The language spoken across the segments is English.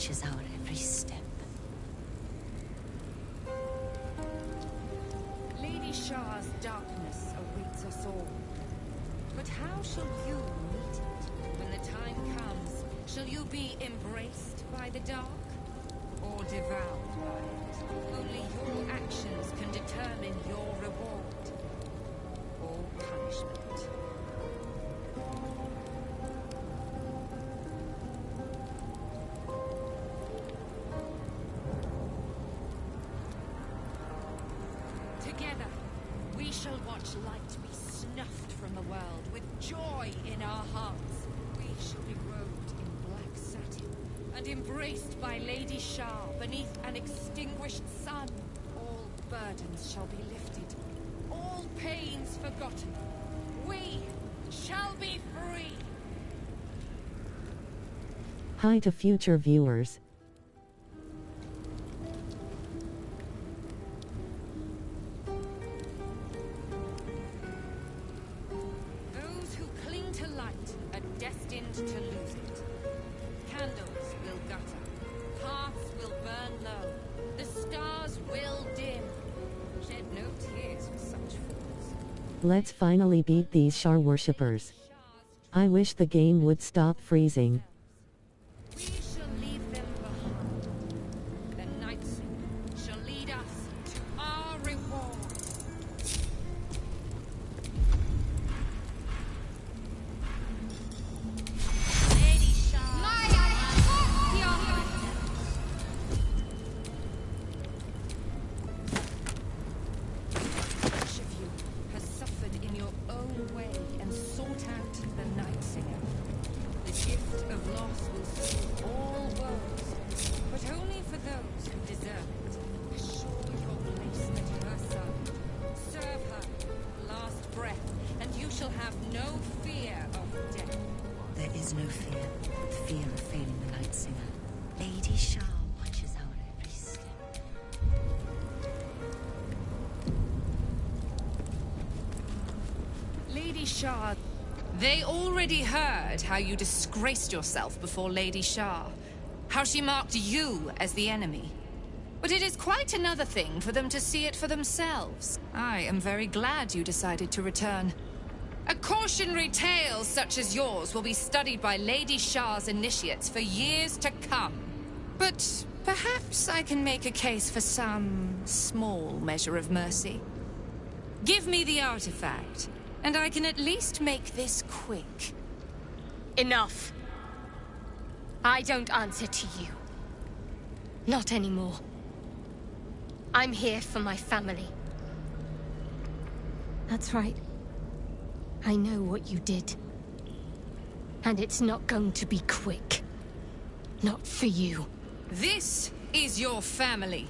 watches our every step. Lady Shah's darkness awaits us all. But how shall you meet it? When the time comes, shall you be embraced by the dark? Or devoured by it? Only your actions can determine your reward. Or punishment. Together, we shall watch light be snuffed from the world with joy in our hearts. We shall be robed in black satin and embraced by Lady Shah beneath an extinguished sun. All burdens shall be lifted, all pains forgotten. We shall be free! Hi to future viewers. Those who cling to light are destined to lose it. Candles will gutter, hearts will burn low, the stars will dim. Shed no tears for such fools. Let's finally beat these Shar worshippers. I wish the game would stop freezing. We shall leave them behind. The Night Singer shall lead us to our reward. Lady Shah. Each of you has suffered in your own way and sought out the Night Singer. The gift of loss will soothe all woes, but only for those who deserve it. Assure your place at her side. Serve her last breath, and you shall have no fear of death. There is no fear, but fear of failing the Night Singer. Lady Shah watches our every step. Lady Shah, they already heard how you disgraced yourself before Lady Shah. How she marked you as the enemy. But it is quite another thing for them to see it for themselves. I am very glad you decided to return. A cautionary tale such as yours will be studied by Lady Shah's initiates for years to come. But perhaps I can make a case for some small measure of mercy. Give me the artifact, and I can at least make this quick. Enough. I don't answer to you. Not anymore. I'm here for my family. That's right. I know what you did. And it's not going to be quick. Not for you. This is your family.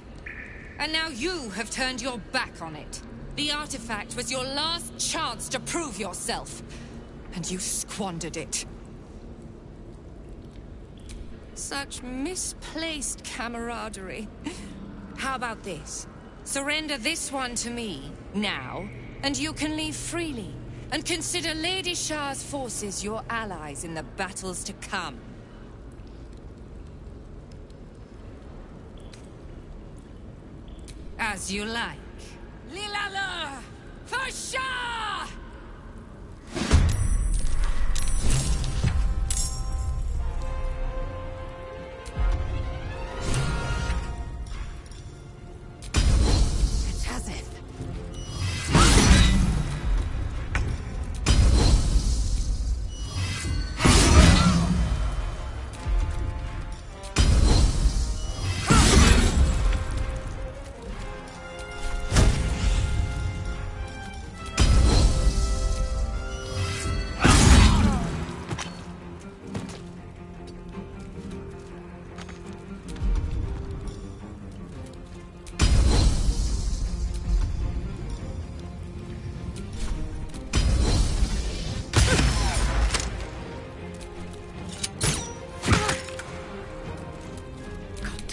And now you have turned your back on it. The artifact was your last chance to prove yourself. And you squandered it. Such misplaced camaraderie. How about this? Surrender this one to me, now, and you can leave freely. And consider Lady Shah's forces your allies in the battles to come. As you like. Lilala! For Shah!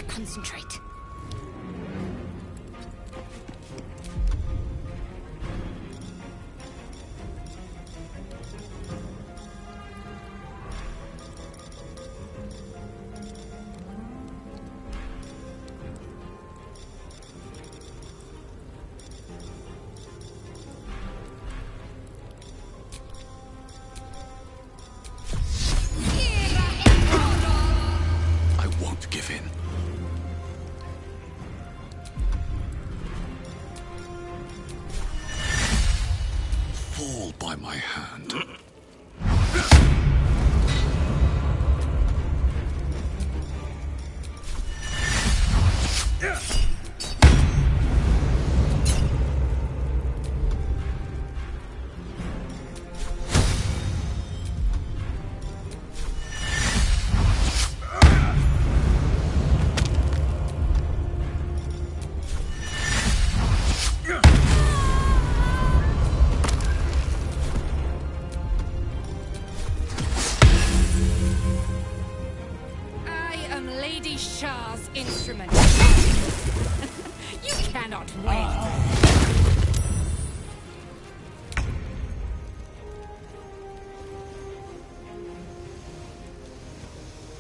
Concentrate. Don't give in. Fall by my hand.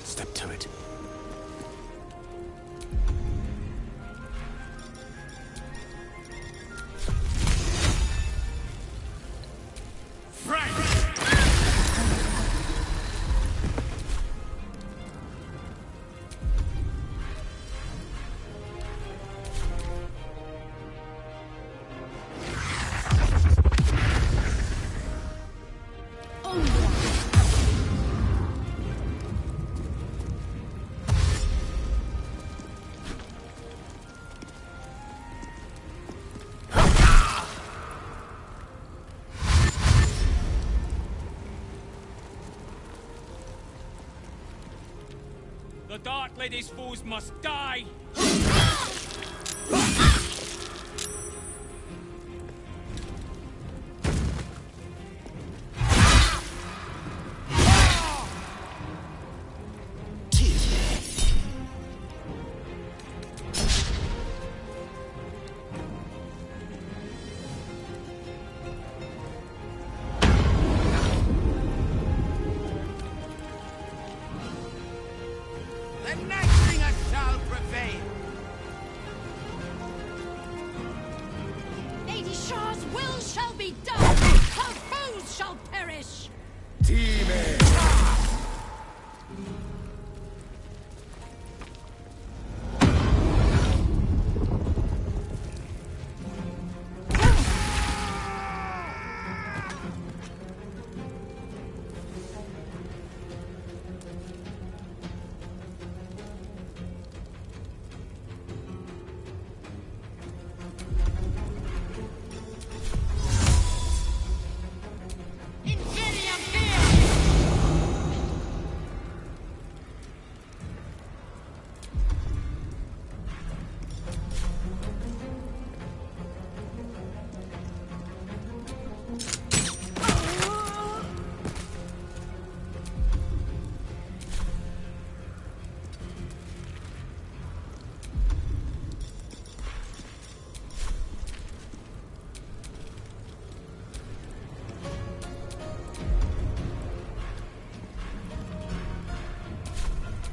Step to it. The Dark Lady's foes must die!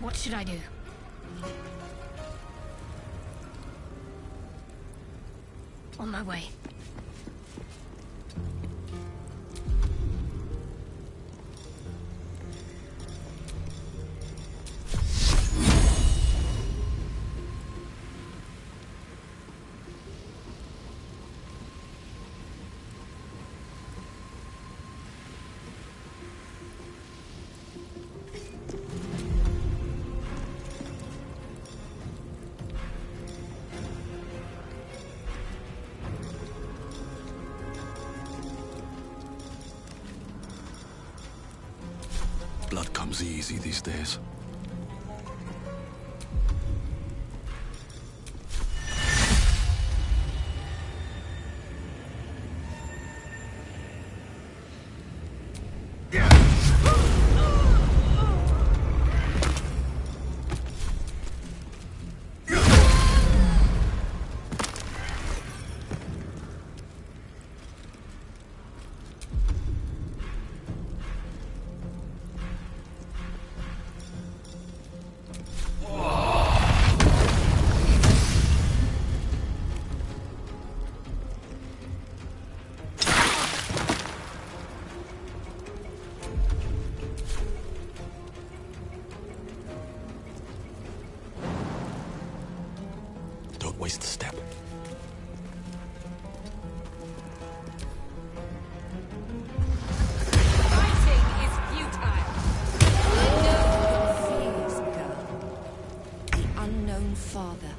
What should I do? On my way. Blood comes easy these days. waste a step. Fighting is futile. I know your fears, girl. The unknown father,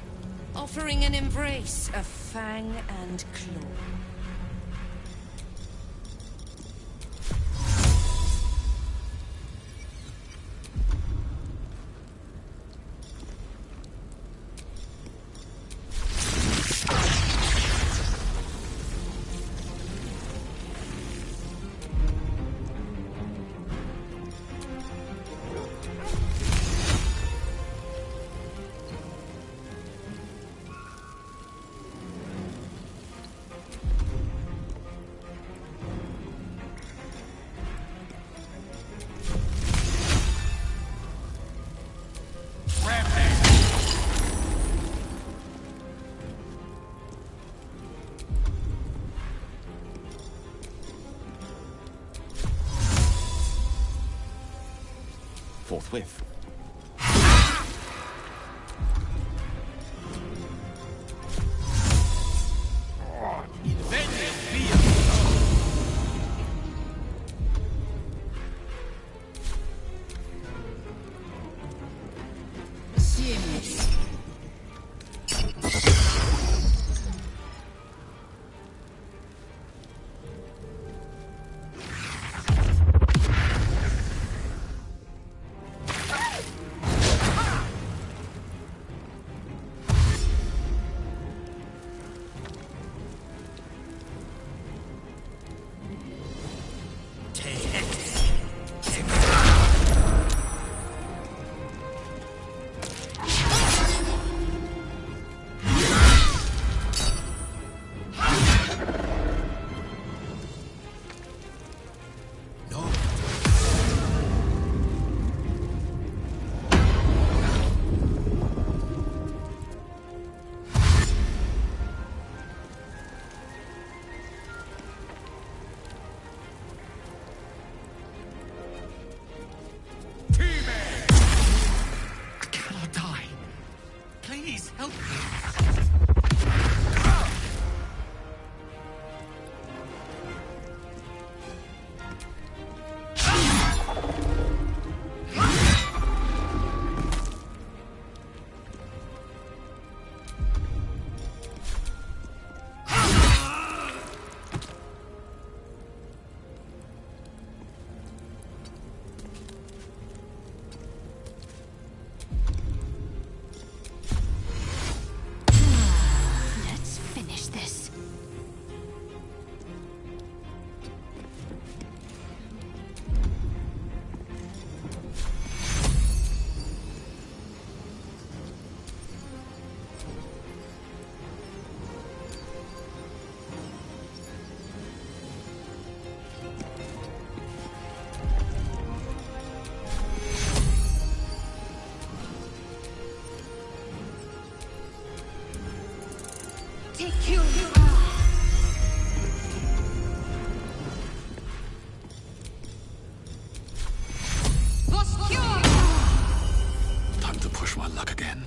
offering an embrace of fang and claw. Forthwith. Time to push my luck again.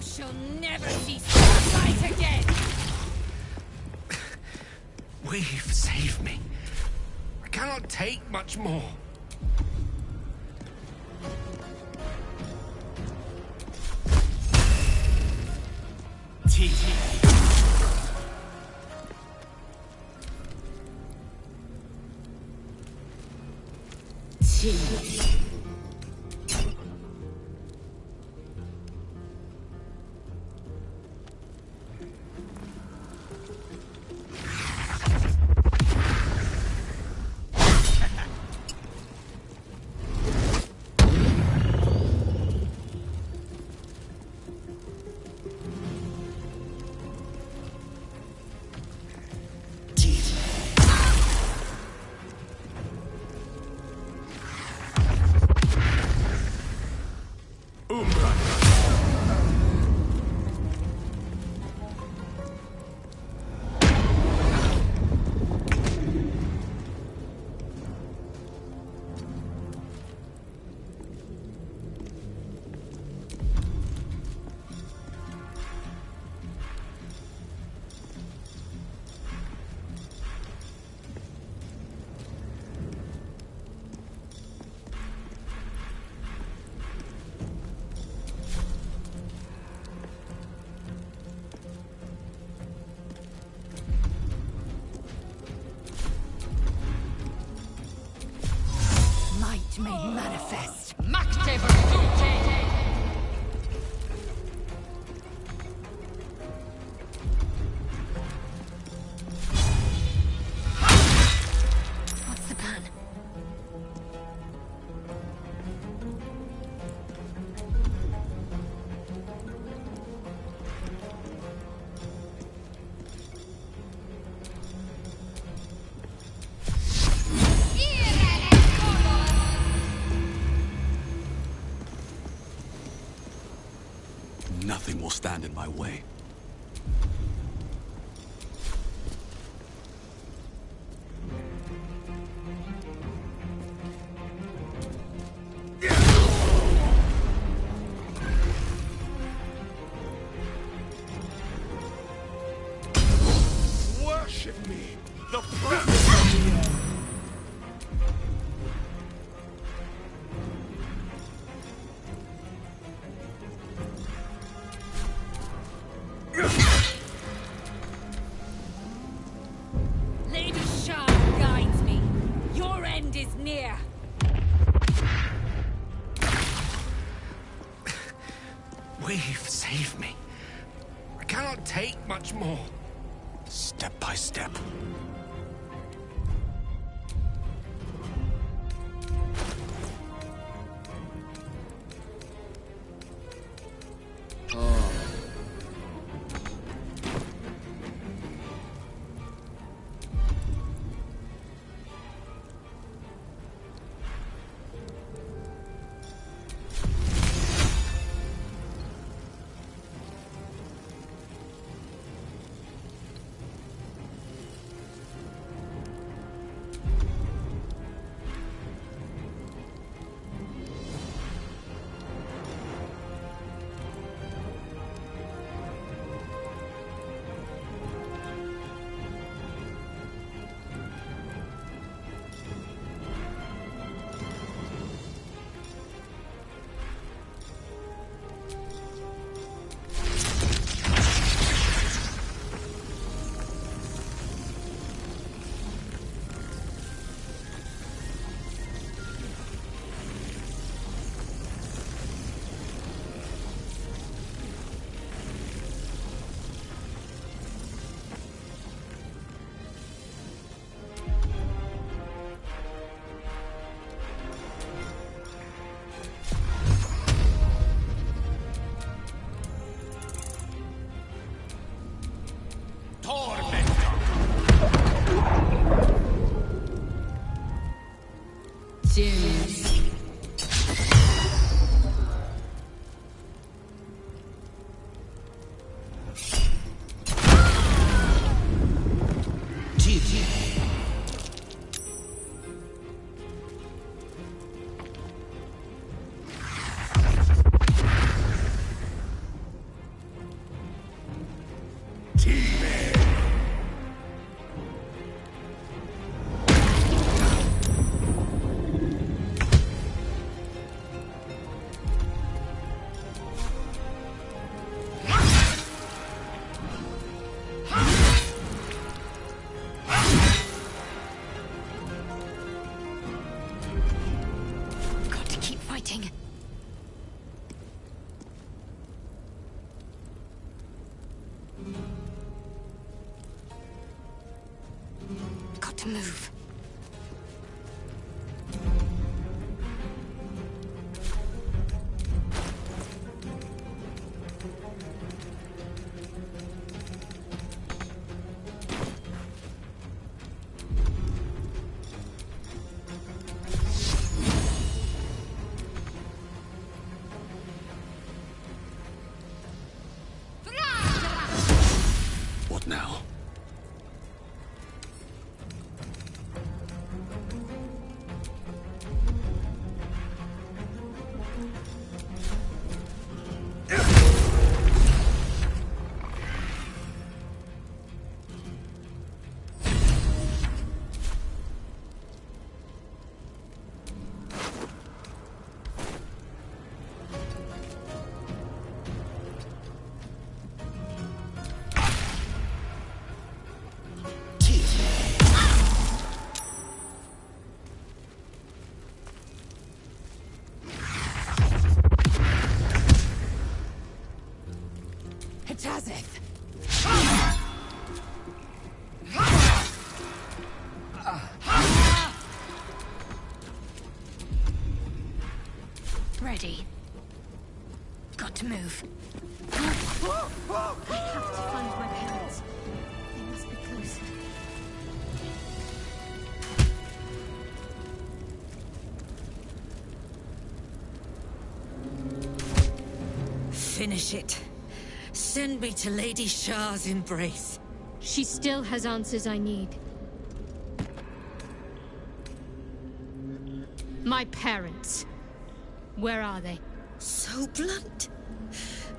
Shall never see sunlight again! We've saved me. I cannot take much more. in my way. Worship me, the prophet. Lady Shah guides me. Your end is near. We've saved me. I cannot take much more. Step by step. Got to move. What now? Ready. Got to move. I have to find my parents. They must be close. Finish it. Send me to Lady Shah's embrace. She still has answers I need. My parents. Where are they? So blunt.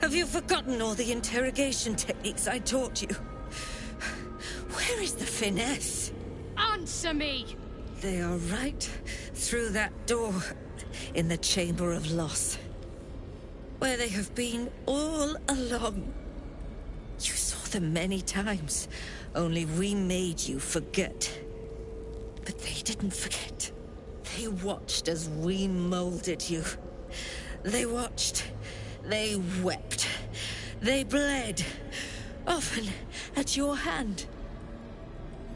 Have you forgotten all the interrogation techniques I taught you? Where is the finesse? Answer me! They are right through that door in the Chamber of Loss, where they have been all along. You saw them many times, only we made you forget. But they didn't forget. They watched as we molded you. They watched. They wept. They bled. Often at your hand.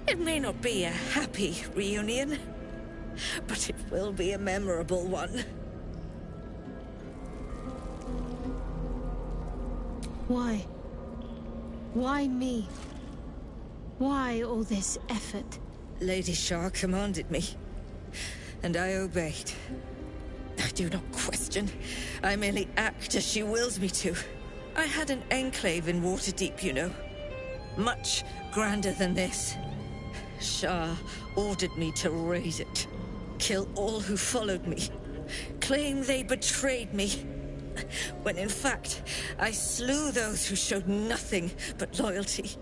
It may not be a happy reunion, but it will be a memorable one. Why? Why me? Why all this effort? Lady Shah commanded me, and I obeyed. I do not question. I merely act as she wills me to. I had an enclave in Waterdeep, you know. Much grander than this. Shah ordered me to raise it. Kill all who followed me. Claim they betrayed me. When in fact, I slew those who showed nothing but loyalty.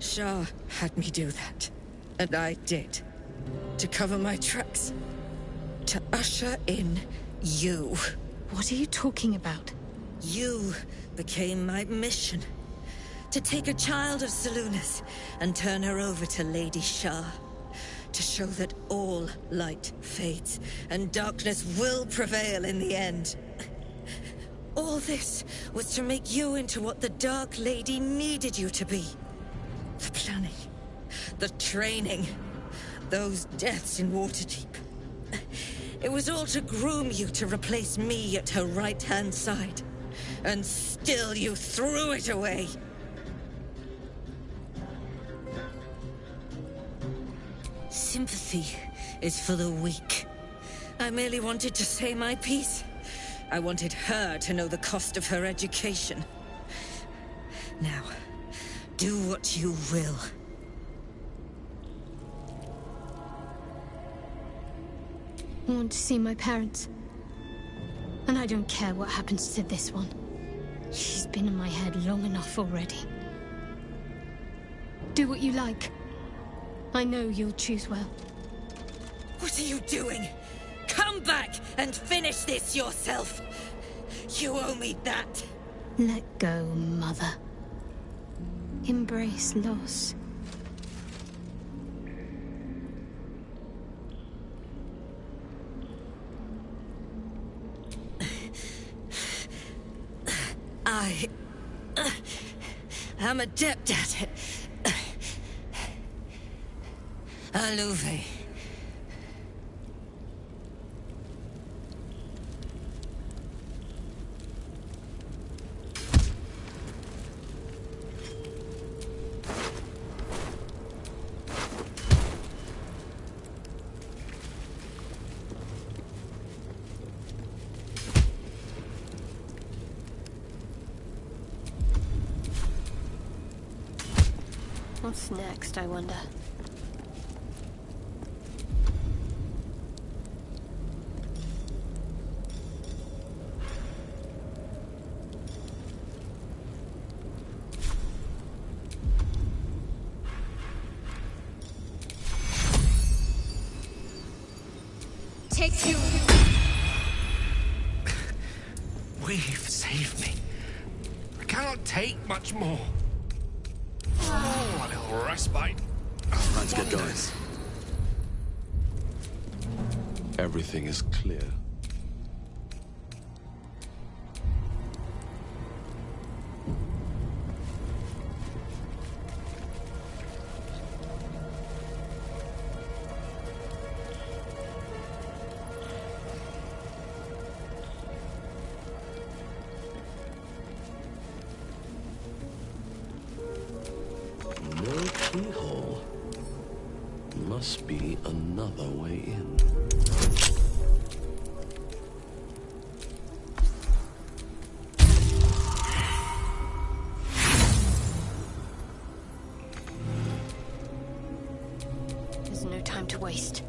Shah had me do that. And I did. To cover my tracks. To usher in you. What are you talking about? You became my mission. To take a child of Selûne's and turn her over to Lady Shah. To show that all light fades and darkness will prevail in the end. All this was to make you into what the Dark Lady needed you to be. The planning, the training, those deaths in Waterdeep. It was all to groom you to replace me at her right-hand side. And still you threw it away. Sympathy is for the weak. I merely wanted to say my piece. I wanted her to know the cost of her education. Now, do what you will. I want to see my parents. And I don't care what happens to this one. She's been in my head long enough already. Do what you like. I know you'll choose well. What are you doing? Come back and finish this yourself. You owe me that. Let go, Mother. Embrace loss. I'm adept at it. Alluve. What's next, I wonder? Take you! We've saved me. I cannot take much more. Oh, a little respite. Let's get going. Everything is clear. Keyhole. Must be another way in. time to waste.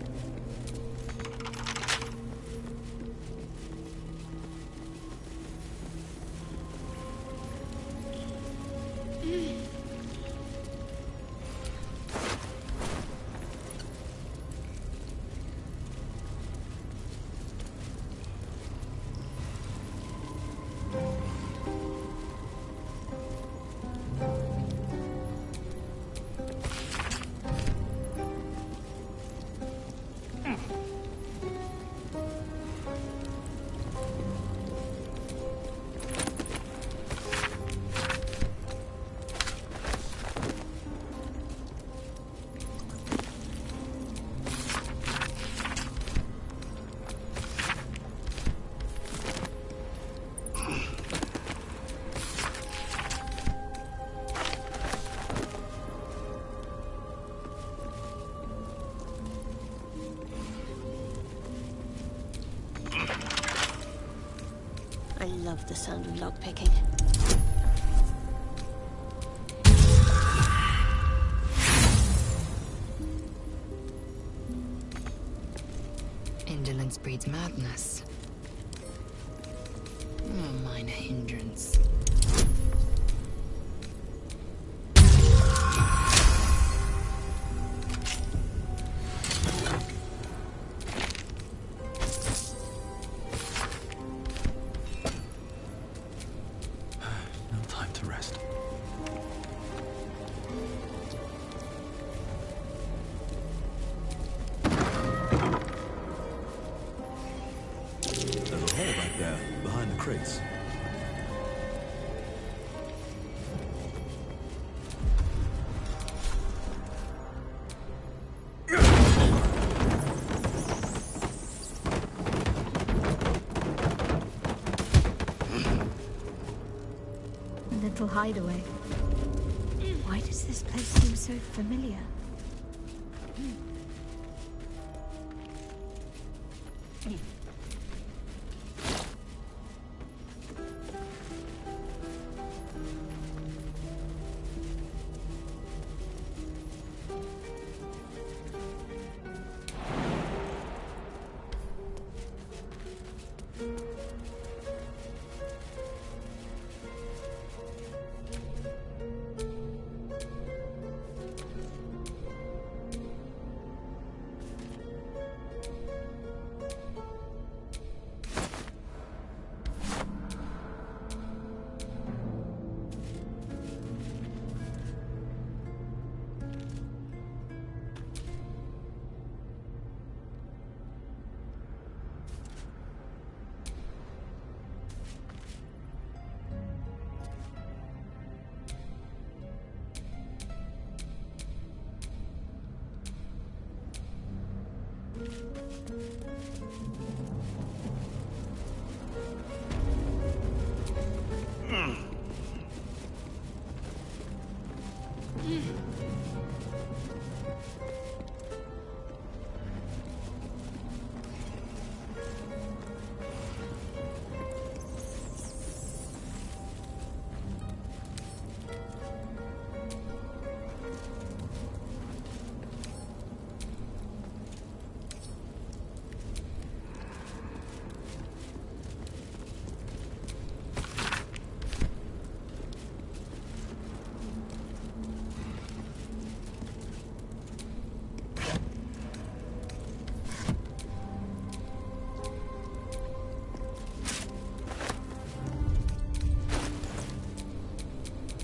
I love the sound of lockpicking. Indolence breeds madness. A minor hindrance. Little hideaway. Why does this place seem so familiar?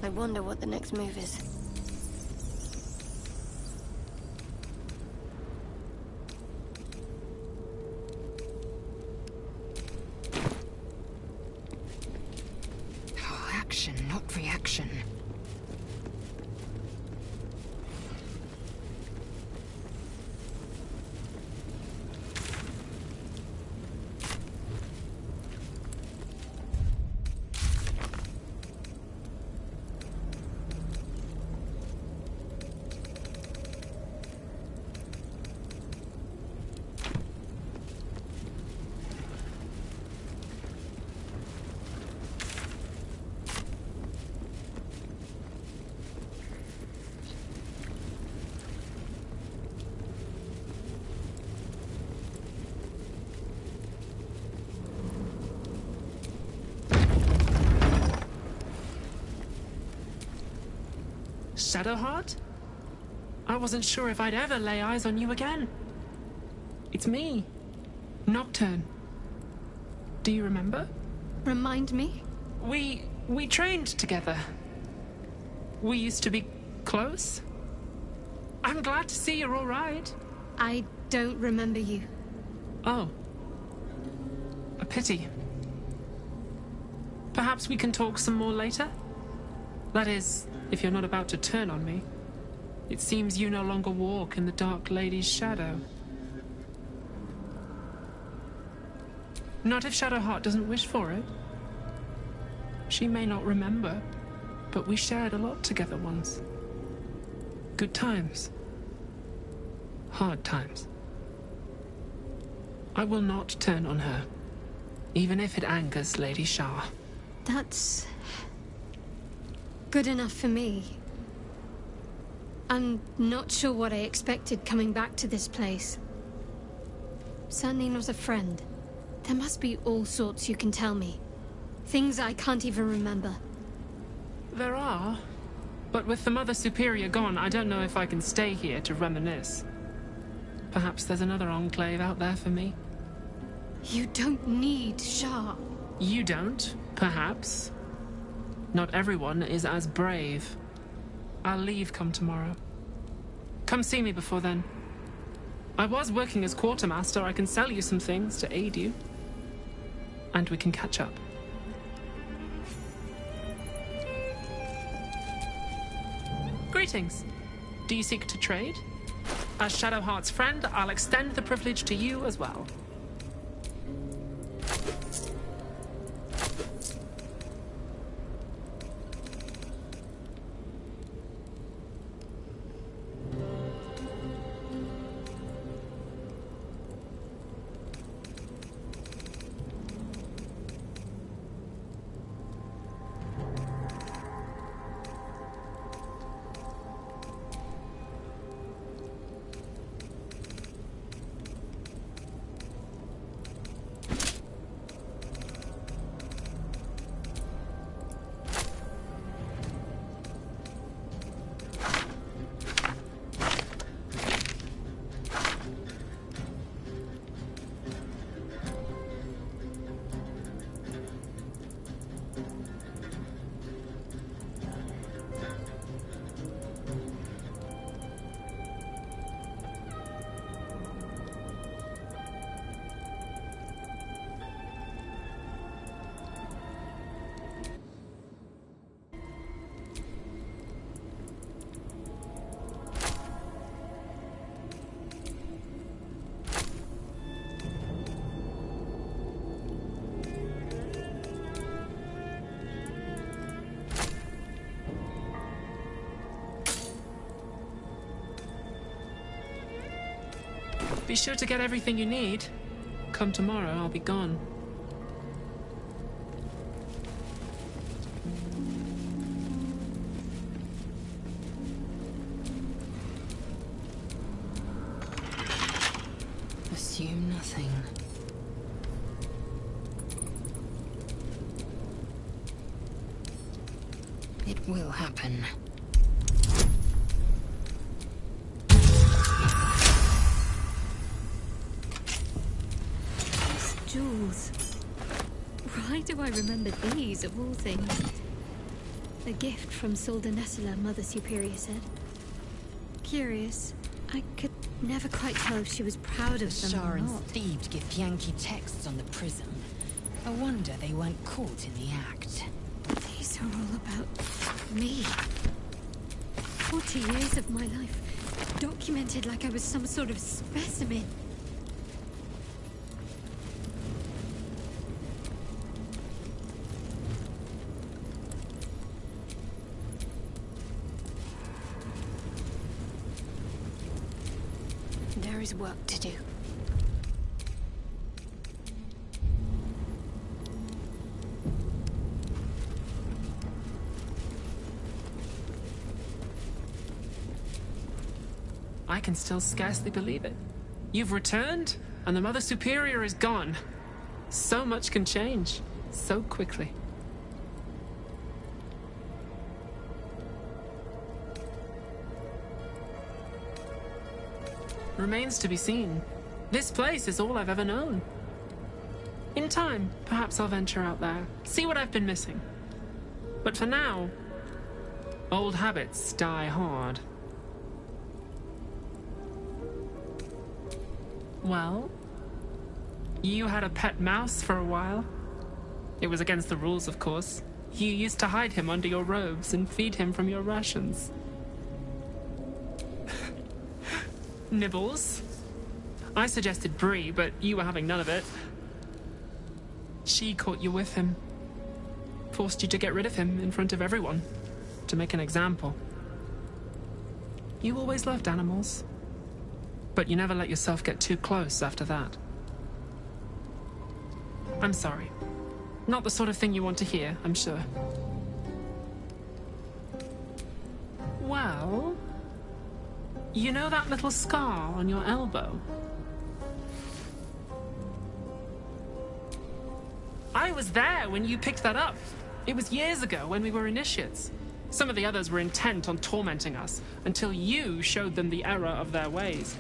I wonder what the next move is. Oh, action, not reaction. Shadowheart? I wasn't sure if I'd ever lay eyes on you again. It's me, Nocturne. Do you remember? Remind me? We trained together. We used to be close. I'm glad to see you're all right. I don't remember you. Oh. A pity. Perhaps we can talk some more later? That is, if you're not about to turn on me. It seems you no longer walk in the Dark Lady's shadow. Not if Shadowheart doesn't wish for it. She may not remember, but we shared a lot together once. Good times. Hard times. I will not turn on her, even if it angers Lady Shah. That's good enough for me. I'm not sure what I expected coming back to this place. Certainly not a friend. There must be all sorts you can tell me. Things I can't even remember. There are, but with the Mother Superior gone, I don't know if I can stay here to reminisce. Perhaps there's another enclave out there for me. You don't need Shah. You don't, perhaps. Not everyone is as brave. I'll leave come tomorrow. Come see me before then. I was working as quartermaster. I can sell you some things to aid you. And we can catch up. Greetings. Do you seek to trade? As Shadowheart's friend, I'll extend the privilege to you as well. Be sure to get everything you need. Come tomorrow, I'll be gone. Assume nothing. It will happen. Jewels. Why do I remember these, of all things? A gift from Soldanessula, Mother Superior said. Curious. I could never quite tell if she was proud of them Shah or and not. thieved Githyanki texts on the prism. I wonder they weren't caught in the act. These are all about me. 40 years of my life, documented like I was some sort of specimen. There is work to do. I can still scarcely believe it. You've returned, and the Mother Superior is gone. So much can change, so quickly. Remains to be seen. This place is all I've ever known. In time, perhaps I'll venture out there, see what I've been missing. But for now, old habits die hard. Well, you had a pet mouse for a while. It was against the rules, of course. You used to hide him under your robes and feed him from your rations. Nibbles. I suggested Bree, but you were having none of it. She caught you with him. Forced you to get rid of him in front of everyone. To make an example. You always loved animals. But you never let yourself get too close after that. I'm sorry. Not the sort of thing you want to hear, I'm sure. Well... You know that little scar on your elbow? I was there when you picked that up. It was years ago when we were initiates. Some of the others were intent on tormenting us until you showed them the error of their ways.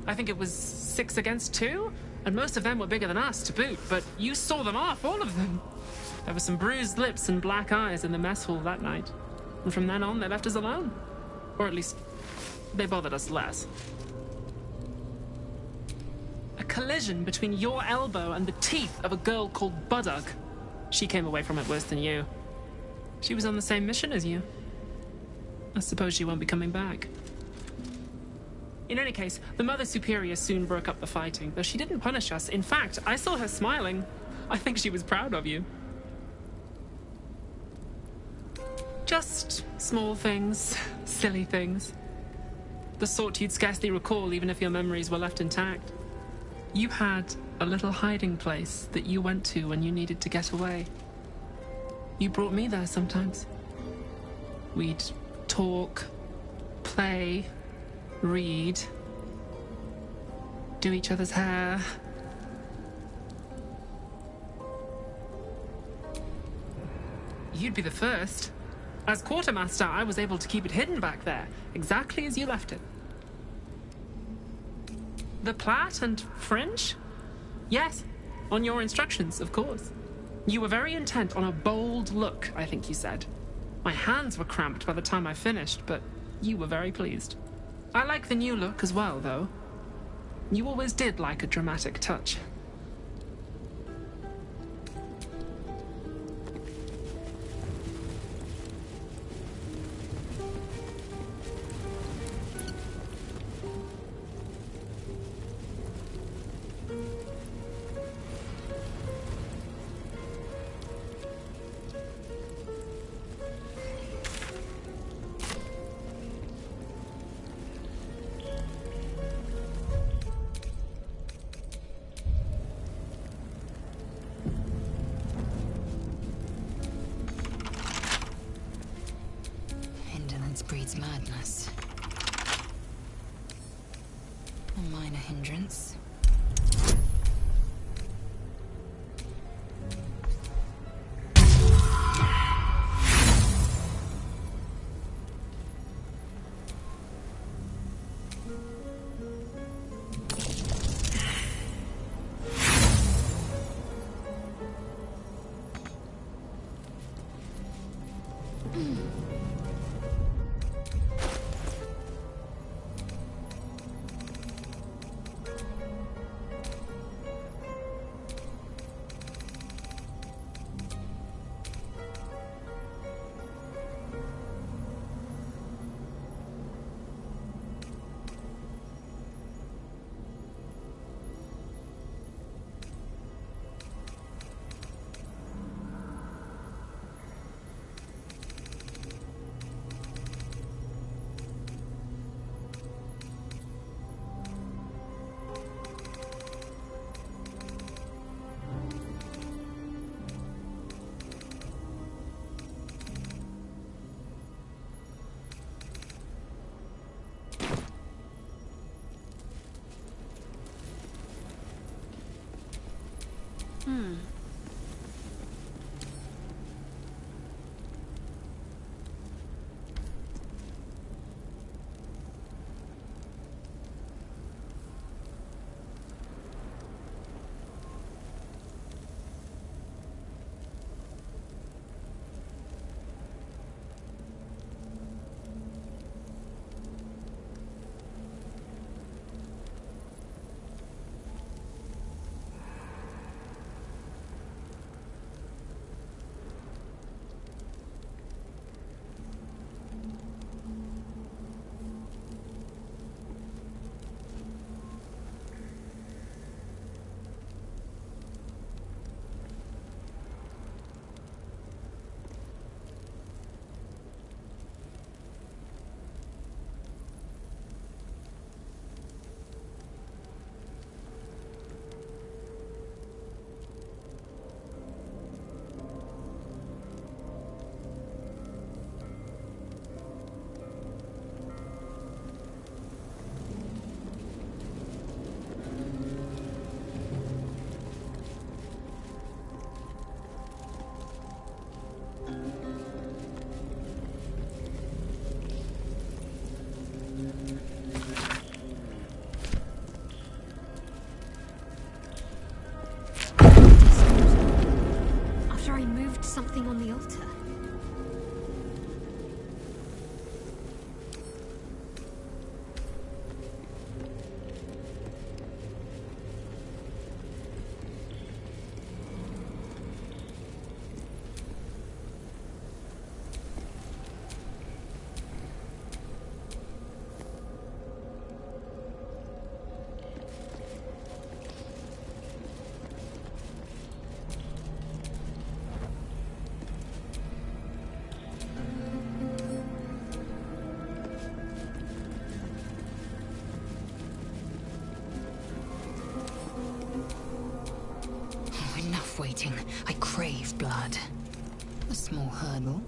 I think it was 6 against 2, and most of them were bigger than us to boot, but you saw them off, all of them. There were some bruised lips and black eyes in the mess hall that night, and from then on they left us alone. Or at least, they bothered us less. A collision between your elbow and the teeth of a girl called Budug. She came away from it worse than you. She was on the same mission as you. I suppose she won't be coming back. In any case, the Mother Superior soon broke up the fighting, though she didn't punish us. In fact, I saw her smiling. I think she was proud of you. Just small things, silly things. The sort you'd scarcely recall even if your memories were left intact. You had a little hiding place that you went to when you needed to get away. You brought me there sometimes. We'd talk, play, read, do each other's hair. You'd be the first. As quartermaster, I was able to keep it hidden back there, exactly as you left it. The plait and fringe? Yes, on your instructions, of course. You were very intent on a bold look, I think you said. My hands were cramped by the time I finished, but you were very pleased. I like the new look as well, though. You always did like a dramatic touch. Breeds madness. A minor hindrance. blood. A small hurdle.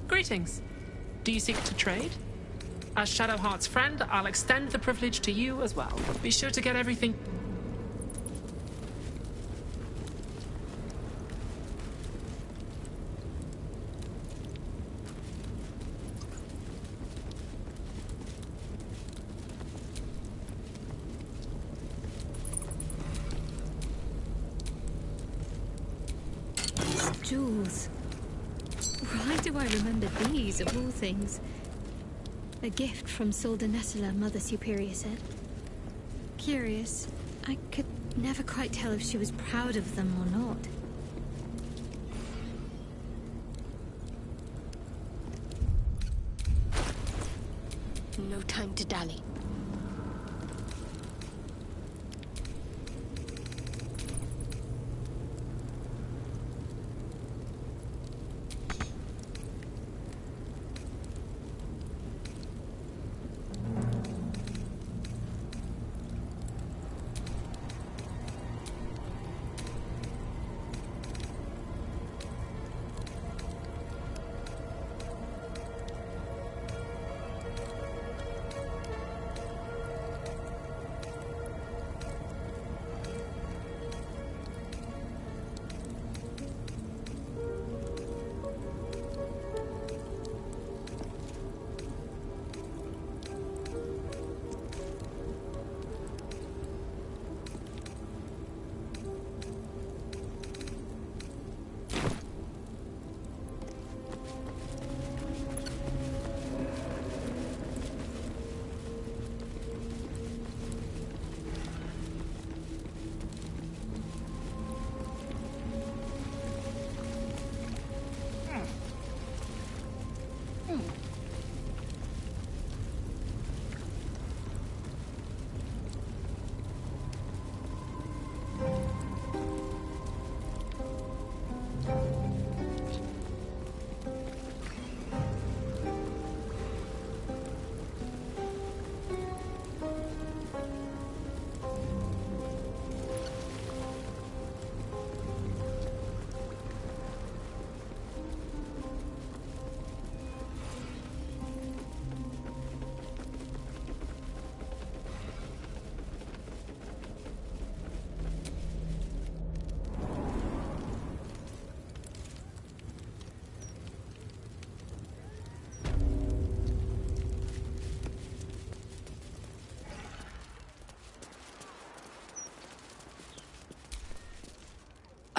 Greetings. Do you seek to trade? As Shadowheart's friend, I'll extend the privilege to you as well. Be sure to get everything... Jewels. Why do I remember these, of all things? A gift from Soldanesula, Mother Superior said. Curious. I could never quite tell if she was proud of them or not. No time to dally.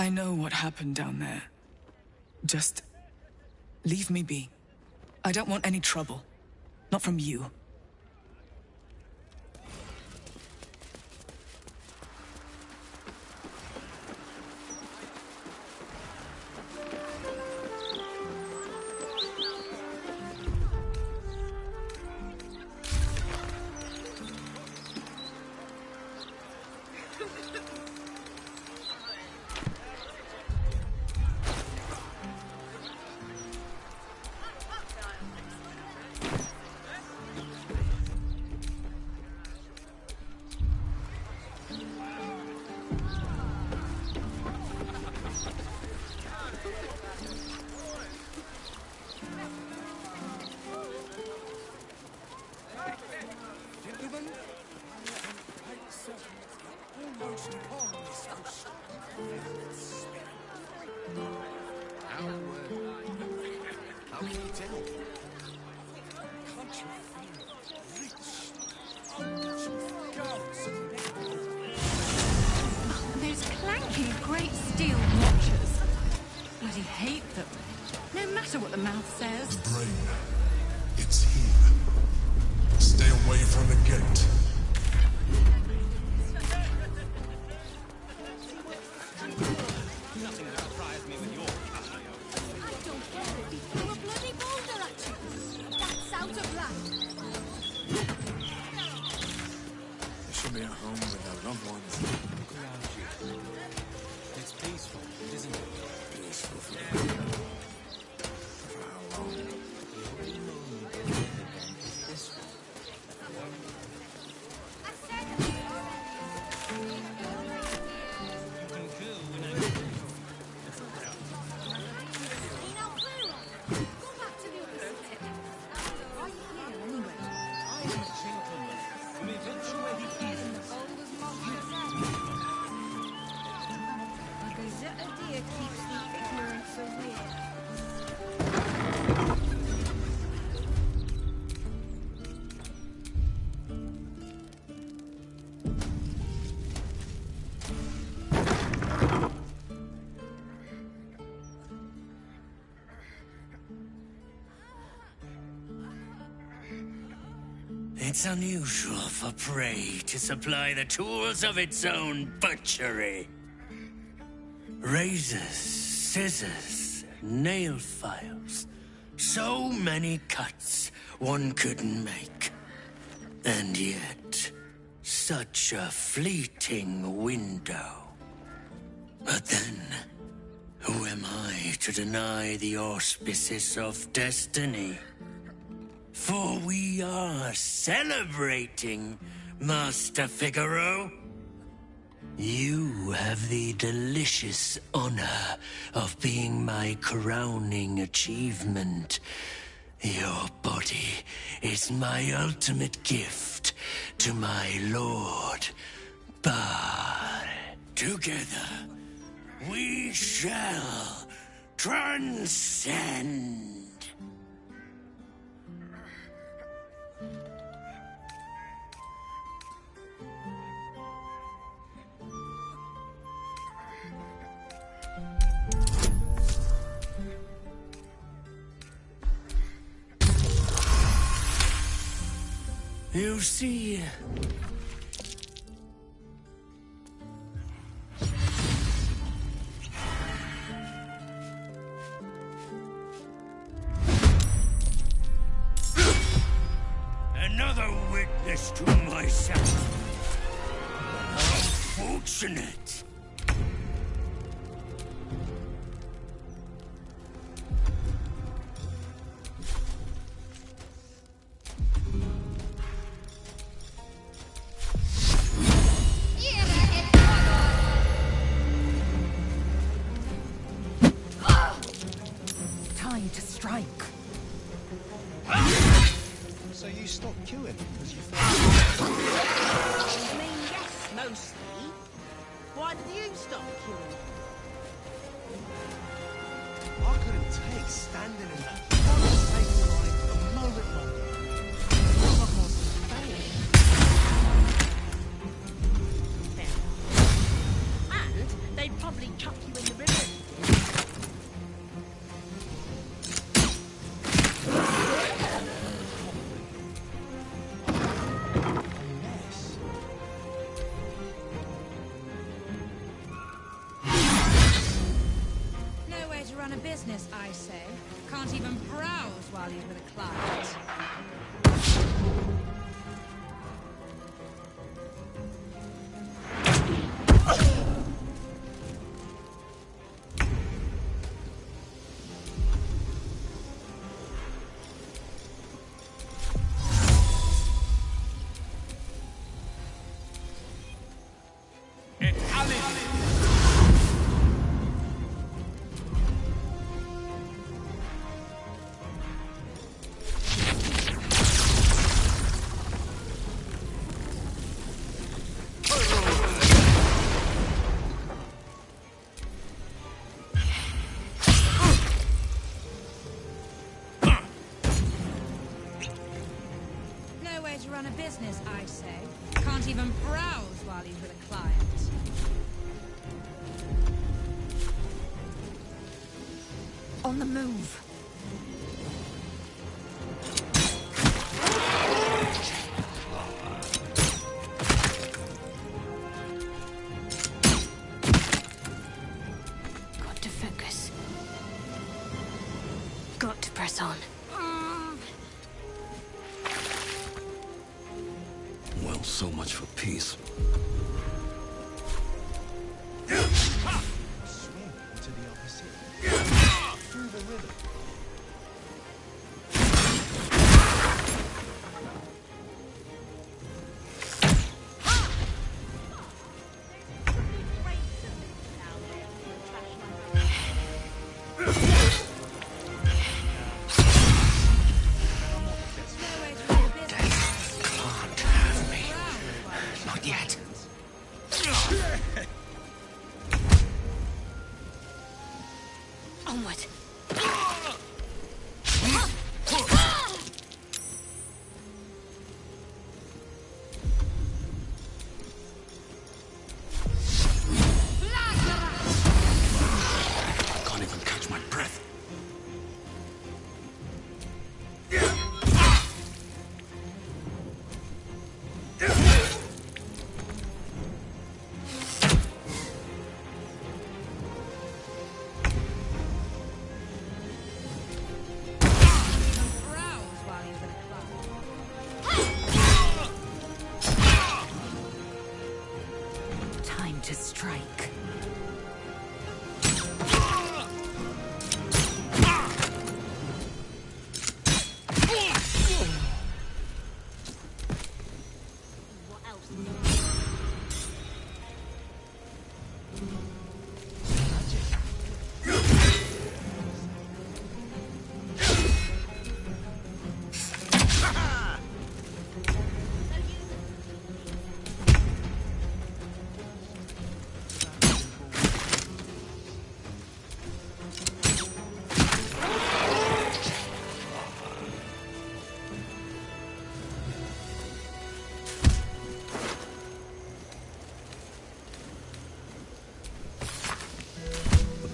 I know what happened down there. Just leave me be. I don't want any trouble. Not from you. Those clanky great steel watchers. Bloody hate them. No matter what the mouth says. The brain. It's here. Stay away from the gate. Nothing will surprise me with your colour. I don't get it. He threw a bloody boulder at you. That's out of line. They should be at home with their loved ones. Look around you. It's peaceful, isn't it? Peaceful for them. For how long? The only moment they live again is this one. You can kill when I kill. Go back to the other side. Right here, anyway. I am a gentleman who eventually is. A gazette of deer keeps the ignorance away. It's unusual for prey to supply the tools of its own butchery. Razors, scissors, nail files. So many cuts one couldn't make. And yet, such a fleeting window. But then, who am I to deny the auspices of destiny? For we are celebrating, Master Figaro. You have the delicious honor of being my crowning achievement. Your body is my ultimate gift to my lord, Baal. Together, we shall transcend. You see... Another witness to myself. Unfortunate. Time to strike. So you stopped queuing because you I mean, yes, mostly. Why did you stop queuing? I couldn't take standing in that conversation like a moment longer. I was Fair enough. And they'd probably chuck you in the a business, I say. Can't even browse while he's with a client. Run a business, I say. Can't even browse while he's with a client. On the move. Got to focus. Got to press on. Well, so much for peace. Swim into the opposite. Through the river. To strike.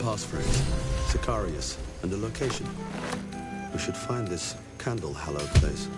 Passphrase, Sicarius, and a location. We should find this candle-hallowed place.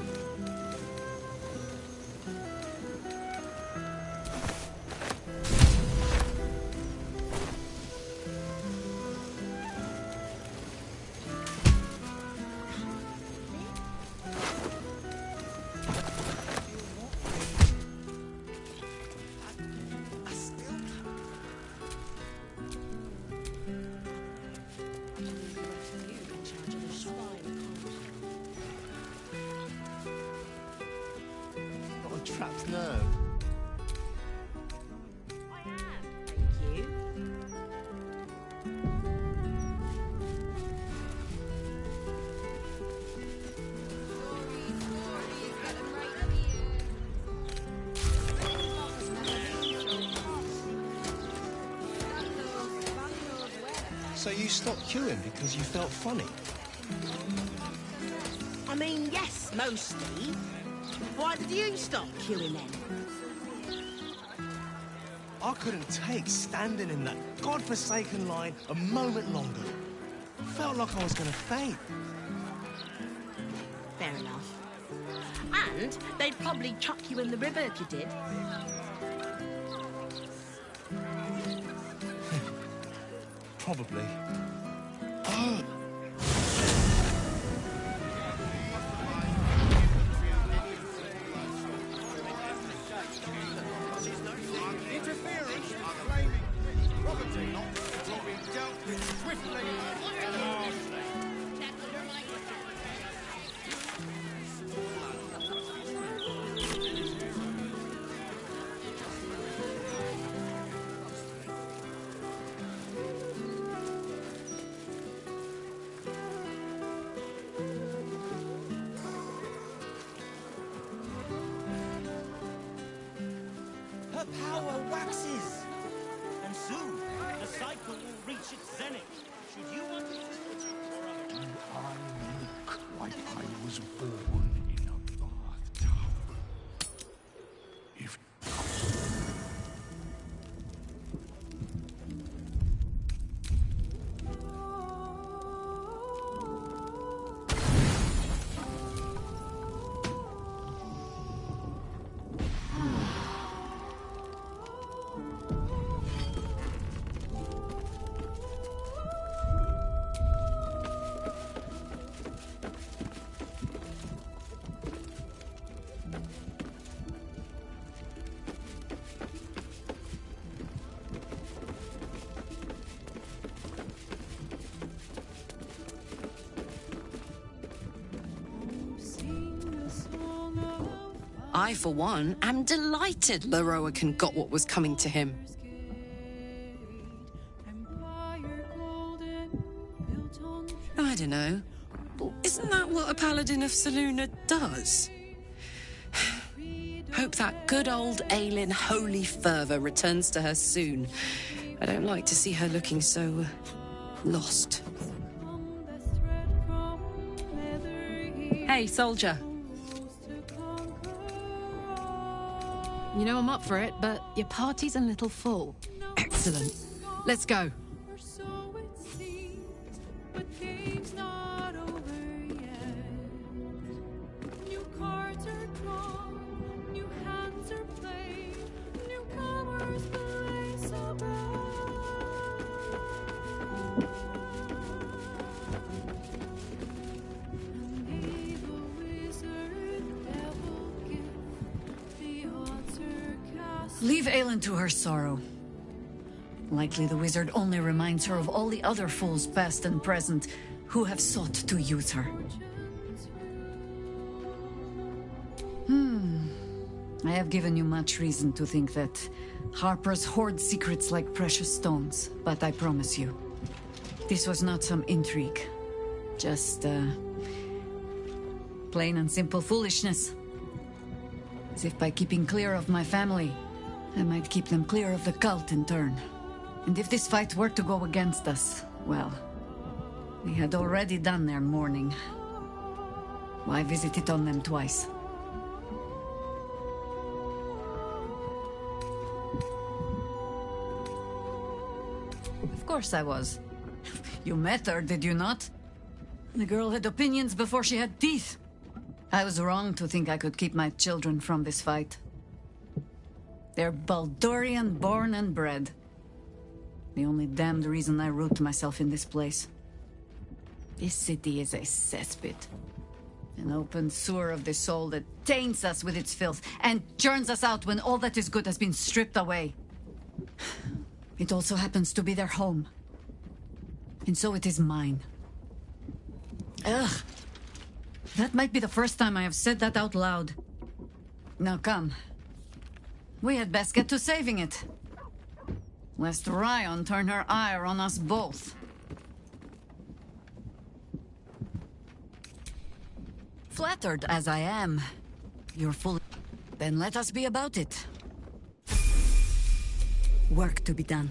Trapped nerve. I am, thank you. So you stopped queuing because you felt funny? I mean, yes, mostly. Why did you stop queuing then? I couldn't take standing in that godforsaken line a moment longer. Felt like I was gonna faint. Fair enough. And they'd probably chuck you in the river if you did. Probably. Her power waxes, and soon the cycle will reach its zenith. Should you want to... I look like I was born in a bathtub. If I, for one, am delighted Leroican got what was coming to him. I don't know. Well, isn't that what a paladin of Selûne does? Hope that good old Aelin holy fervor returns to her soon. I don't like to see her looking so lost. Hey, soldier. You know I'm up for it, but your party's a little full. Excellent. Let's go. Leave Aelin to her sorrow. Likely the wizard only reminds her of all the other fools, past and present, who have sought to use her. I have given you much reason to think that Harpers hoard secrets like precious stones, but I promise you, this was not some intrigue. Just, plain and simple foolishness. As if by keeping clear of my family, I might keep them clear of the cult in turn. And if this fight were to go against us, well, we had already done their mourning. Why visit it on them twice? Of course I was. You met her, did you not? The girl had opinions before she had teeth. I was wrong to think I could keep my children from this fight. They're Baldurian born and bred. The only damned reason I root myself in this place. This city is a cesspit. An open sewer of the soul that taints us with its filth and churns us out when all that is good has been stripped away. It also happens to be their home. And so it is mine. Ugh. That might be the first time I have said that out loud. Now come. We had best get to saving it. Lest Ryan turn her ire on us both. Flattered as I am, you're full. Then let us be about it. Work to be done.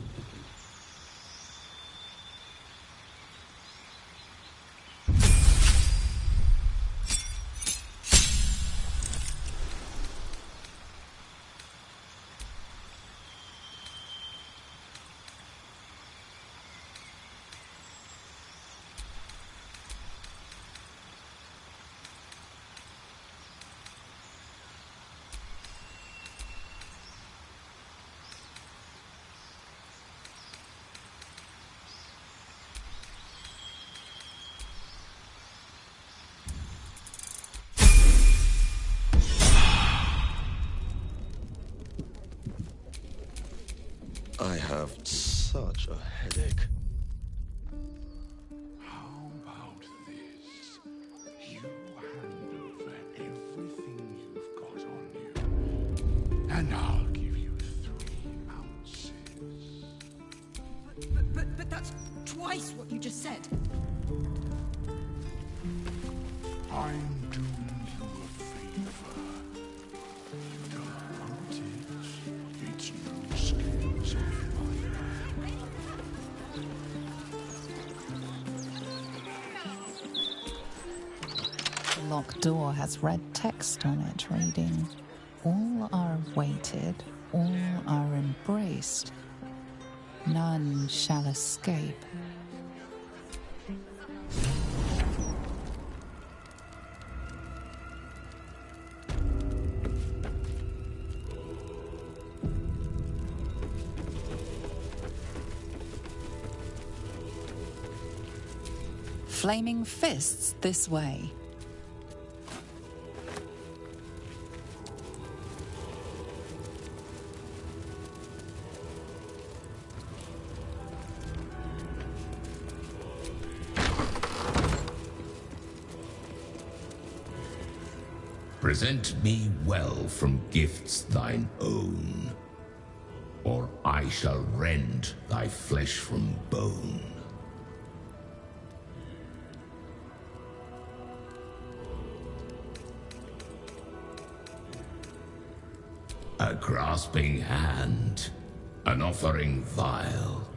I have such a headache. How about this? You hand over everything you've got on you, and I'll give you 3 ounces. But that's twice what you just said. I'm doing you a favor. You don't want it. It's no skills of mine. The locked door has red text on it reading, "All are awaited, all are embraced. None shall escape." Flaming fists this way. Present me well from gifts thine own, or I shall rend thy flesh from bone. A grasping hand, an offering vile.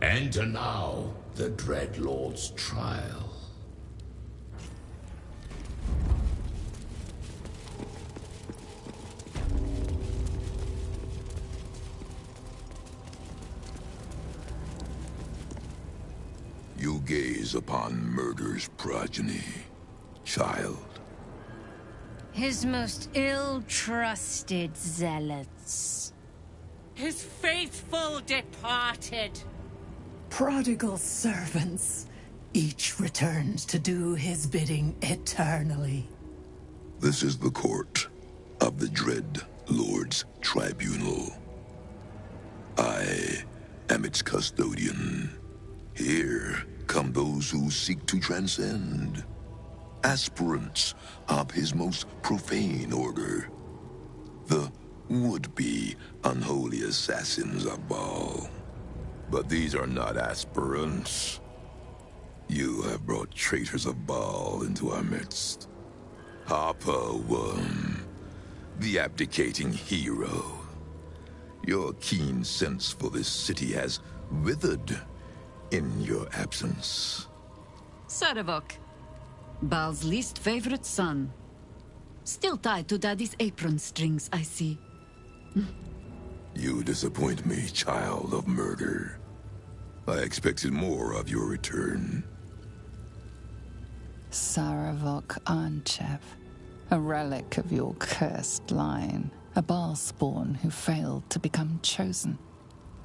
Enter now the dread Lord's trial. You gaze upon murder's progeny, child. His most ill-trusted zealots. His faithful departed. Prodigal servants. Each returns to do his bidding eternally. This is the court of the dread Lord's Tribunal. I am its custodian. Here come those who seek to transcend. Aspirants of his most profane order. The would-be unholy assassins of Baal. But these are not aspirants. You have brought traitors of Baal into our midst. Harper Worm, the abdicating hero. Your keen sense for this city has withered in your absence. Sarevok, Baal's least favorite son. Still tied to Daddy's apron strings, I see. You disappoint me, child of murder. I expected more of your return. Sarevok Anchev, a relic of your cursed line, a Baal spawn who failed to become chosen.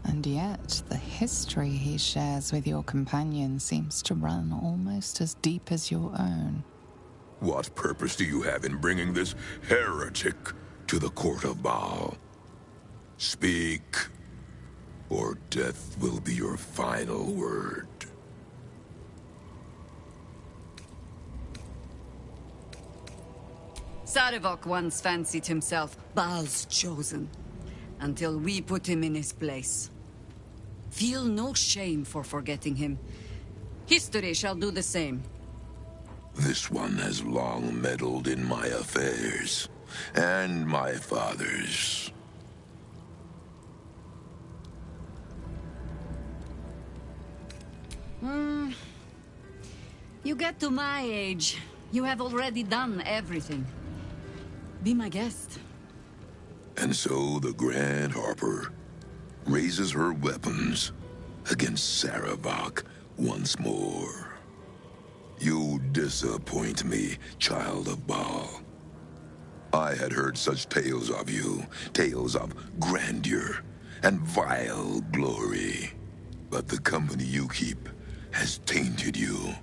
And yet, the history he shares with your companion seems to run almost as deep as your own. What purpose do you have in bringing this heretic to the court of Baal? Speak, or death will be your final word. Sarevok once fancied himself Baal's chosen, until we put him in his place. Feel no shame for forgetting him. History shall do the same. This one has long meddled in my affairs, and my father's. You get to my age, you have already done everything. Be my guest. And so the Grand Harper raises her weapons against Sarevok once more. You disappoint me, child of Baal. I had heard such tales of you, tales of grandeur and vile glory. But the company you keep has tainted you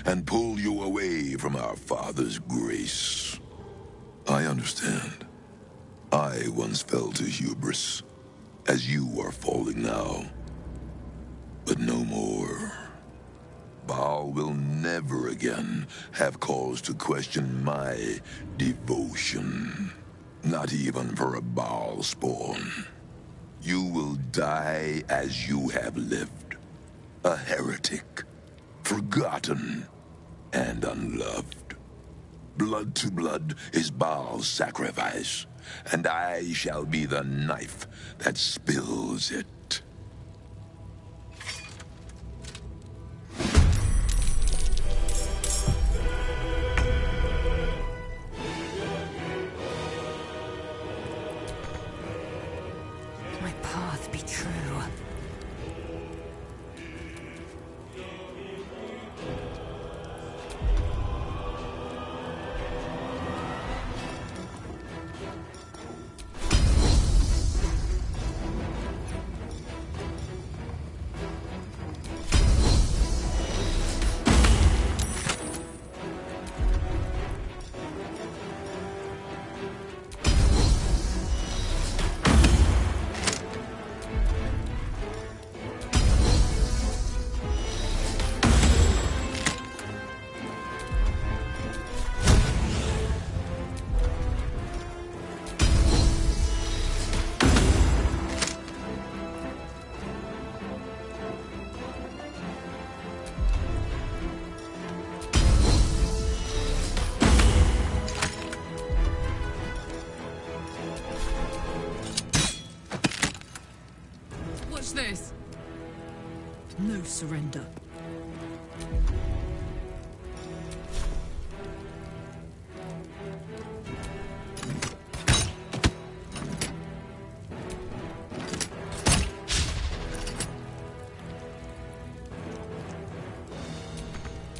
and pulled you away from our father's grace. I understand. I once fell to hubris as you are falling now. But no more. Baal will never again have cause to question my devotion. Not even for a Baal spawn. You will die as you have lived. A heretic. Forgotten and unloved. Blood to blood is Baal's sacrifice, and I shall be the knife that spills it. My path be true. This? No surrender.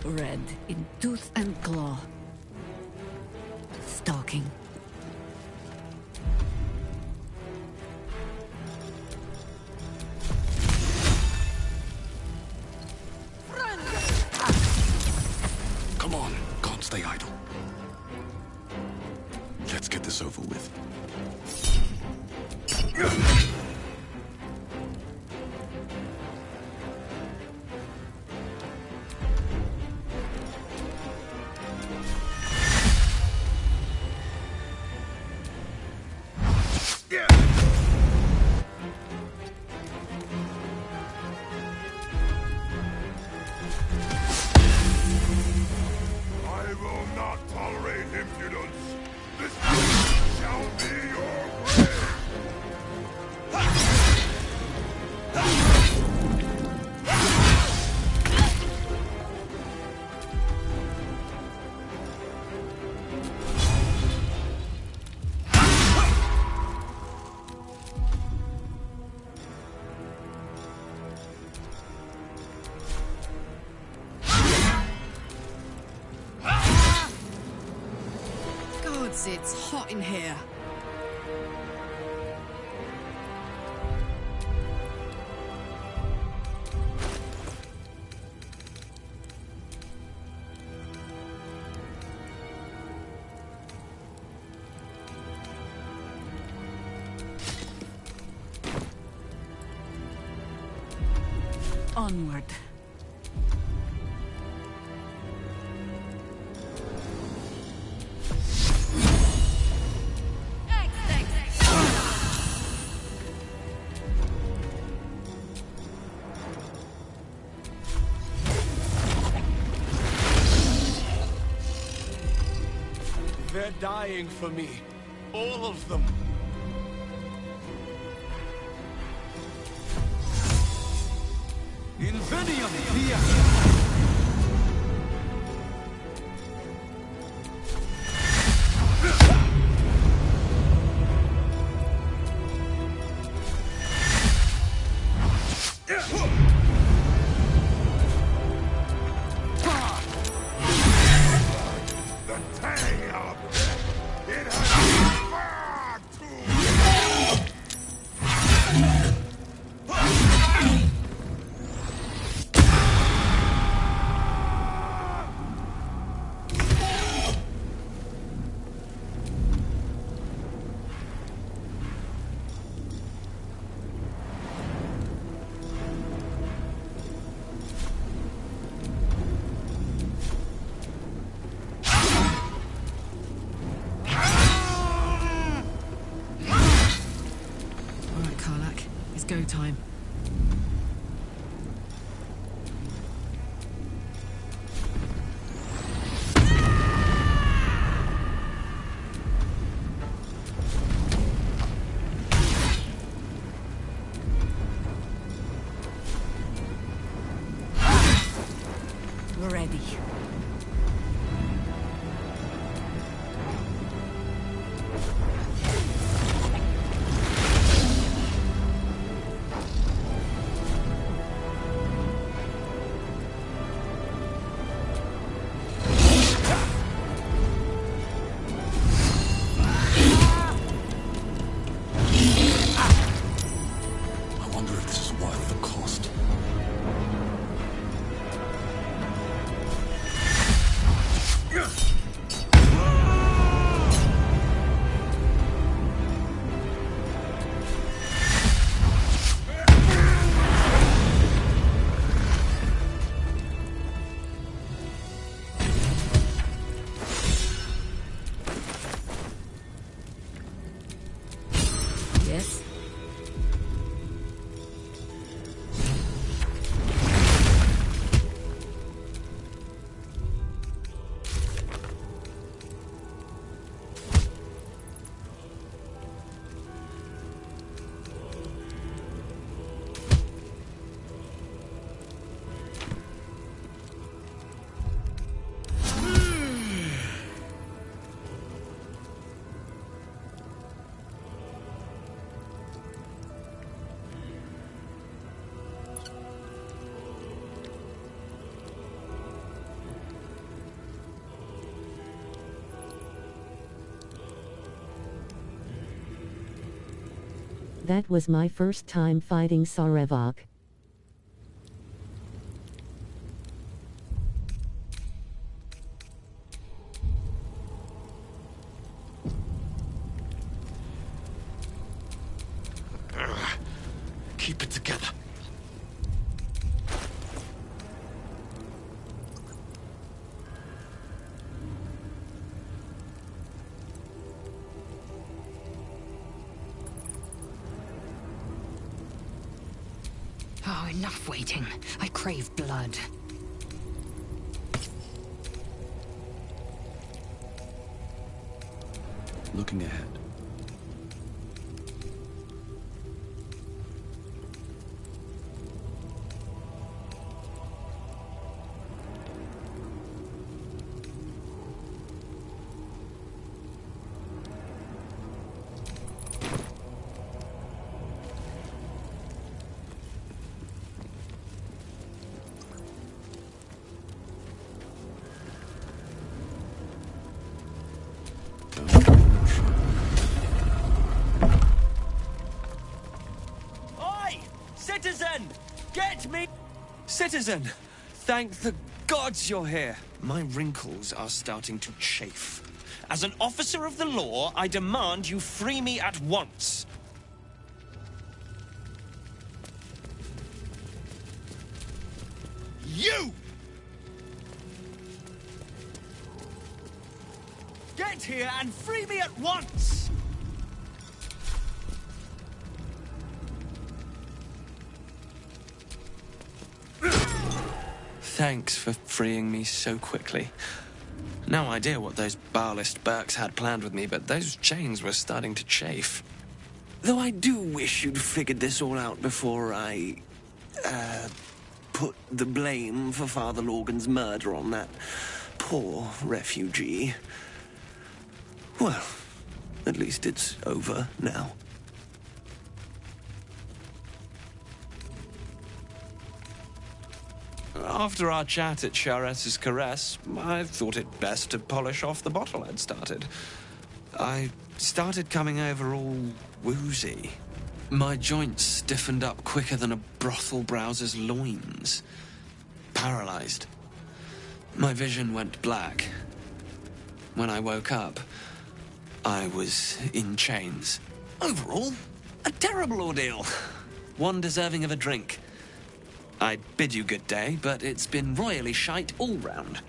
Red in tooth and claw. Stalking. Come on, can't stay idle. Let's get this over with. I will not tolerate impudence. This shall be your grave. Gods, it's hot in here. Onward. They're dying for me. All of them. Invenium via. The tang of death. It has been far too long. Karlak. It's go time. We're ready. I wonder if this is worth the cost. Yes? That was my first time fighting Sarevok. Keep it together. Oh, enough waiting. I crave blood. Looking ahead. Oi! Citizen! Get me! Citizen! Thank the gods you're here. My wrinkles are starting to chafe. As an officer of the law, I demand you free me at once. You! Get here and free me at once! Thanks for freeing me so quickly. No idea what those Baalist Burks had planned with me, but those chains were starting to chafe. Though I do wish you'd figured this all out before I, put the blame for Father Lorgan's murder on that poor refugee. Well, at least it's over now. After our chat at Sceleritas Caress, I thought it best to polish off the bottle I'd started. I started coming over all woozy. My joints stiffened up quicker than a brothel browser's loins. Paralyzed. My vision went black. When I woke up, I was in chains. Overall, a terrible ordeal. One deserving of a drink. I bid you good day, but it's been royally shite all round.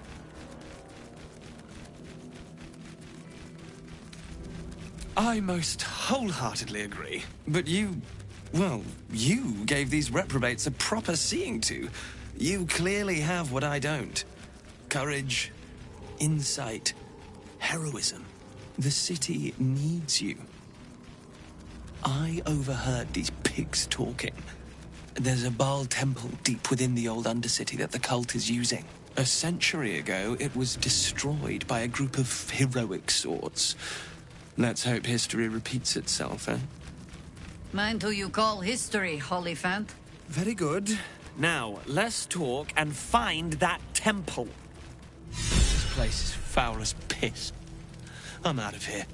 I most wholeheartedly agree, but you Well, you gave these reprobates a proper seeing to. You clearly have what I don't. Courage, insight, heroism. The city needs you. I overheard these pigs talking. There's a Baal temple deep within the old Undercity that the cult is using. A century ago, it was destroyed by a group of heroic sorts. Let's hope history repeats itself, eh? Mind who you call history, Hollyphant. Very good. Now, let's talk and find that temple. This place is foul as piss. I'm out of here.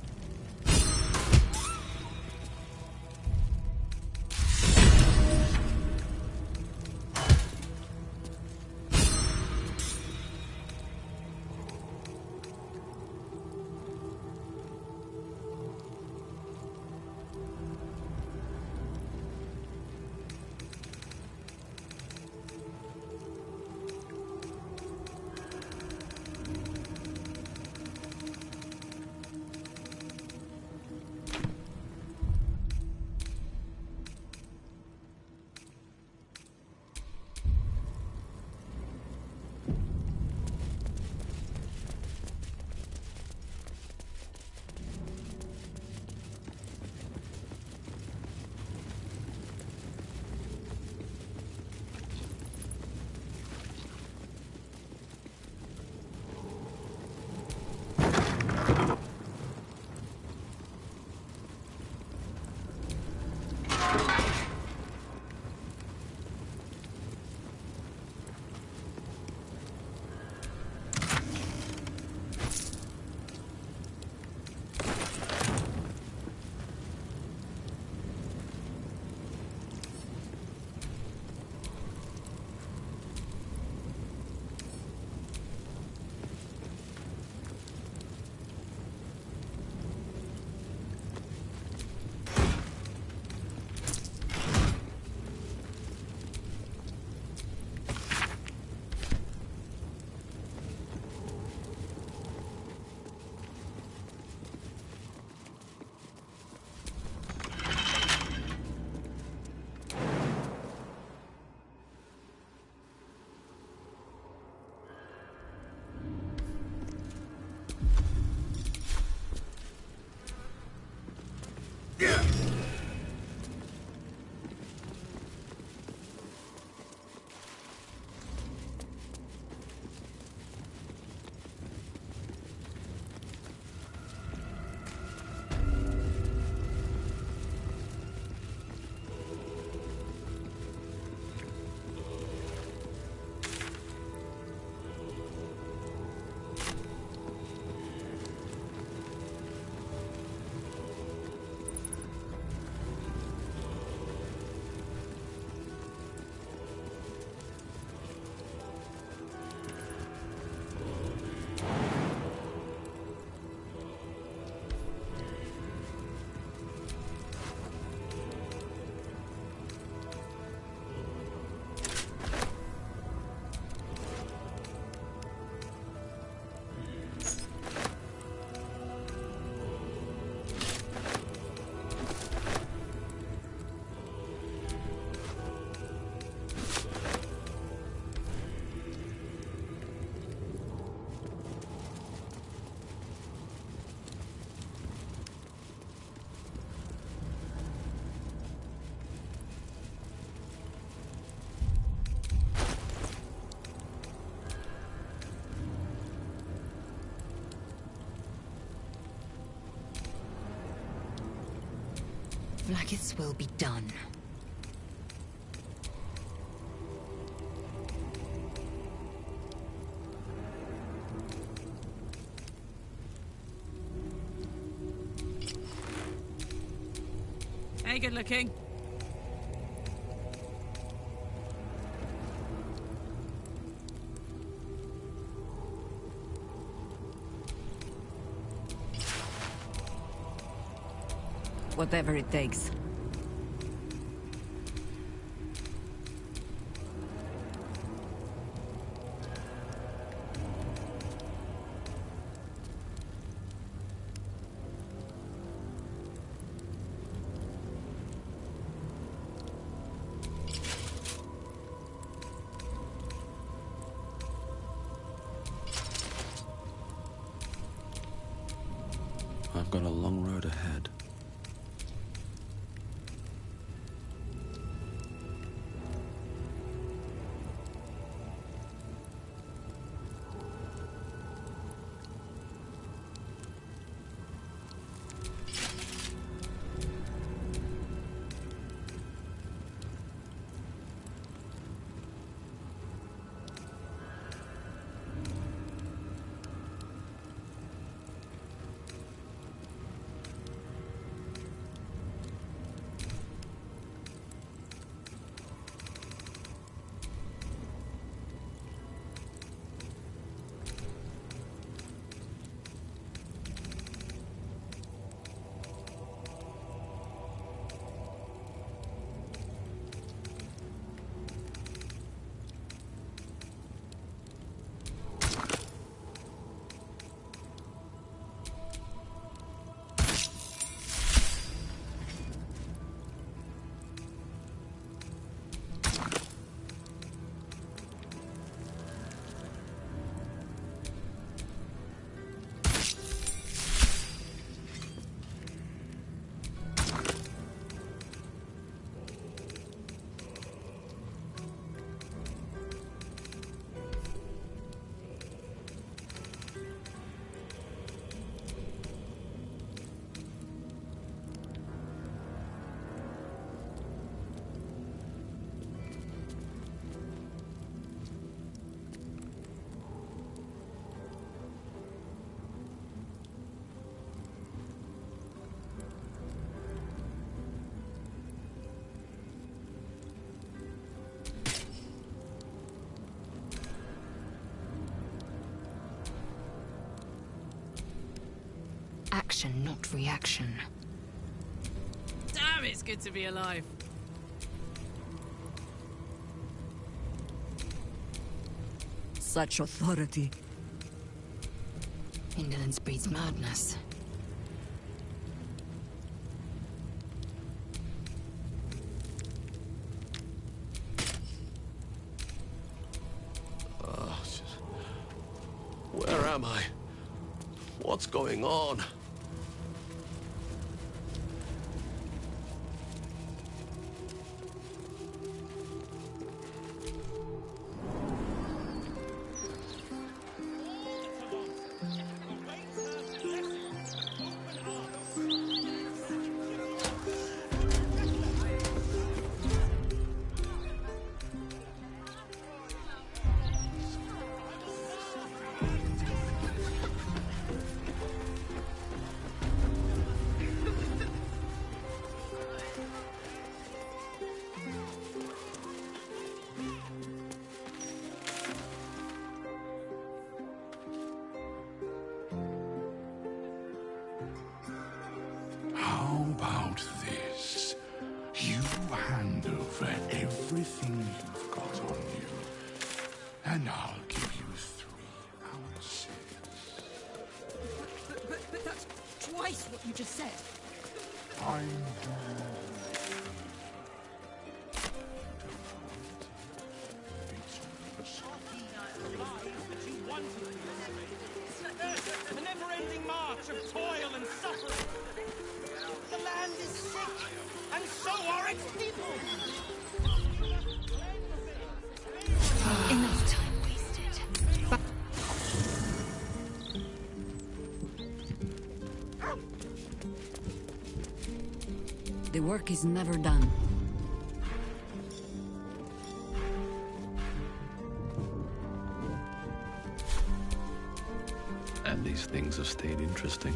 Vlaakith's will be done. Hey, good looking. Whatever it takes. got a long road ahead. Action, not reaction. Damn, it's good to be alive. Such authority. Indolence breeds madness. Where am I? What's going on? How about this? You hand over everything you've got on you, and I'll give you 3 ounces. But that's twice what you just said. I'm The never-ending march of toil and suffering. The land is sick, and so are its people. Enough time wasted. The work is never done. And these things have stayed interesting.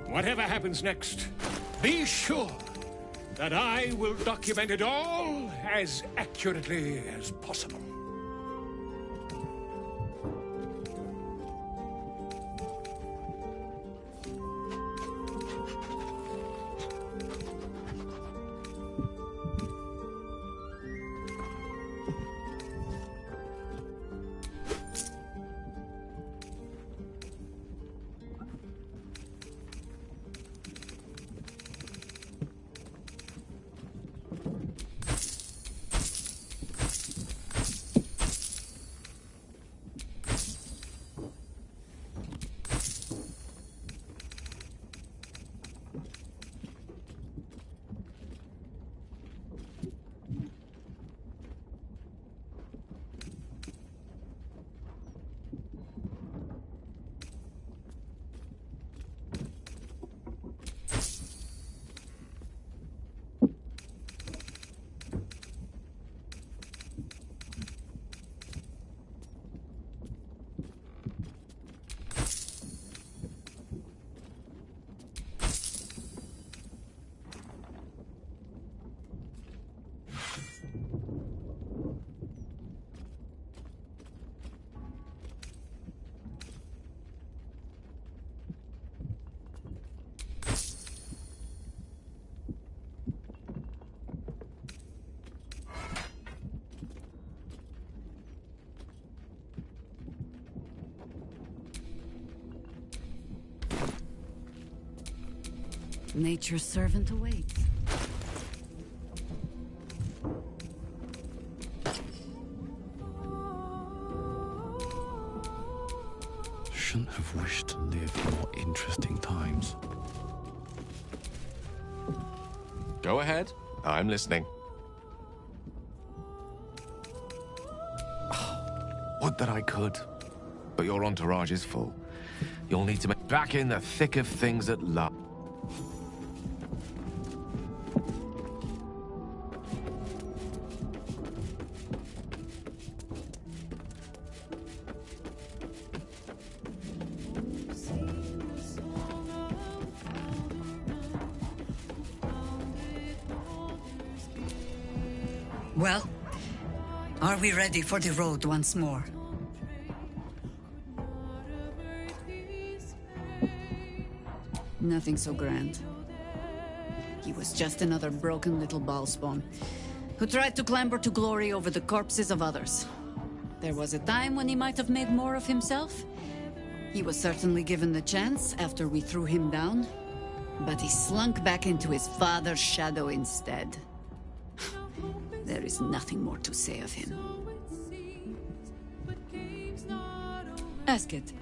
Whatever happens next, be sure that I will document it all as accurately as possible. Nature's servant awaits. Shouldn't have wished to live in more interesting times. Go ahead. I'm listening. Would that I could. But your entourage is full. You'll need to be back in the thick of things at last. Well, are we ready for the road once more? Nothing so grand. He was just another broken little Baal spawn who tried to clamber to glory over the corpses of others. There was a time when he might have made more of himself. He was certainly given the chance after we threw him down, but he slunk back into his father's shadow instead. There is nothing more to say of him. Ask it.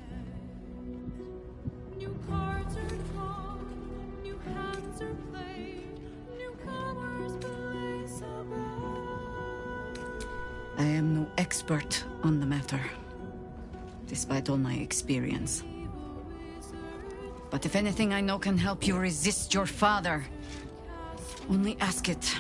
I am no expert on the matter, despite all my experience. But if anything I know can help you resist your father, only ask it.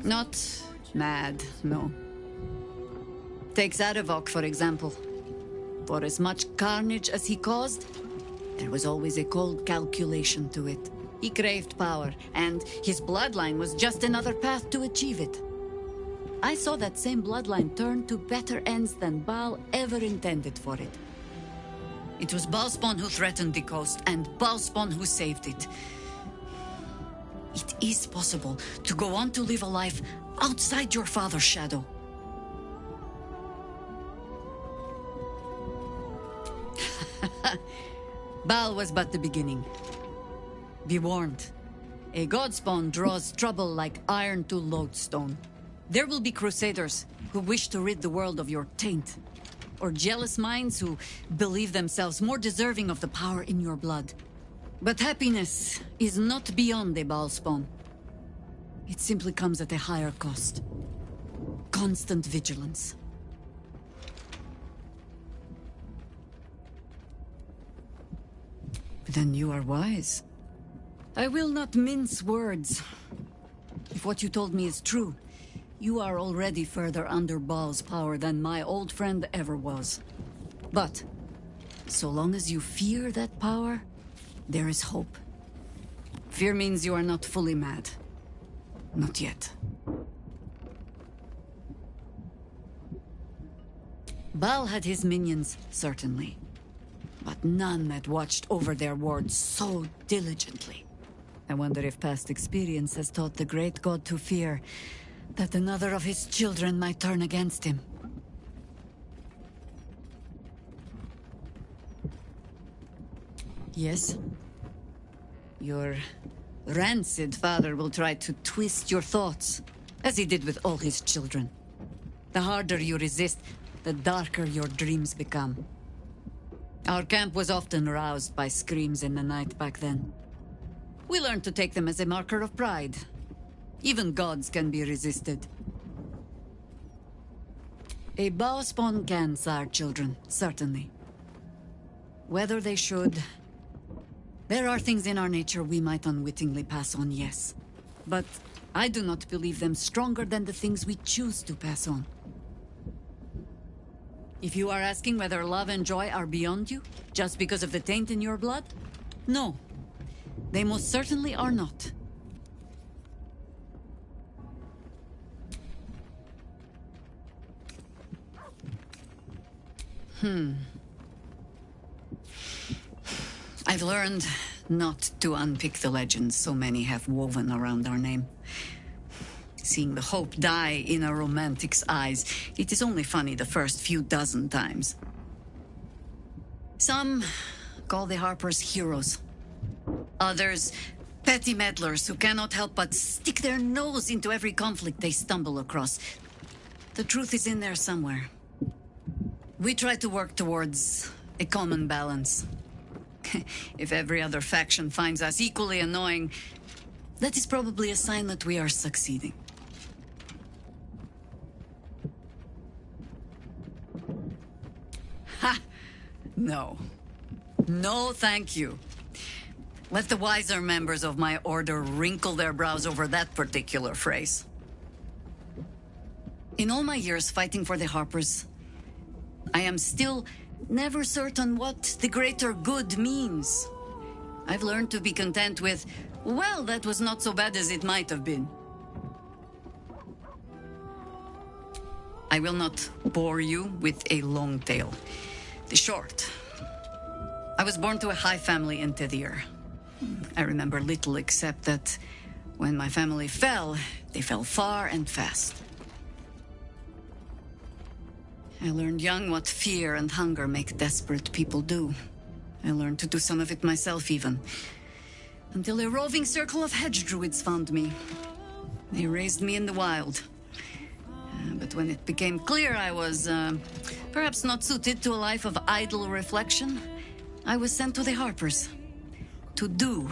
Not mad, no. Take Sarevok, for example. For as much carnage as he caused, there was always a cold calculation to it. He craved power, and his bloodline was just another path to achieve it. I saw that same bloodline turn to better ends than Baal ever intended for it. It was Baalspawn who threatened the coast, and Baalspawn who saved it. It is possible to go on to live a life outside your father's shadow. Baal was but the beginning. Be warned. A godspawn draws trouble like iron to lodestone. There will be crusaders who wish to rid the world of your taint, or jealous minds who believe themselves more deserving of the power in your blood. But happiness is not beyond a Baalspawn. It simply comes at a higher cost. Constant vigilance. Then you are wise. I will not mince words. If what you told me is true, you are already further under Baal's power than my old friend ever was. But, so long as you fear that power, there is hope. Fear means you are not fully mad. Not yet. Baal had his minions, certainly. But none that watched over their wards so diligently. I wonder if past experience has taught the great god to fear that another of his children might turn against him. Yes? Your rancid father will try to twist your thoughts, as he did with all his children. The harder you resist, the darker your dreams become. Our camp was often roused by screams in the night back then. We learned to take them as a marker of pride. Even gods can be resisted. A Baalspawn can sire children, certainly. Whether they should... There are things in our nature we might unwittingly pass on, yes. But I do not believe them stronger than the things we choose to pass on. If you are asking whether love and joy are beyond you, just because of the taint in your blood? No. They most certainly are not. I've learned not to unpick the legends so many have woven around our name. Seeing the hope die in a romantic's eyes, it is only funny the first few dozen times. Some call the Harpers heroes. Others, petty meddlers who cannot help but stick their nose into every conflict they stumble across. The truth is in there somewhere. We try to work towards a common balance. If every other faction finds us equally annoying, that is probably a sign that we are succeeding. Ha! No. No, thank you. Let the wiser members of my order wrinkle their brows over that particular phrase. In all my years fighting for the Harpers, I am still never certain what the greater good means. I've learned to be content with, well, that was not so bad as it might have been. I will not bore you with a long tale. The short. I was born to a high family in DeVir. I remember little except that when my family fell, they fell far and fast. I learned young what fear and hunger make desperate people do. I learned to do some of it myself even. Until a roving circle of hedge druids found me. They raised me in the wild. But when it became clear I was, perhaps not suited to a life of idle reflection, I was sent to the Harpers. To do.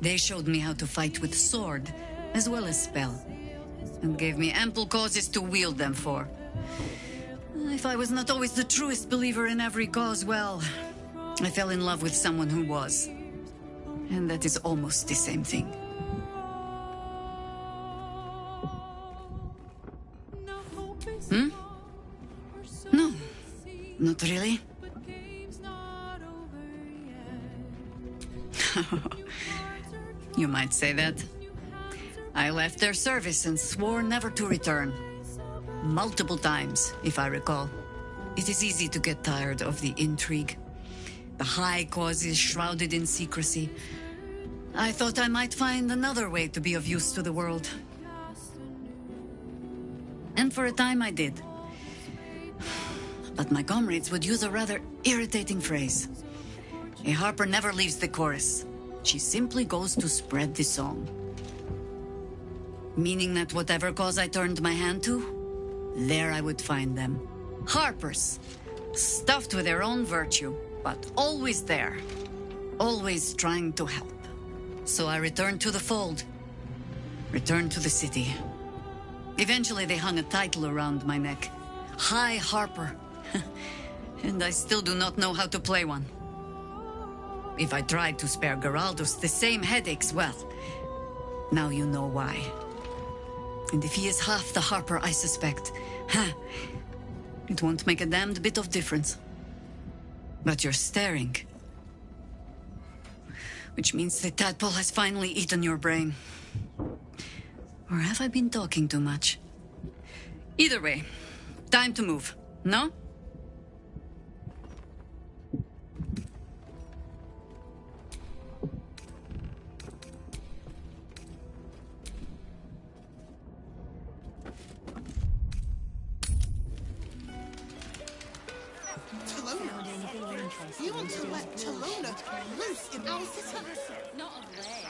They showed me how to fight with sword, as well as spell, and gave me ample causes to wield them for. If I was not always the truest believer in every cause, well, I fell in love with someone who was. And that is almost the same thing. Hmm? No, not really. You might say that. I left their service and swore never to return. Multiple times, if I recall. It is easy to get tired of the intrigue. The high causes shrouded in secrecy. I thought I might find another way to be of use to the world. And for a time I did. But my comrades would use a rather irritating phrase. A harper never leaves the chorus. She simply goes to spread the song. Meaning that whatever cause I turned my hand to, there I would find them. Harpers, stuffed with their own virtue, but always there. Always trying to help. So I returned to the fold. Returned to the city. Eventually they hung a title around my neck. High Harper. And I still do not know how to play one. If I tried to spare Geraldus the same headaches, well, now you know why. And if he is half the Harper I suspect, it won't make a damned bit of difference. But you're staring. Which means the tadpole has finally eaten your brain. Or have I been talking too much? Either way, time to move, no? You want to let Talona loose in our city? Not of late.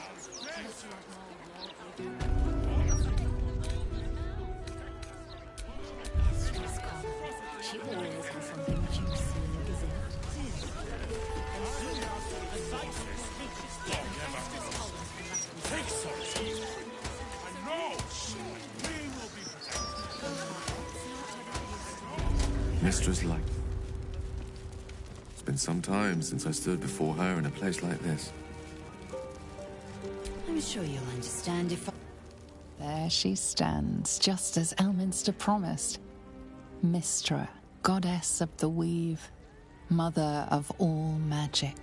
She always has something juicy in the gazette. Take sorry. I know. We will be protected. Mistress Light. It's been some time since I stood before her in a place like this. I'm sure you'll understand if I... There she stands, just as Elminster promised. Mystra, goddess of the weave, mother of all magic.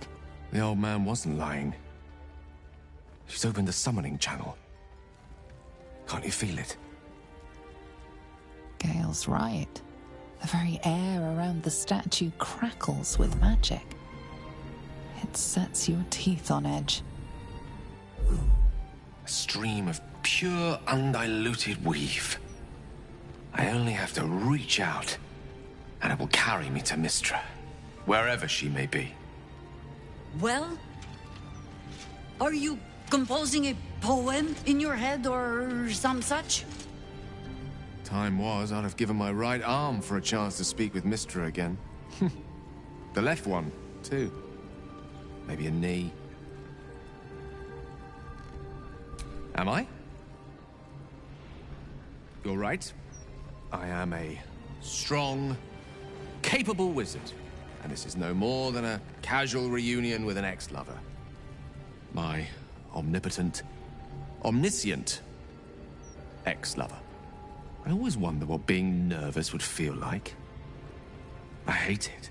The old man wasn't lying. She's opened the summoning channel. Can't you feel it? Gale's right. The very air around the statue crackles with magic. It sets your teeth on edge. A stream of pure, undiluted weave. I only have to reach out and it will carry me to Mystra, wherever she may be. Well? Are you composing a poem in your head or some such? Time was, I'd have given my right arm for a chance to speak with Mystra again. The left one, too. Maybe a knee. Am I? You're right. I am a strong, capable wizard. And this is no more than a casual reunion with an ex-lover. My omnipotent, omniscient ex-lover. I always wonder what being nervous would feel like. I hate it.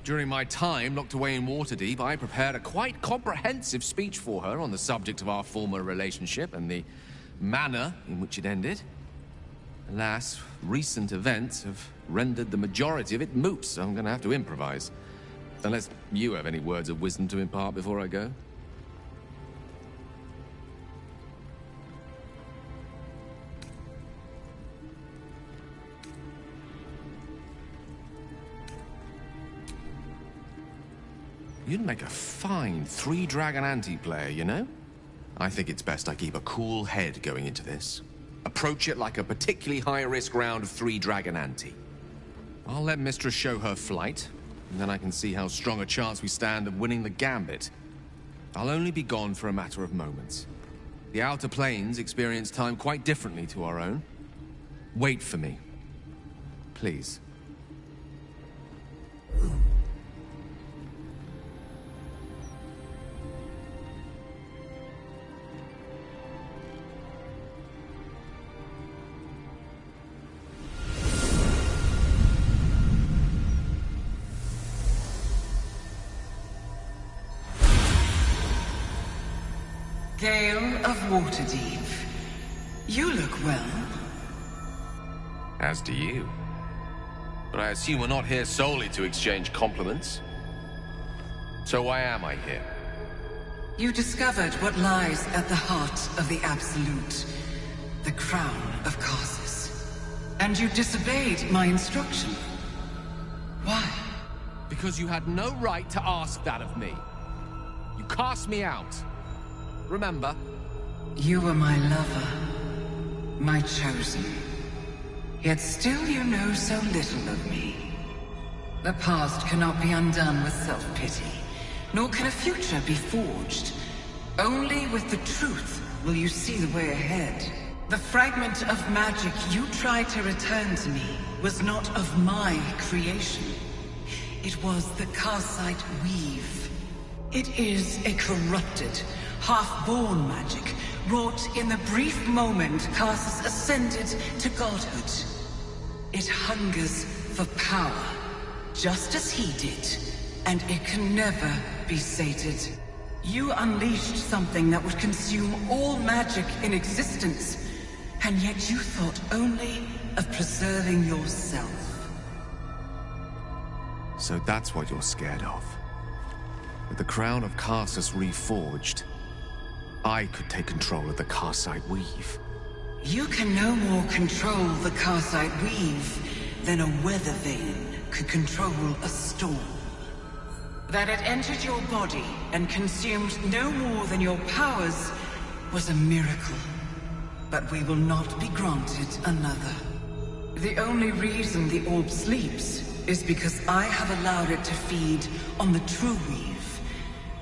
During my time locked away in Waterdeep, I prepared a quite comprehensive speech for her on the subject of our former relationship and the manner in which it ended. Alas, recent events have rendered the majority of it moot, so I'm going to have to improvise. Unless you have any words of wisdom to impart before I go. You'd make a fine three-dragon anti-player, you know? I think it's best I keep a cool head going into this. Approach it like a particularly high-risk round of three-dragon ante. I'll let Mistress show her flight, and then I can see how strong a chance we stand of winning the gambit. I'll only be gone for a matter of moments. The Outer Planes experience time quite differently to our own. Wait for me. Please. Gale of Waterdeep, you look well. As do you. But I assume we're not here solely to exchange compliments. So why am I here? You discovered what lies at the heart of the Absolute, the crown of Karsus. And you disobeyed my instruction. Why? Because you had no right to ask that of me. You cast me out. Remember? You were my lover, my chosen. Yet still you know so little of me. The past cannot be undone with self-pity, nor can a future be forged. Only with the truth will you see the way ahead. The fragment of magic you tried to return to me was not of my creation. It was the Karsite Weave. It is a corrupted, half-born magic, wrought in the brief moment Karsus ascended to godhood. It hungers for power, just as he did, and it can never be sated. You unleashed something that would consume all magic in existence, and yet you thought only of preserving yourself. So that's what you're scared of. With the crown of Karsus reforged, I could take control of the Karsite Weave. You can no more control the Karsite Weave than a weather vane could control a storm. That it entered your body and consumed no more than your powers was a miracle. But we will not be granted another. The only reason the orb sleeps is because I have allowed it to feed on the true weave.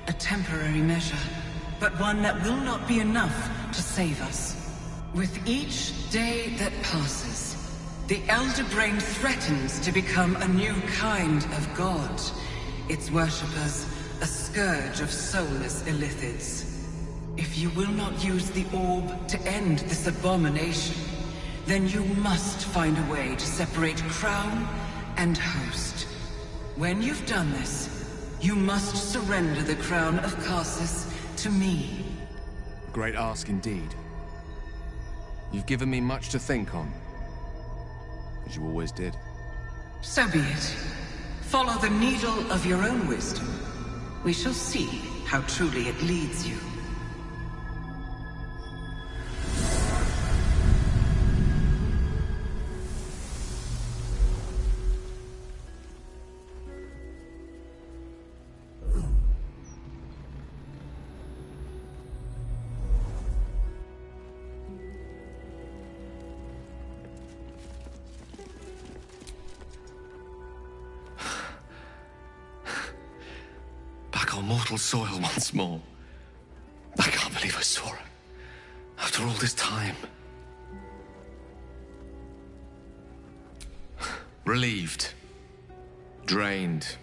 A temporary measure, but one that will not be enough to save us. With each day that passes, the Elder Brain threatens to become a new kind of god. Its worshippers, a scourge of soulless illithids. If you will not use the orb to end this abomination, then you must find a way to separate crown and host. When you've done this, you must surrender the crown of Karsus to me. A great ask indeed. You've given me much to think on, as you always did. So be it. Follow the needle of your own wisdom. We shall see how truly it leads you. our mortal soil once more. I can't believe I saw her. After all this time. Relieved. Drained.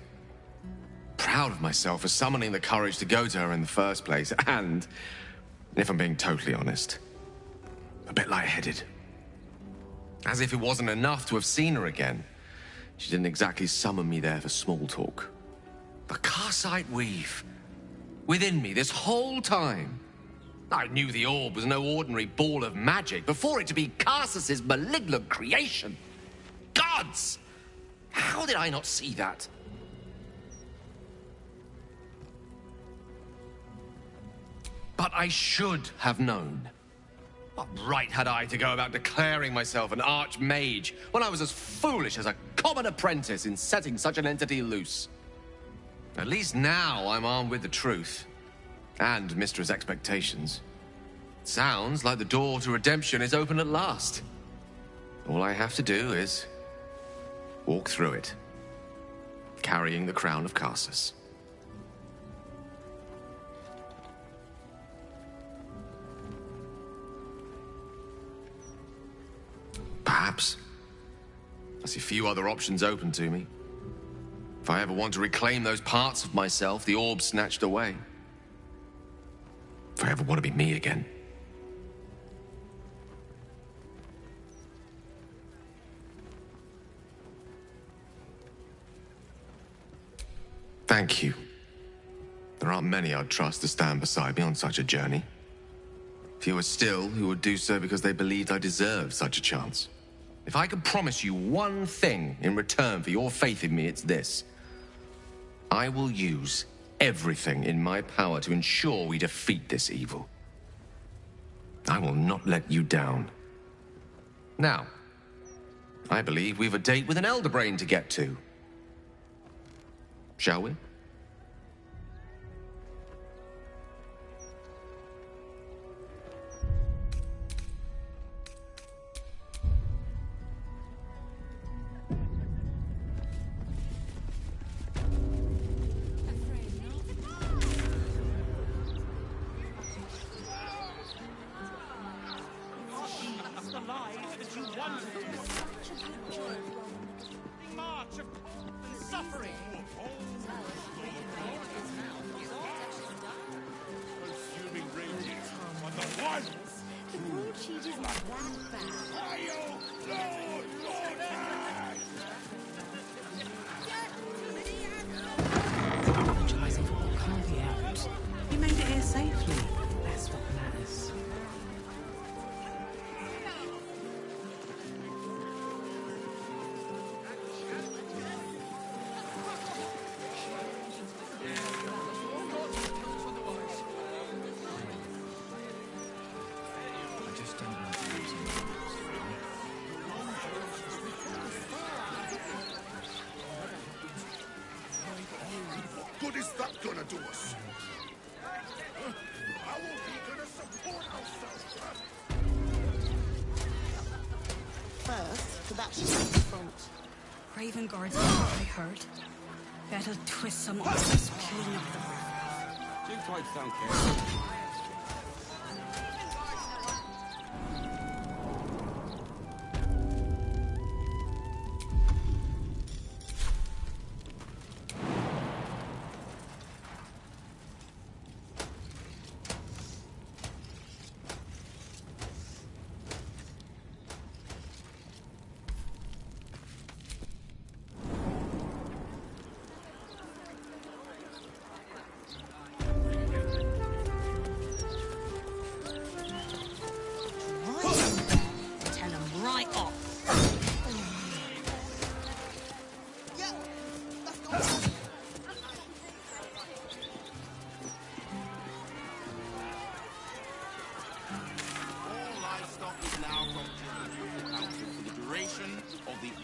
Proud of myself for summoning the courage to go to her in the first place. And, if I'm being totally honest, a bit lightheaded. As if it wasn't enough to have seen her again. She didn't exactly summon me there for small talk. The Karsite weave. Within me this whole time. I knew the orb was no ordinary ball of magic before it to be Karsus's malignant creation. Gods! How did I not see that? But I should have known. What right had I to go about declaring myself an archmage when I was as foolish as a common apprentice in setting such an entity loose? At least now I'm armed with the truth. And Mistra's expectations. Sounds like the door to redemption is open at last. All I have to do is walk through it, carrying the crown of Karsus. Perhaps. I see few other options open to me. If I ever want to reclaim those parts of myself the orb snatched away. If I ever want to be me again. Thank you. There aren't many I'd trust to stand beside me on such a journey. Fewer still who would do so because they believed I deserved such a chance. If I could promise you one thing in return for your faith in me, it's this. I will use everything in my power to ensure we defeat this evil. I will not let you down. Now, I believe we've a date with an Elder Brain to get to. Shall we? What is that gonna do us? How are we gonna support ourselves? First, to that ship's front. Raven guards are I heard. That'll twist some arms, clean up the river. Too tight sound careful.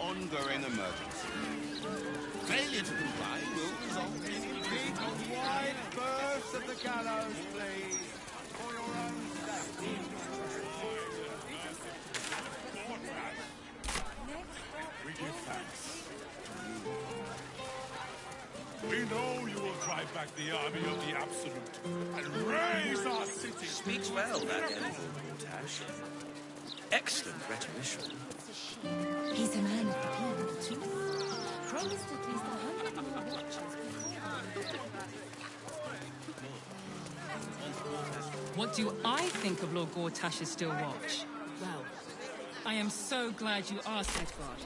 Ongoing emergency. Failure to comply will result in immediate and wide berths of the gallows, please. For your own safety. We give thanks. We know you will drive back the army of the Absolute and raise our city. Speaks well, that Tash. Excellent rhetorician. He's a man of the people, too. Promised at least 100 more watches What do I think of Lord Gortash's still watch? Well, I am so glad you asked, Edvard.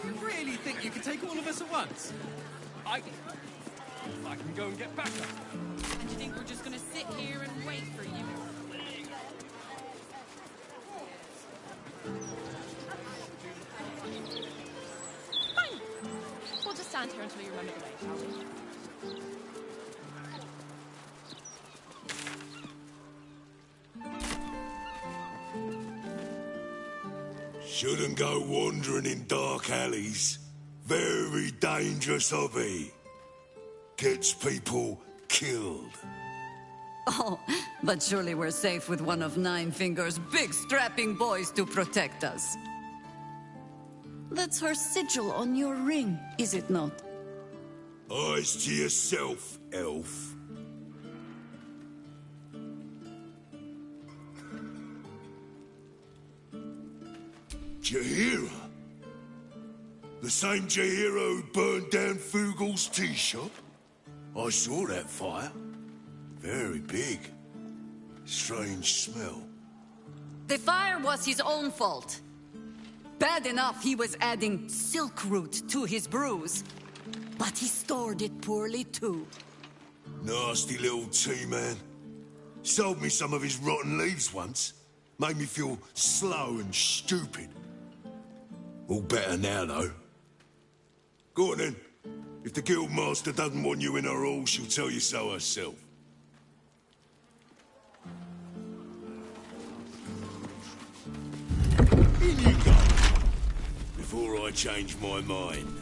Do you really think you can take all of us at once? I can go and get back up. And you think we're just gonna sit here and wait for you? Fine. We'll just stand here until you remember the way, shall we? Shouldn't go wandering in dark alleys. Very dangerous hobby. Gets people killed. Oh, but surely we're safe with one of Nine-Fingers' big strapping boys to protect us. That's her sigil on your ring, is it not? Eyes to yourself, elf. Jaheira? The same Jaheira who burned down Fugal's tea shop? I saw that fire. Very big. Strange smell. The fire was his own fault. Bad enough he was adding silk root to his brews. But he stored it poorly too. Nasty little tea man. Sold me some of his rotten leaves once. Made me feel slow and stupid. All better now, though. Go on, then. If the Guildmaster doesn't want you in her hall, she'll tell you so herself. In you go. Before I change my mind.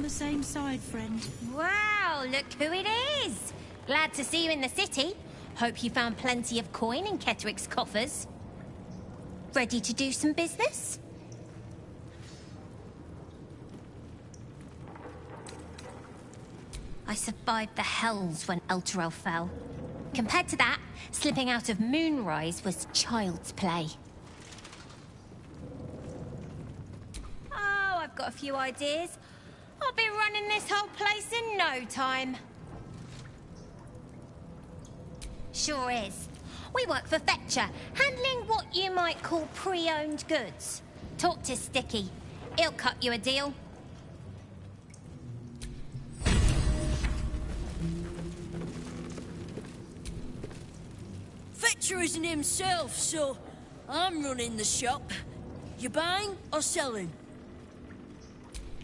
Same side, friend. Wow, look who it is! Glad to see you in the city. Hope you found plenty of coin in Ketteric's coffers. Ready to do some business? I survived the hells when Elturel fell. Compared to that, slipping out of Moonrise was child's play. Oh, I've got a few ideas. I'll be running this whole place in no time. Sure is. We work for Fetcher, handling what you might call pre-owned goods. Talk to Sticky. He'll cut you a deal. Fetcher isn't himself, so I'm running the shop. You buying or selling?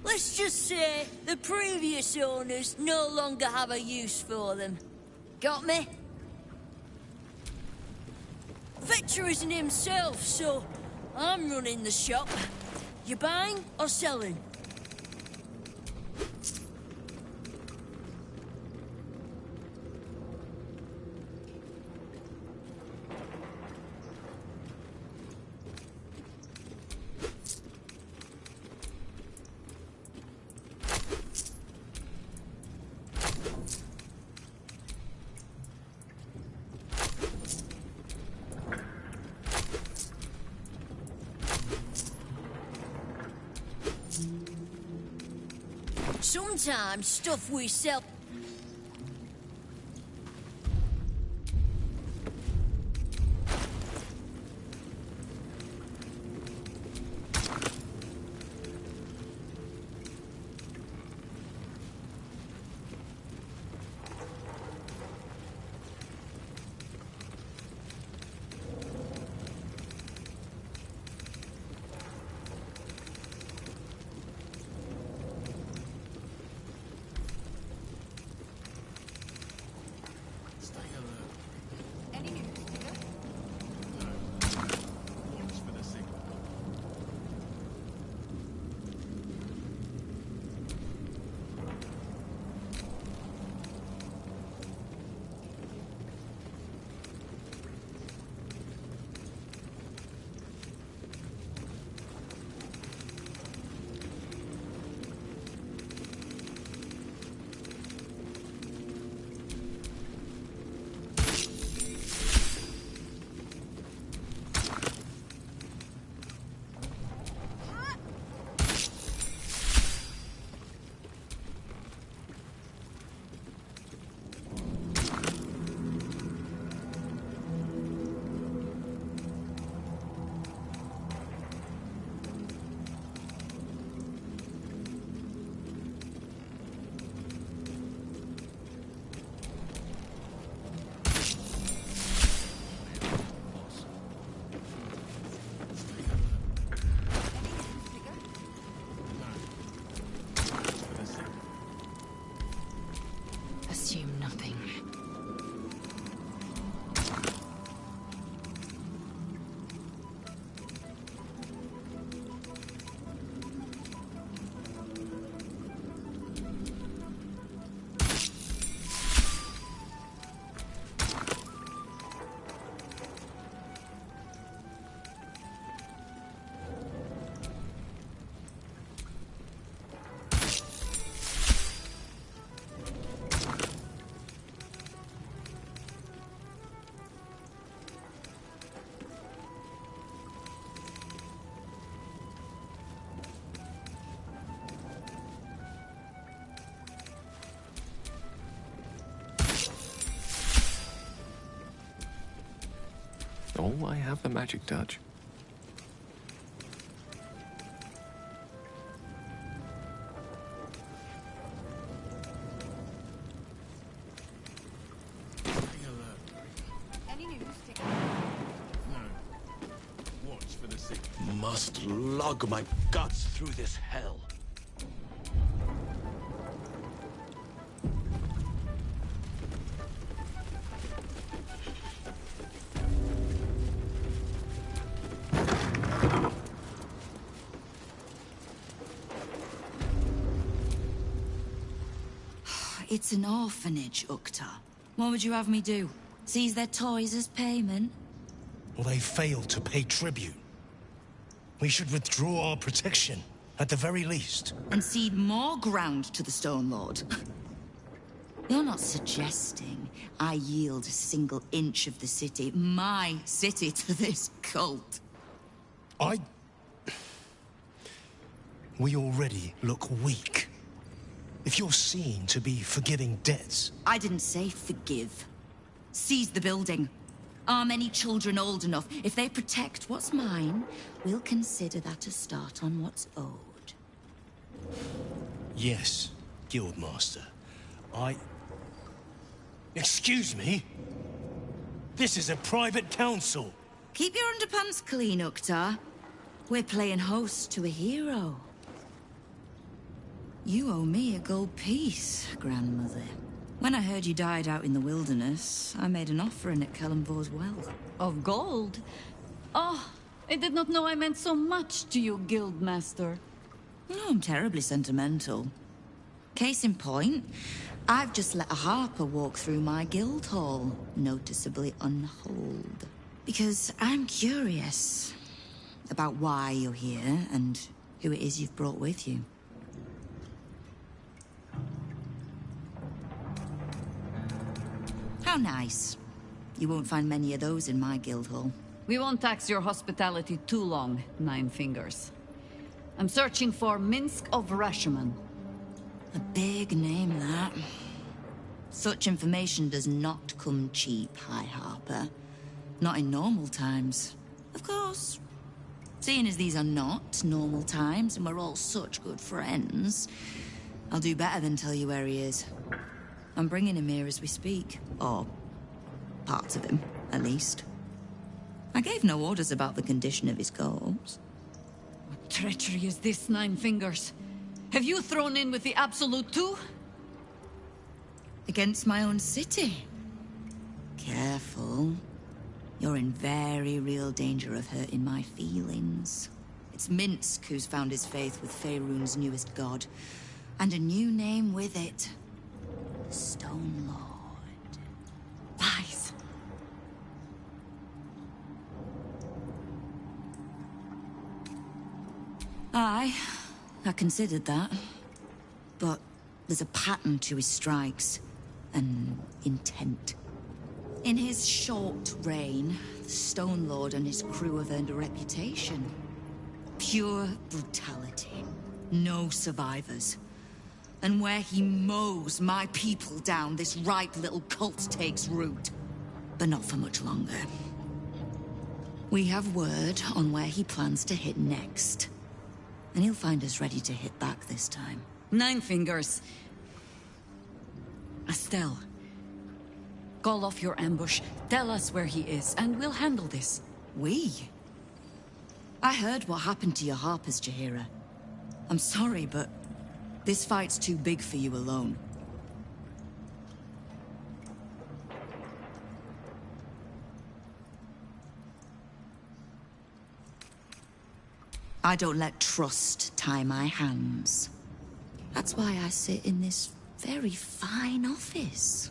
Let's just say the previous owners no longer have a use for them. Got me? Fetcher isn't himself, so I'm running the shop. You buying or selling? Sometimes stuff we sell... have the magic touch. Must lug my guts through this hell. It's an orphanage, Ukta. What would you have me do? Seize their toys as payment? Well, they failed to pay tribute. We should withdraw our protection, at the very least. And cede more ground to the Stone Lord? You're not suggesting I yield a single inch of the city, my city, to this cult? We already look weak. If you're seen to be forgiving debts... I didn't say forgive. Seize the building. Arm any children old enough. If they protect what's mine, we'll consider that a start on what's owed. Yes, Guildmaster. Excuse me? This is a private council. Keep your underpants clean, Ukta. We're playing host to a hero. You owe me a gold piece, grandmother. When I heard you died out in the wilderness, I made an offering at Kelemvor's well. Of gold? Oh, I did not know I meant so much to you, Guildmaster. Oh, I'm terribly sentimental. Case in point, I've just let a harper walk through my guild hall, noticeably unholed. Because I'm curious about why you're here and who it is you've brought with you. How nice. You won't find many of those in my guild hall. We won't tax your hospitality too long, Nine-Fingers. I'm searching for Minsk of Rashomon. A big name, that. Such information does not come cheap, High Harper. Not in normal times. Of course. Seeing as these are not normal times and we're all such good friends, I'll do better than tell you where he is. I'm bringing him here as we speak. Or parts of him, at least. I gave no orders about the condition of his corpse. What treachery is this, Nine-Fingers? Have you thrown in with the Absolute too? Against my own city. Careful. You're in very real danger of hurting my feelings. It's Minsk who's found his faith with Faerun's newest god. And a new name with it. Stone Lord. Lies. I considered that. But there's a pattern to his strikes. An intent. In his short reign, the Stone Lord and his crew have earned a reputation. Pure brutality. No survivors. And where he mows my people down, this ripe little cult takes root. But not for much longer. We have word on where he plans to hit next. And he'll find us ready to hit back this time. Nine-Fingers. Estelle. Call off your ambush, tell us where he is, and we'll handle this. We? I heard what happened to your harpers, Jaheira. I'm sorry, but this fight's too big for you alone. I don't let trust tie my hands. That's why I sit in this very fine office.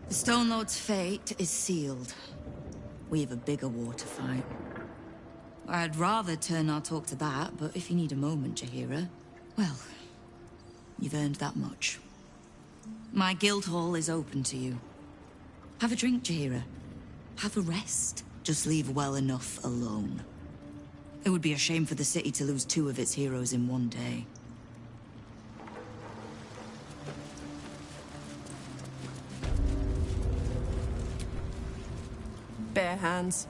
The Stone Lord's fate is sealed. We have a bigger war to fight. I'd rather turn our talk to that, but if you need a moment, Jaheira, well, you've earned that much. My guild hall is open to you. Have a drink, Jaheira. Have a rest. Just leave well enough alone. It would be a shame for the city to lose 2 of its heroes in one day. Bare hands. hands.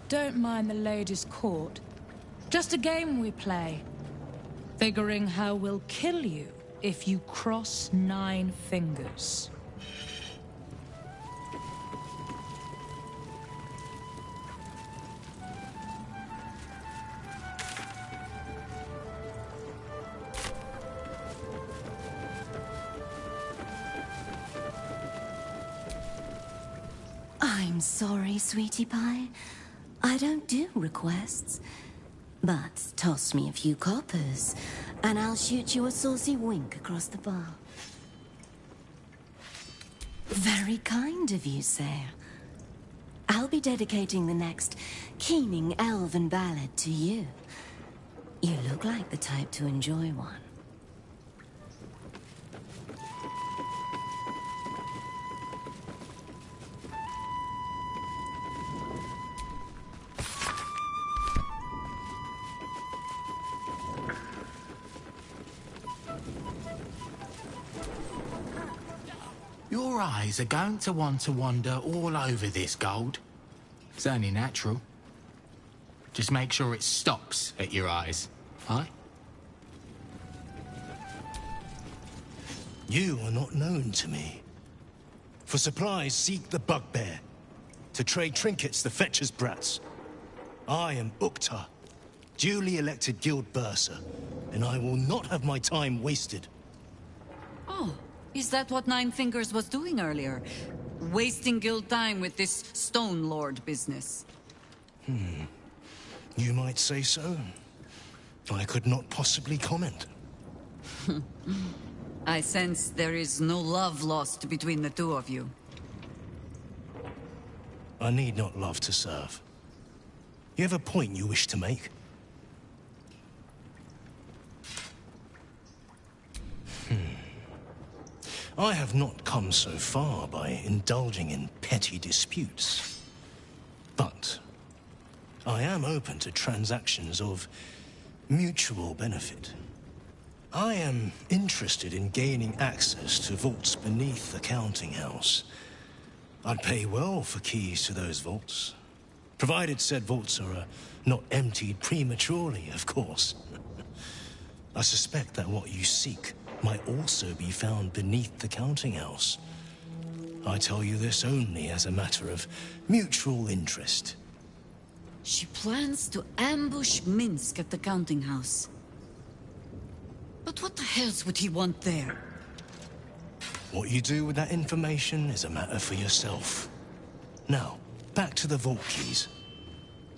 Don't mind the ladies' court. Just a game we play. Figuring how we'll kill you if you cross 9 fingers. I'm sorry, sweetie pie. I don't do requests. But toss me a few coppers, and I'll shoot you a saucy wink across the bar. Very kind of you, sir. I'll be dedicating the next keening elven ballad to you. You look like the type to enjoy one. Your eyes are going to want to wander all over this gold. It's only natural. Just make sure it stops at your eyes, aye? You are not known to me. For supplies, seek the bugbear. To trade trinkets, the fetcher's brats. I am Ukta, duly elected guild bursar, and I will not have my time wasted. Oh, is that what Nine-Fingers was doing earlier? Wasting guild time with this Stone Lord business? You might say so. I could not possibly comment. I sense there is no love lost between the two of you. I need not love to serve. You have a point you wish to make? I have not come so far by indulging in petty disputes. But I am open to transactions of mutual benefit. I am interested in gaining access to vaults beneath the counting house. I'd pay well for keys to those vaults, provided said vaults are not emptied prematurely, of course. I suspect that what you seek might also be found beneath the counting house. I tell you this only as a matter of mutual interest. She plans to ambush Minsk at the counting house. But what the hells would he want there? What you do with that information is a matter for yourself. Now, back to the vault keys.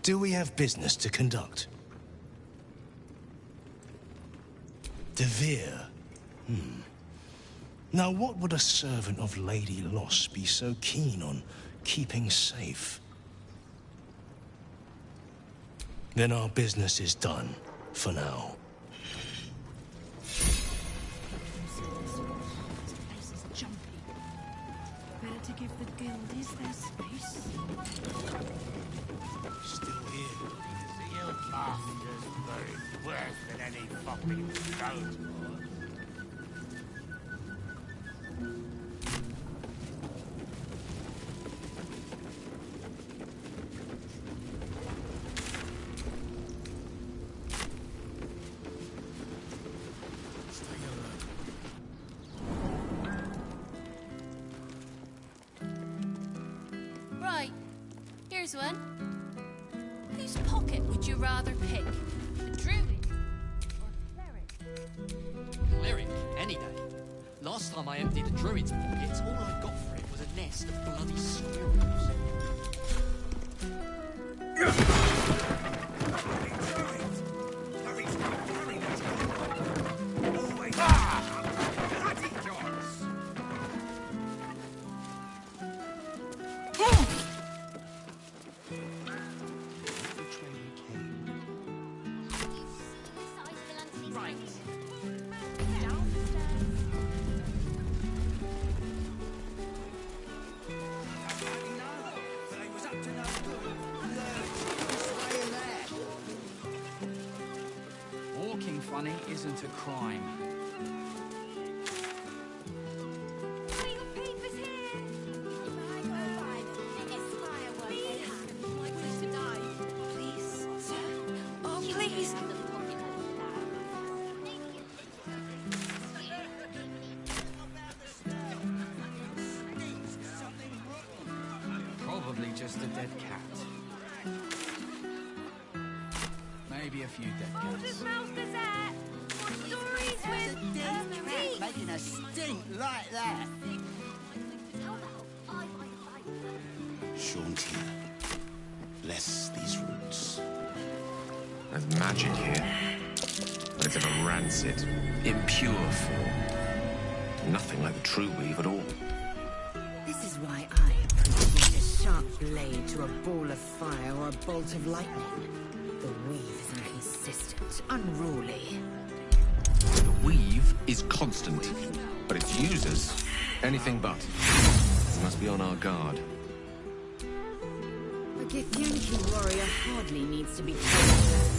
Do we have business to conduct? DeVir. Now, what would a servant of Lady Loss be so keen on keeping safe? Then our business is done, for now. Better to give the guildies their space. Still here. You bastards very worse than any fucking goat. Right, here's one. Whose pocket would you rather pick? The druid or cleric? Cleric, any day. Last time I emptied a druid's pockets, all I got for it was a nest of bloody squirrels. funny isn't a crime. Probably just a dead cat. Maybe a few dead cats. Making a stink like that. Shauntia, bless these roots. There's magic here, but it's of a rancid, impure form. Nothing like the true weave at all. This is why I appreciate a sharp blade to a ball of fire or a bolt of lightning. The weave is inconsistent, unruly. The weave is constant, but its users, anything but. We must be on our guard. A Githyanki warrior hardly needs to be told that.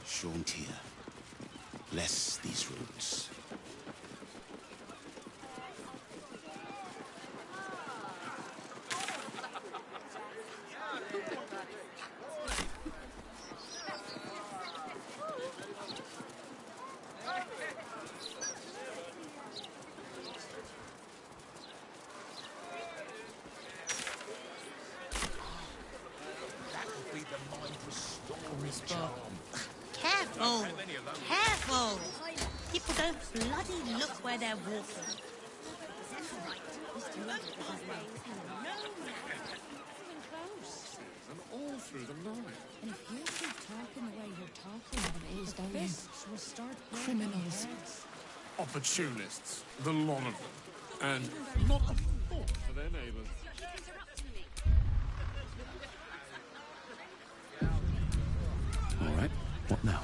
Shauntia, bless these roots. That would be the mind restoring charm. Careful! Careful! People don't bloody look where they're walking. And all through the night. And if you keep talking the way you're talking, his fists will start Criminals. Opportunists, the lot of them. And not a thought for their neighbours. All right, what now?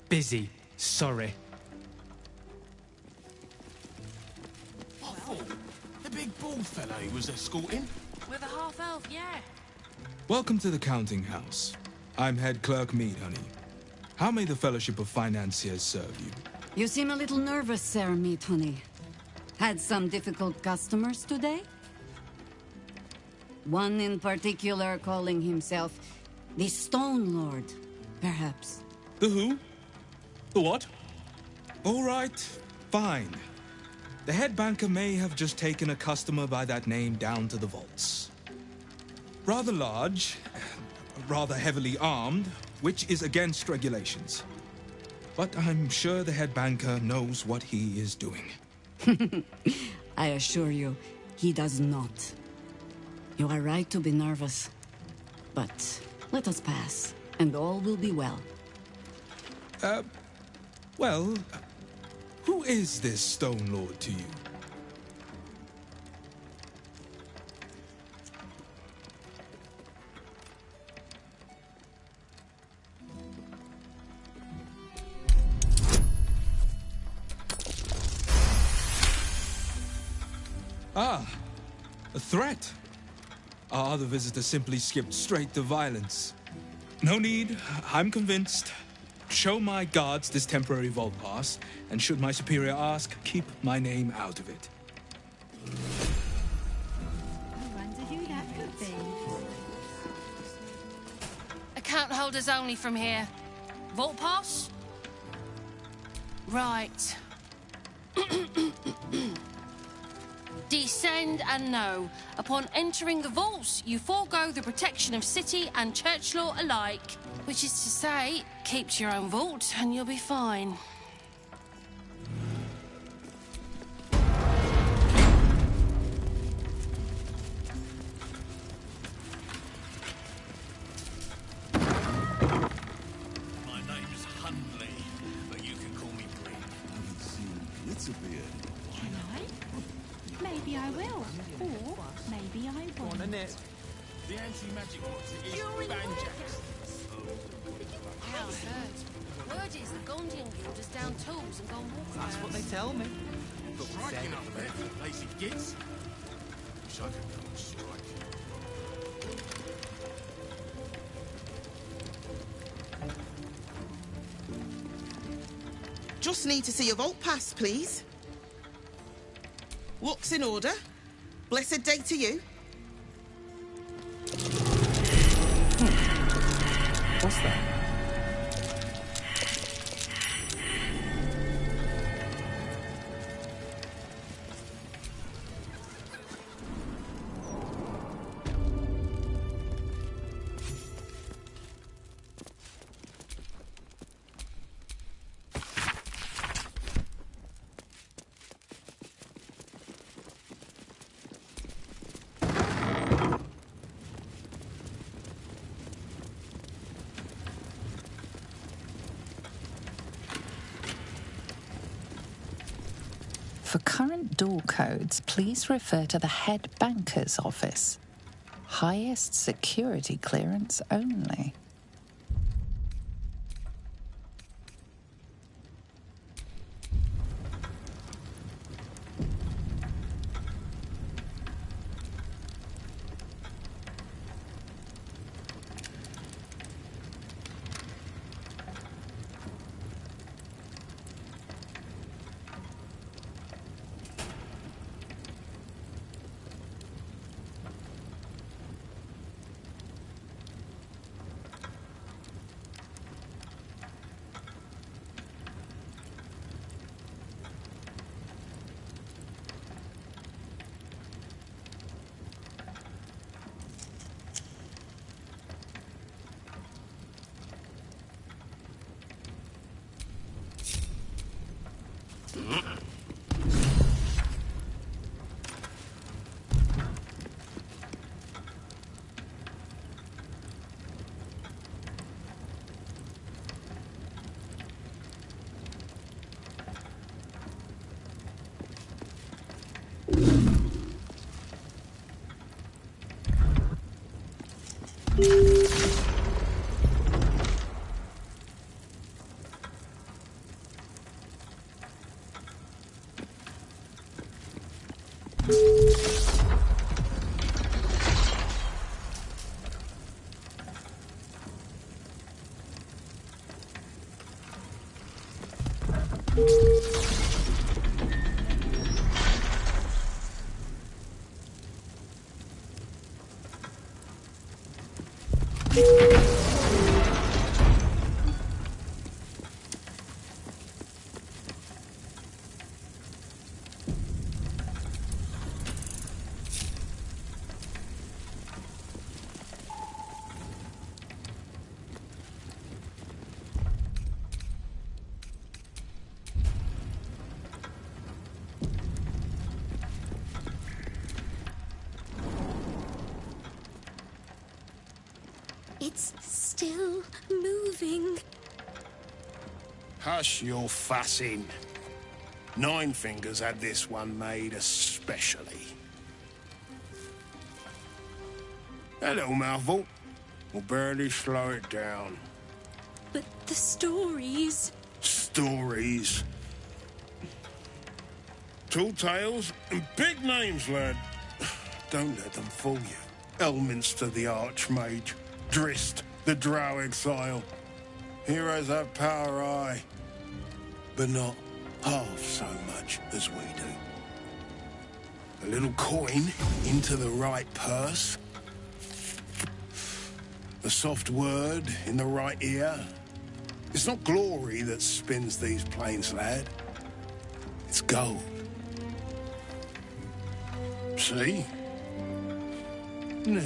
Busy. Sorry. Oh, the big bald fellow he was escorting. With a half-elf, yeah. Welcome to the counting house. I'm head clerk Mead, honey. How may the Fellowship of Financiers serve you? You seem a little nervous, Sir Meat Honey. Had some difficult customers today? One in particular calling himself the Stone Lord, perhaps. The who? The what? All right, fine. The head banker may have just taken a customer by that name down to the vaults. Rather large, rather heavily armed, which is against regulations. But I'm sure the head banker knows what he is doing. I assure you, he does not. You are right to be nervous. But let us pass, and all will be well. Well, who is this Stone Lord to you? Ah, a threat. Our other visitor simply skipped straight to violence. No need, I'm convinced. Show my guards this temporary vault pass, and should my superior ask, keep my name out of it. I wonder who that could be. Account holders only from here. Vault pass? Right. Descend and know. Upon entering the vaults, you forego the protection of city and church law alike. Which is to say, keep to your own vault and you'll be fine. My name is Hundley, but you can call me Brink. I haven't seen Glitterbeard in a while. Can I? Maybe I will. Or maybe I won't. The anti-magic what's it is Banjax. Yeah, I heard. Word is the Gondian Guild has down tools and gone walking. That's what they tell me. Striking up there for the lazy gits. Wish I could go on strike. Just need to see your vault pass, please. Looks in order. Blessed day to you. What's that? For current door codes, please refer to the head banker's office. Highest security clearance only. It's still moving. Hush your fussing. Nine-Fingers had this one made especially. A little mouthful will barely slow it down. But the stories... Stories. Tall tales and big names, lad. Don't let them fool you. Elminster the Archmage. Drist the Drow Exile. Heroes have power, aye, but not half so much as we do. A little coin into the right purse. A soft word in the right ear. It's not glory that spins these plains, lad. It's gold. See? Now.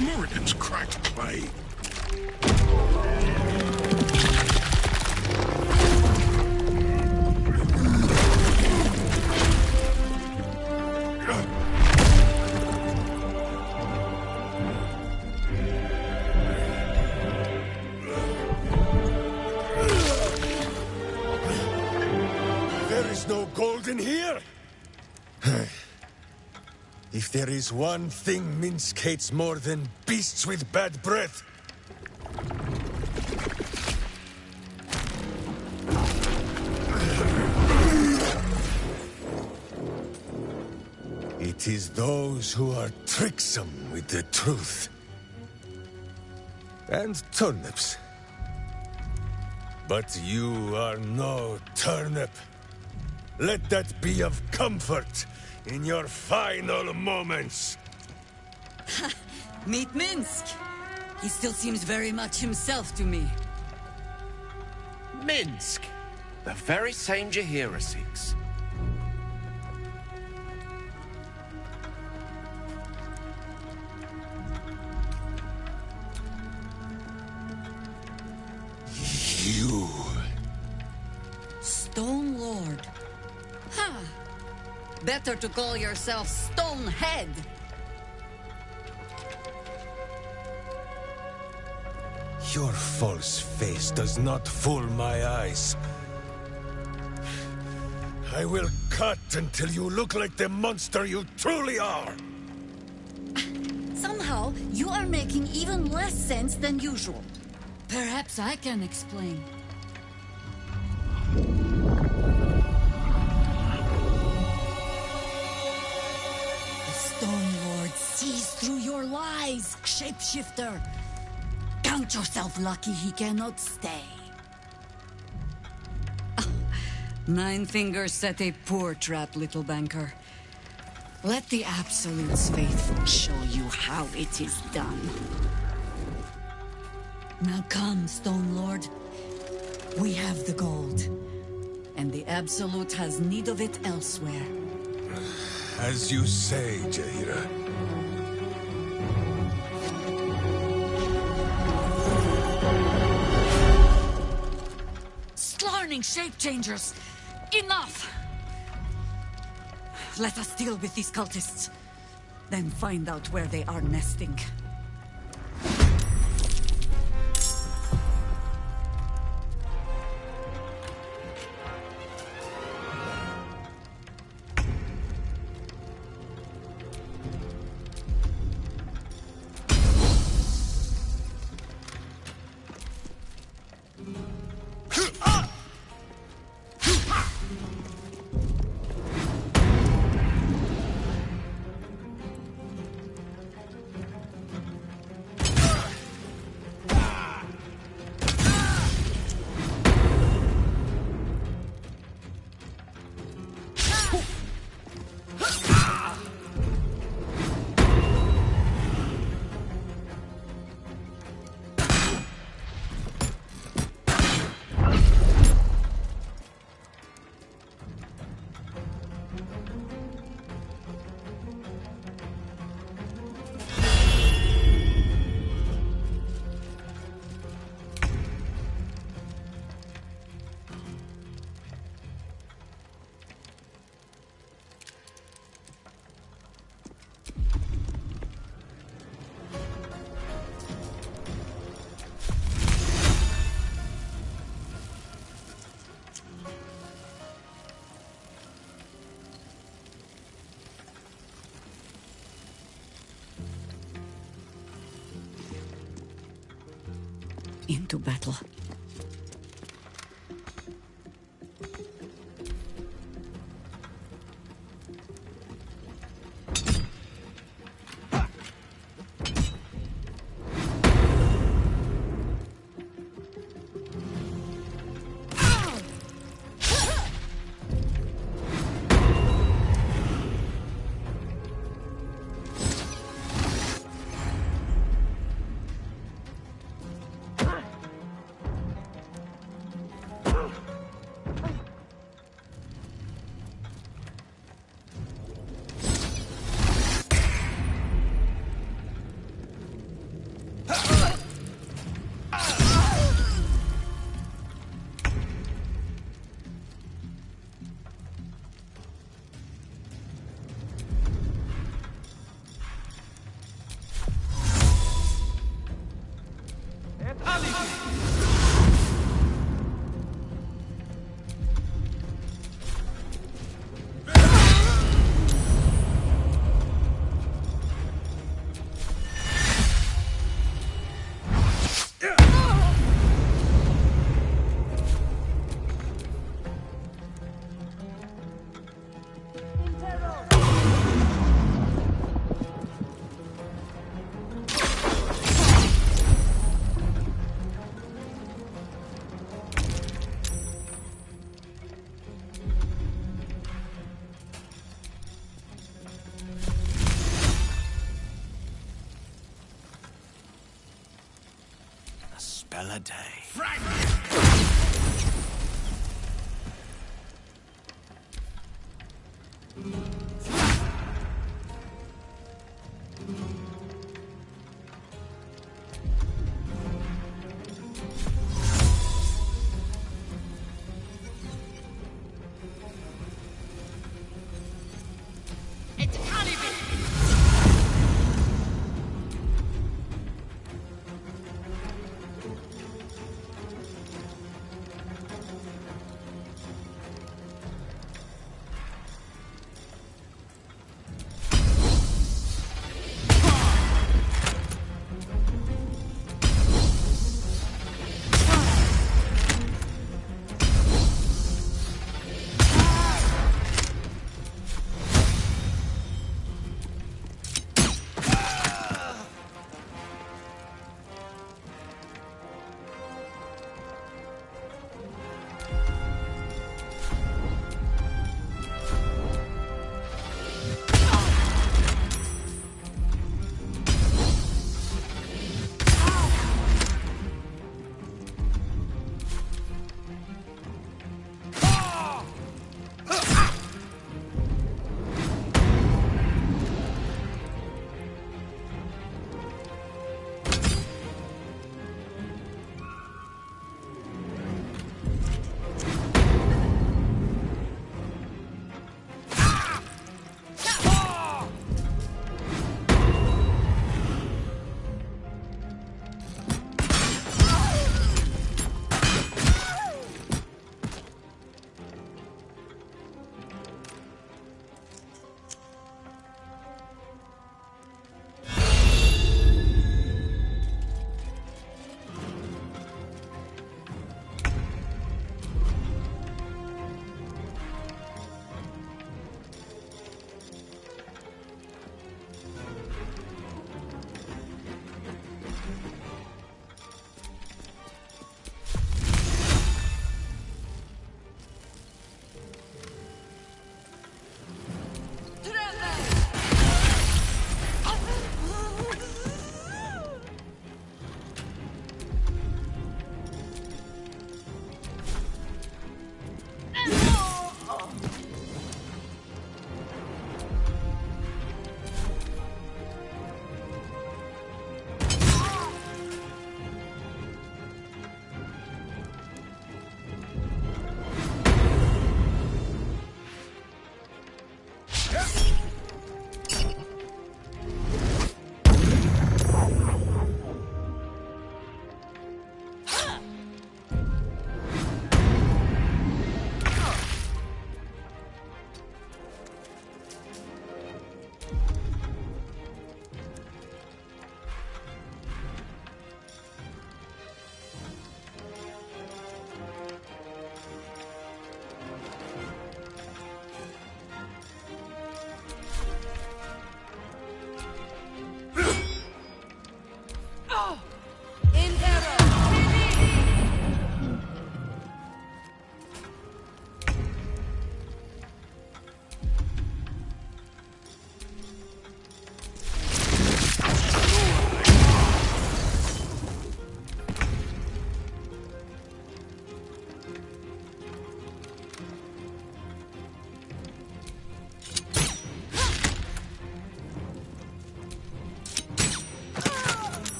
Morrigan's cracked clay. There is no gold in here. If there is one thing Minsk hates more than beasts with bad breath, it is those who are tricksome with the truth. And turnips. But you are no turnip. Let that be of comfort in your final moments. Meet Minsk. He still seems very much himself to me. Minsk, the very same Jaheira seeks. You. Stone Lord. Ha! Better to call yourself Stonehead. Your false face does not fool my eyes. I will cut until you look like the monster you truly are. Somehow, you are making even less sense than usual. Perhaps I can explain. The Stone Lord sees through your lies, shapeshifter. Count yourself lucky he cannot stay. Nine-Fingers set a poor trap, little banker. Let the Absolute's faithful show you how it is done. Now come, Stone Lord. We have the gold. And the Absolute has need of it elsewhere. As you say, Jaheira. Slarning shape-changers! Enough! Let us deal with these cultists. Then find out where they are nesting. Into battle. another day.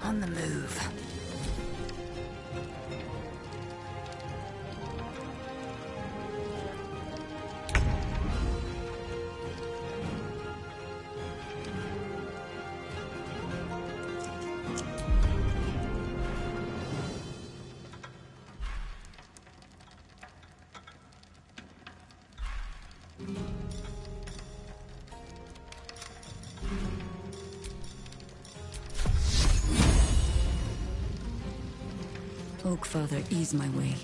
On the move. Oak Father, ease my way.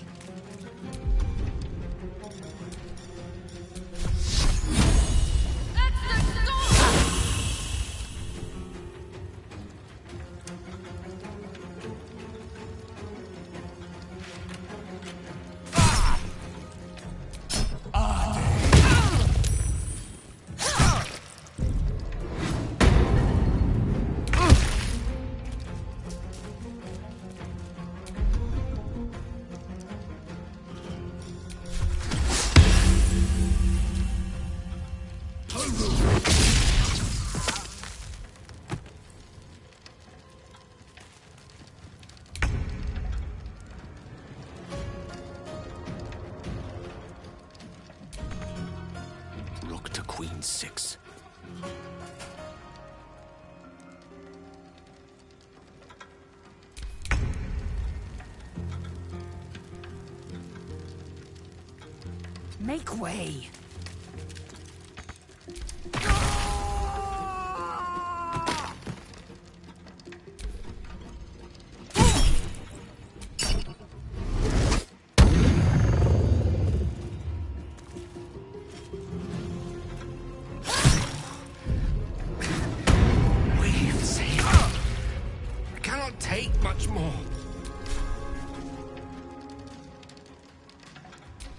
Queen 6. Make way.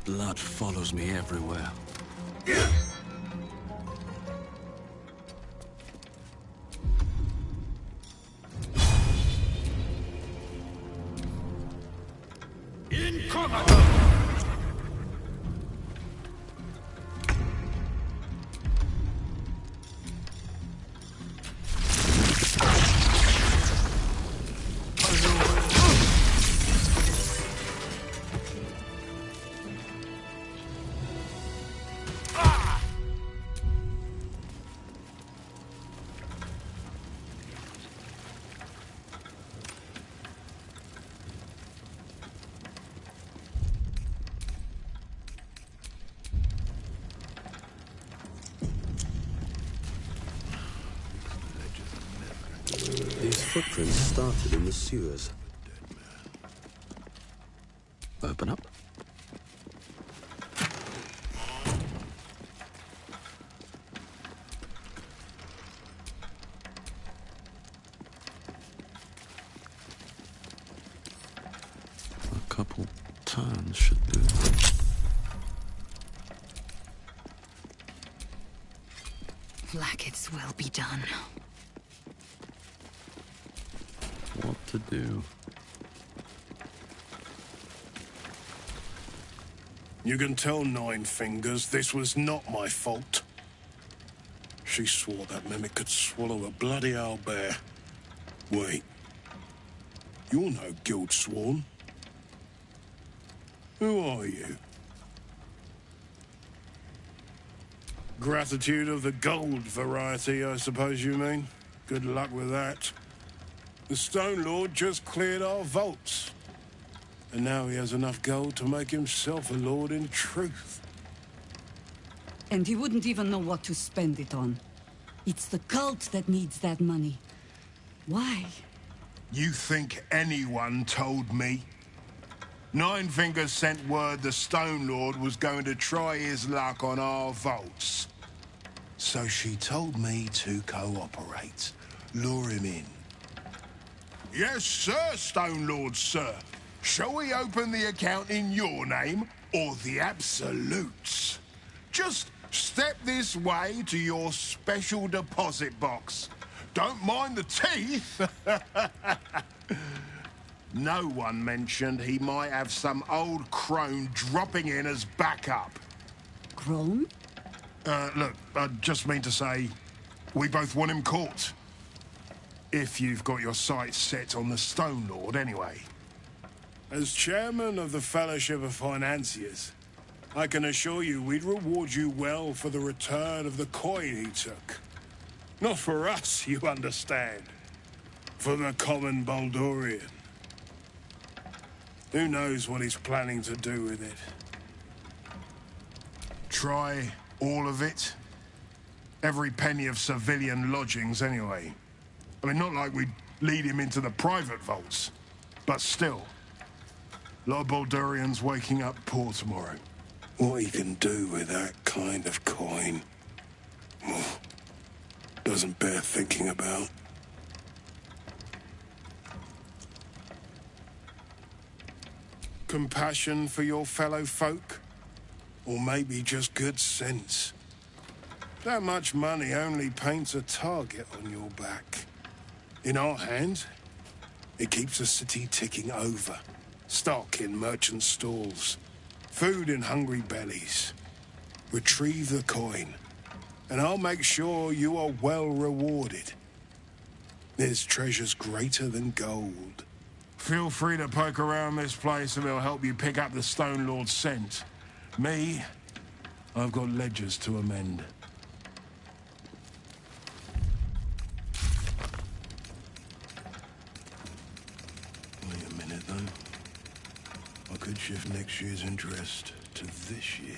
Blood follows me everywhere. Incognito! These footprints started in the sewers. Open up. A couple turns should do. Blackets will be done. What to do? You can tell Nine-Fingers this was not my fault. She swore that mimic could swallow a bloody owlbear. Wait. You're no guild sworn. Who are you? Gratitude of the gold variety, I suppose you mean. Good luck with that. The Stone Lord just cleared our vaults. And now he has enough gold to make himself a lord in truth. And he wouldn't even know what to spend it on. It's the cult that needs that money. Why? You think anyone told me? Nine-Fingers sent word the Stone Lord was going to try his luck on our vaults. So she told me to cooperate. Lure him in. Yes, sir, Stone Lord, sir. Shall we open the account in your name or the Absolute's? Just step this way to your special deposit box. Don't mind the teeth. No one mentioned he might have some old crone dropping in as backup. Crone? Look, I just mean to say, we both want him caught. If you've got your sights set on the Stone Lord, anyway. As chairman of the Fellowship of Financiers, I can assure you we'd reward you well for the return of the coin he took. Not for us, you understand. For the common Baldurian. Who knows what he's planning to do with it? Try all of it? Every penny of civilian lodgings, anyway. I mean, not like we'd lead him into the private vaults, but still. A lot of Baldurians waking up poor tomorrow. What he can do with that kind of coin, doesn't bear thinking about. Compassion for your fellow folk? Or maybe just good sense? That much money only paints a target on your back. In our hands, it keeps the city ticking over. Stock in merchant stalls, food in hungry bellies. Retrieve the coin, and I'll make sure you are well rewarded. There's treasures greater than gold. Feel free to poke around this place and it'll help you pick up the Stone Lord's scent. Me, I've got ledgers to amend. could shift next year's interest to this year.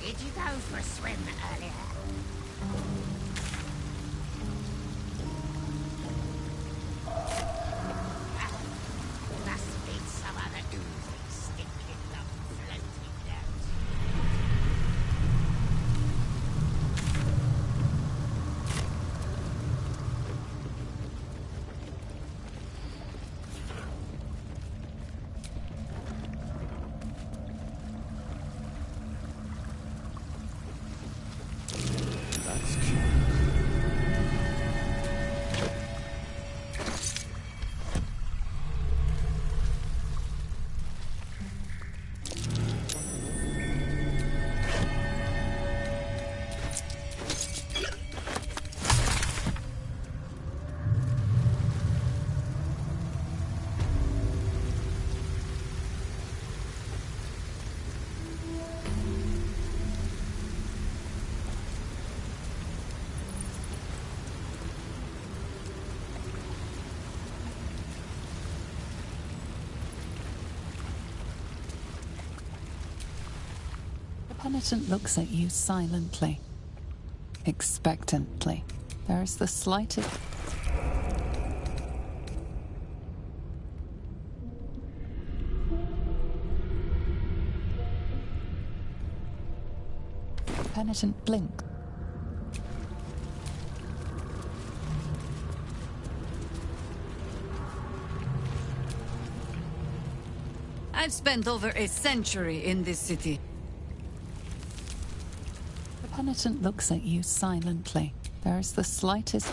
Did you go for a swim earlier? Must be some other oozing, stinking lump floating down. Penitent looks at you silently, expectantly. There is the slightest... Penitent blinks. I've spent over a century in this city. The Penitent looks at you silently. There is the slightest...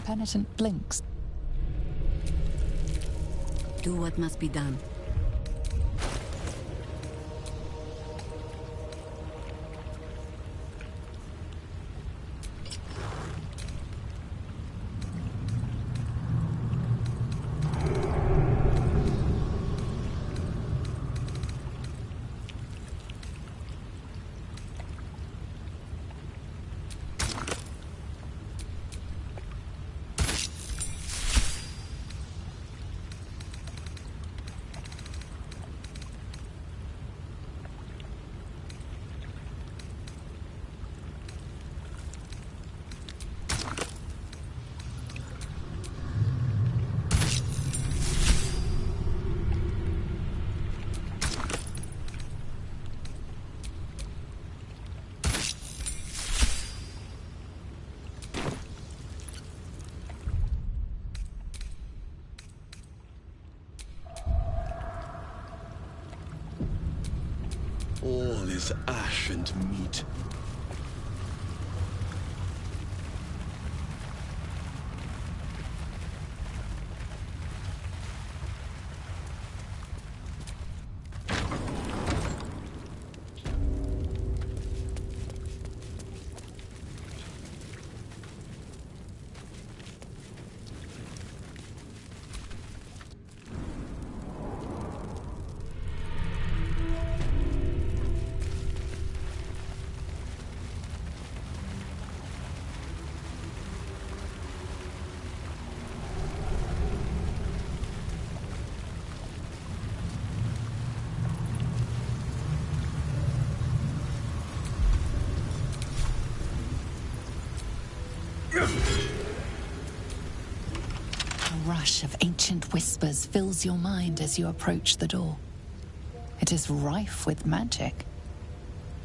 Penitent blinks. Do what must be done. All is ash and meat. A rush of ancient whispers fills your mind as you approach the door. It is rife with magic.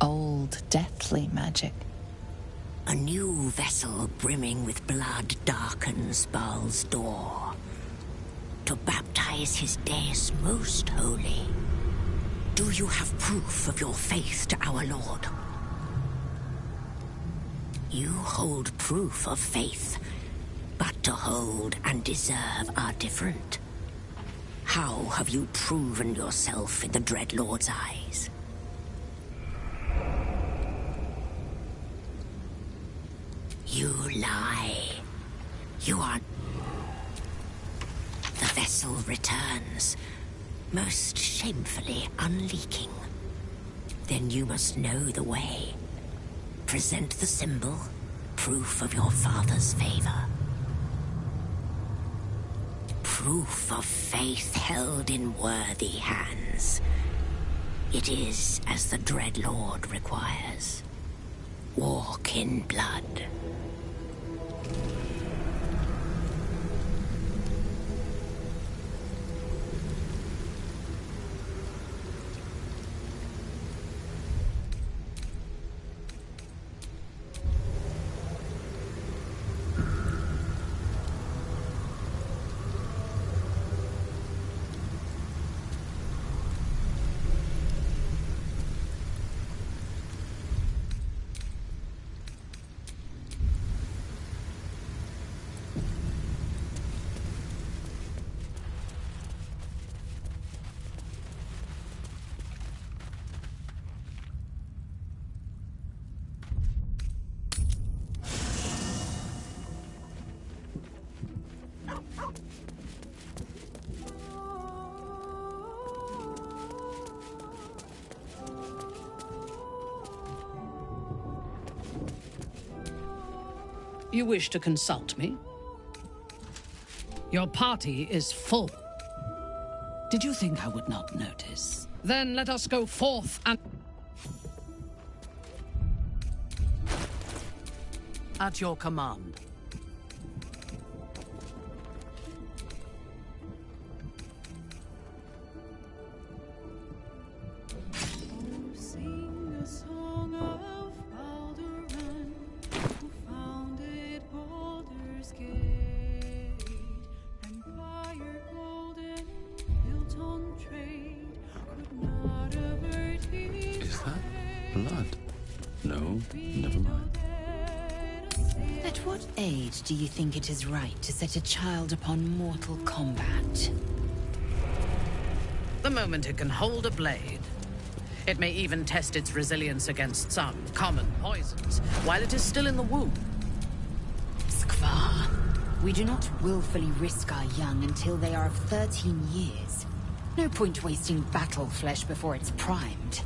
Old, deathly magic. A new vessel brimming with blood darkens Baal's door. To baptize his deus most holy. Do you have proof of your faith to our Lord? You hold proof of faith, but to hold and deserve are different. How have you proven yourself in the Dreadlord's eyes? You lie. You are... The vessel returns, most shamefully unleaking. Then you must know the way. Present the symbol, proof of your father's favor. Proof of faith held in worthy hands. It is as the Dread Lord requires. Walk in blood. You wish to consult me? Your party is full. Did you think I would not notice? Then let us go forth and... At your command. Sing a song of Baldur, who founded Baldur's Gate. Empire golden, built on trade, could not avert his Is that blood? No, never mind. At what age do you think it is right to set a child upon mortal combat? The moment it can hold a blade. It may even test its resilience against some common poisons while it is still in the womb. Skvar, we do not willfully risk our young until they are of 13 years. No point wasting battle flesh before it's primed.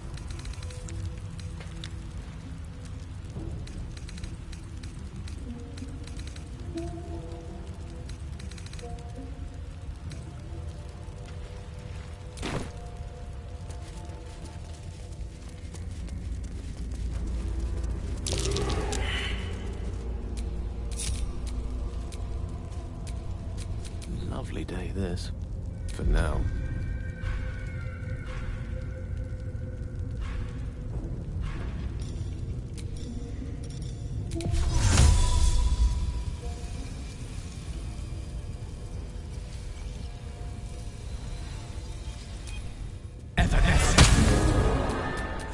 Lovely day, this. For now.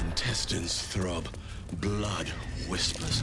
Intestines throb, blood whispers.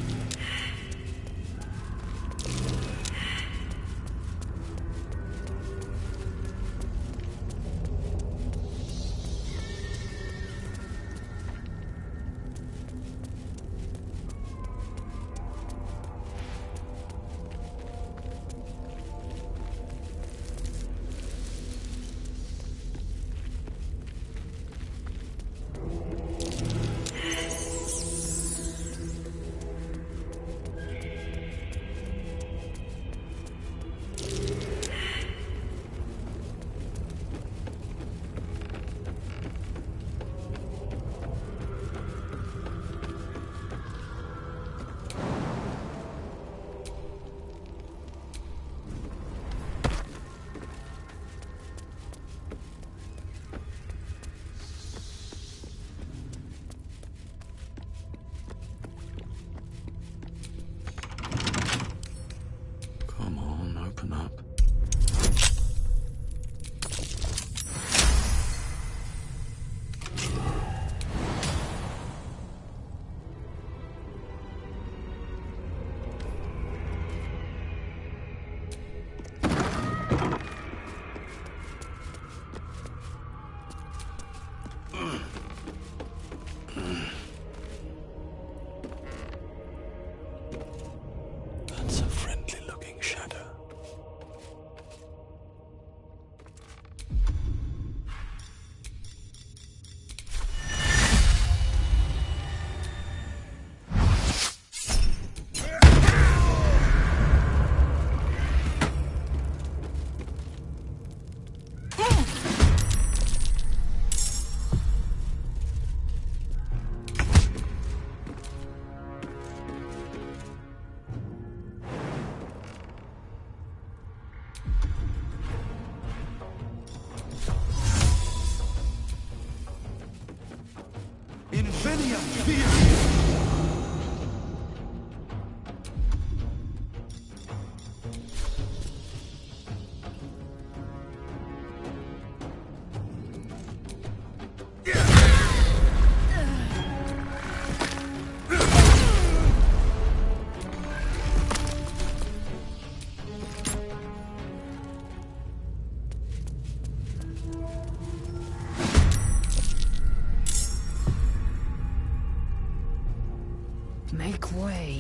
Make way.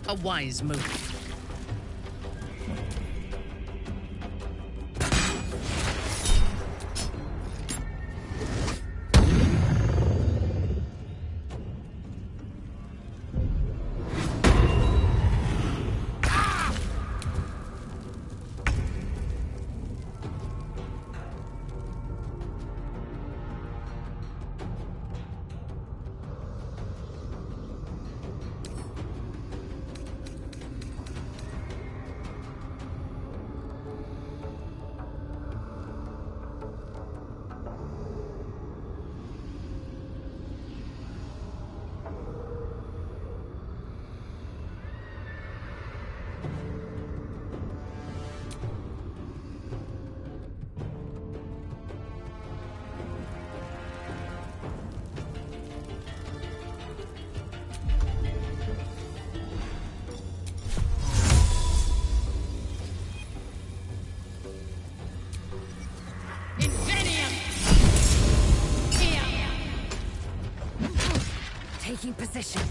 A wise move. Taking position.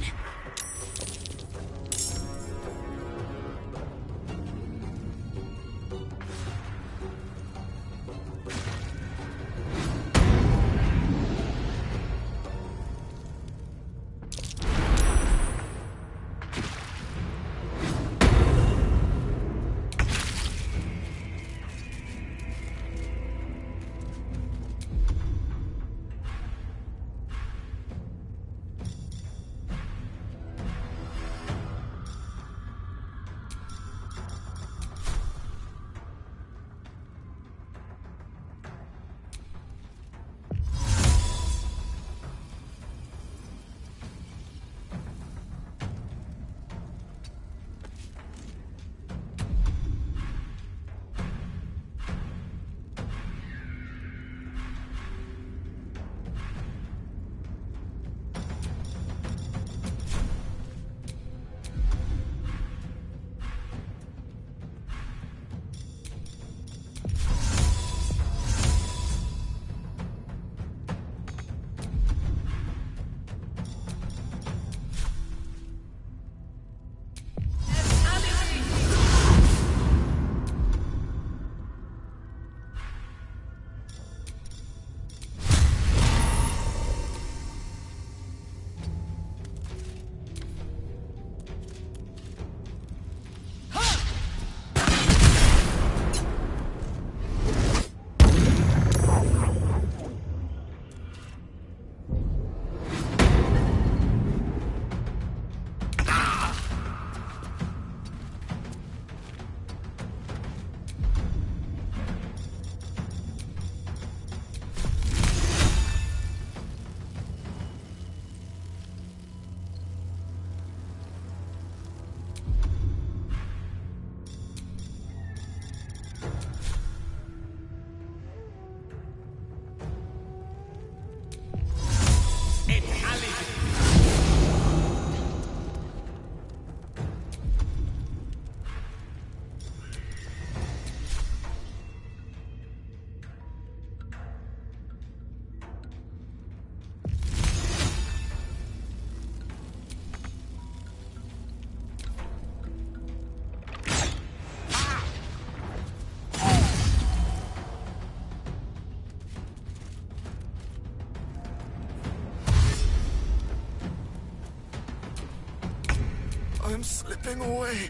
I'm slipping away.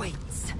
awaits.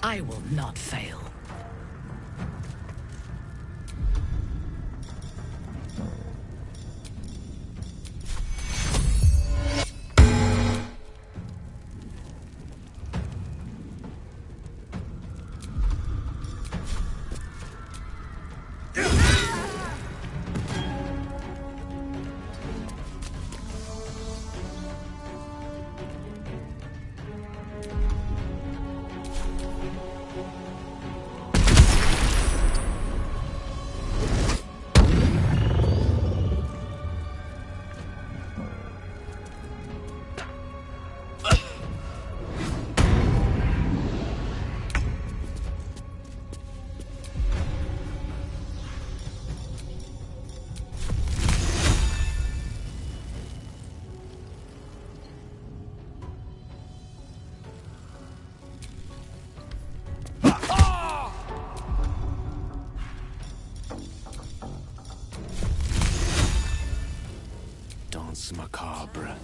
I will not fail. Macabre.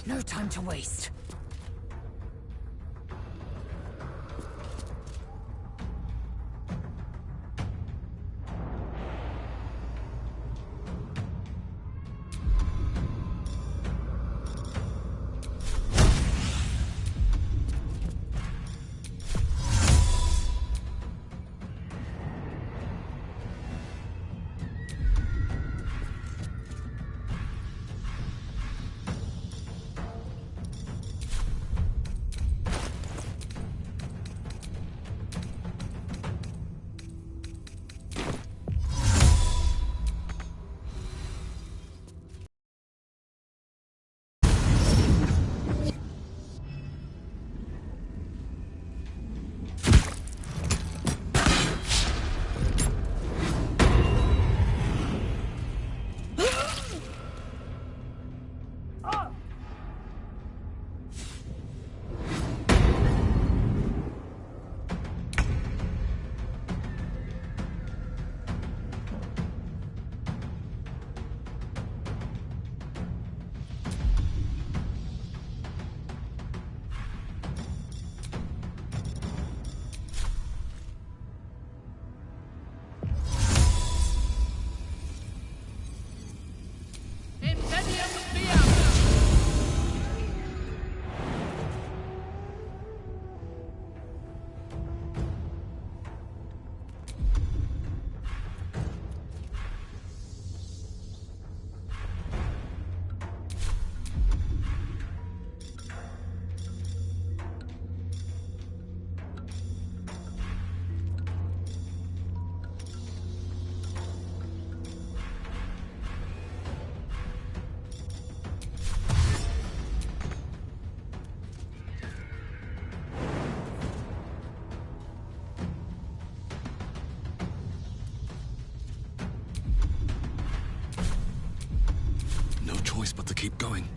No time to waste. Got to keep going.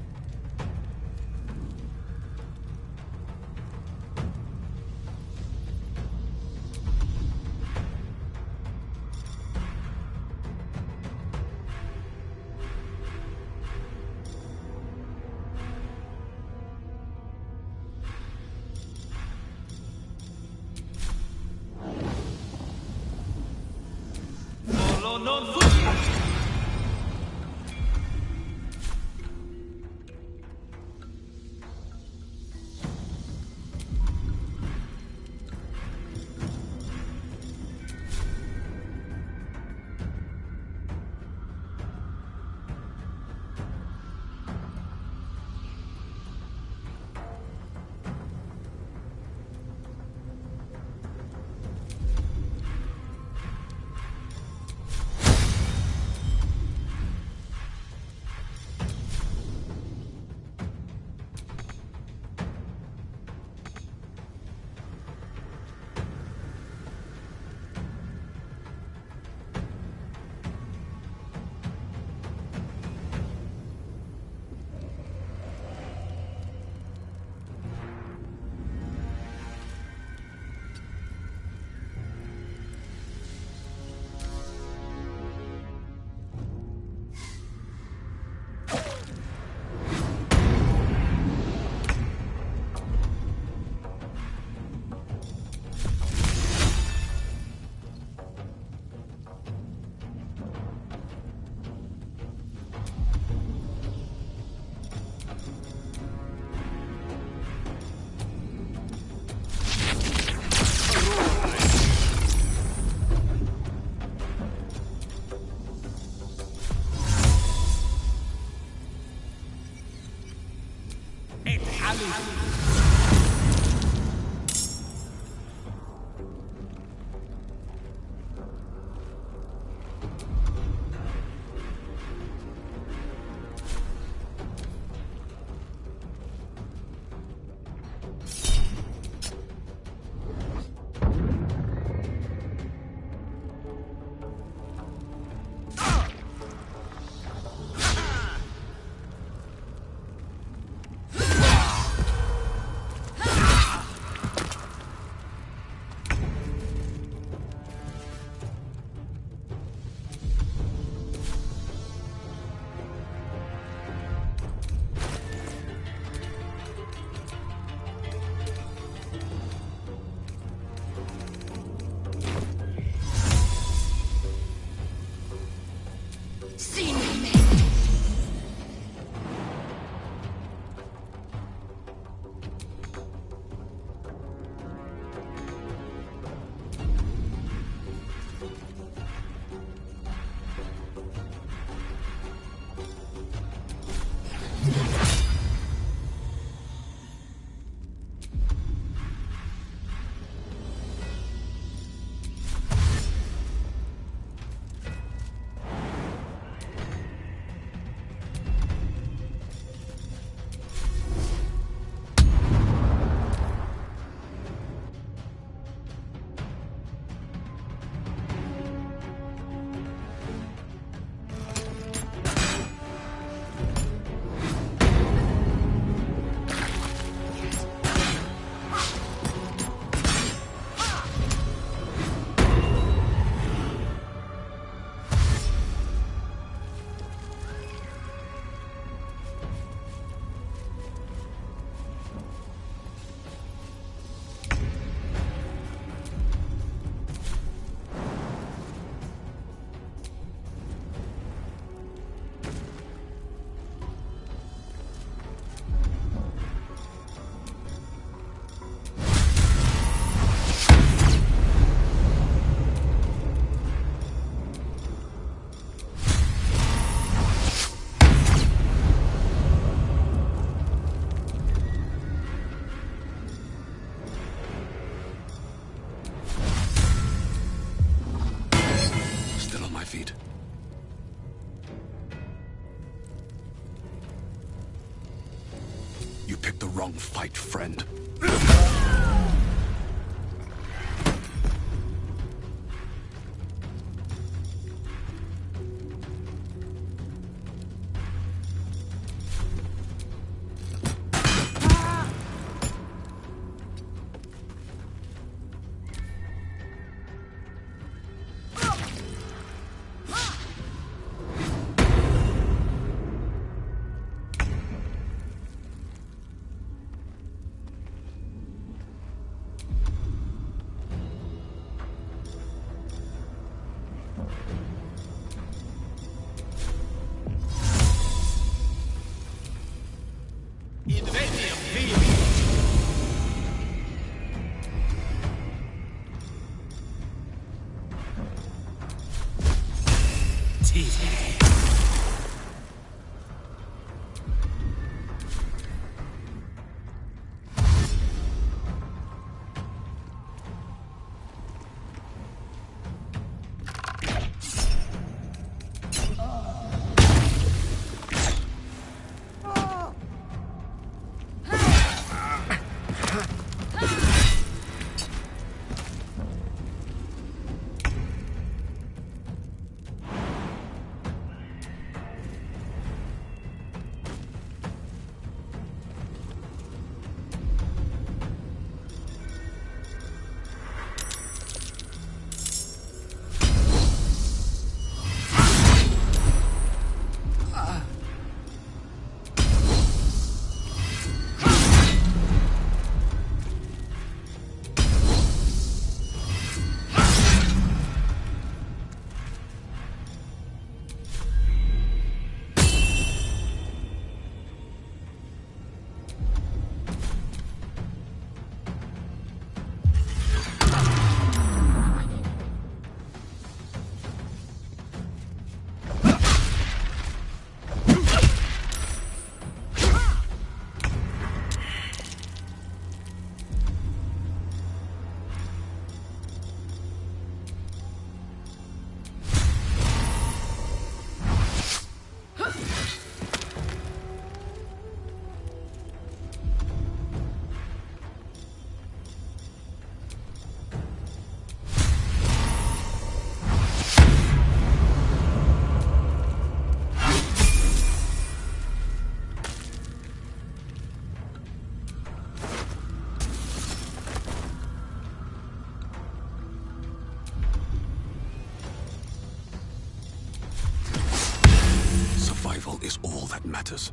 picked the wrong fight, friend. Easy. Is all that matters.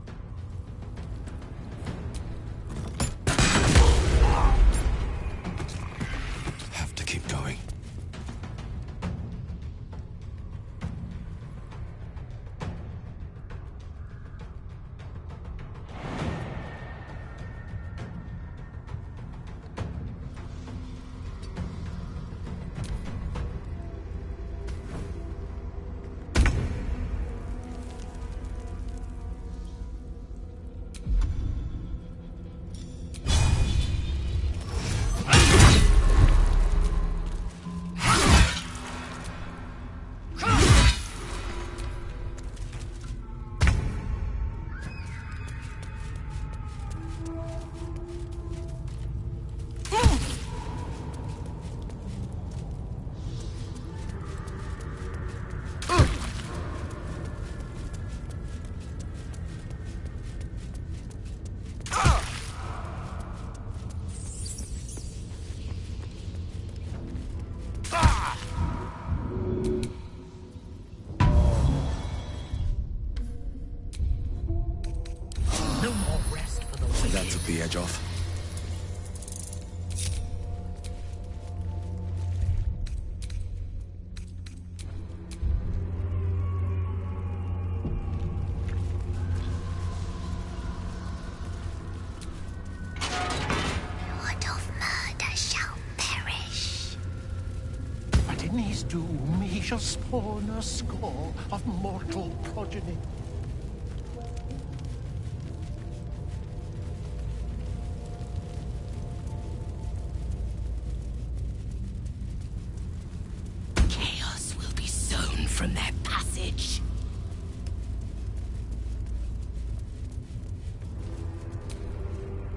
Have to keep going. That took the edge off. Blood of murder shall perish. But in his doom he shall spawn a score of mortal progeny. From their passage.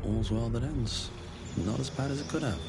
All's well that ends. Not as bad as it could have.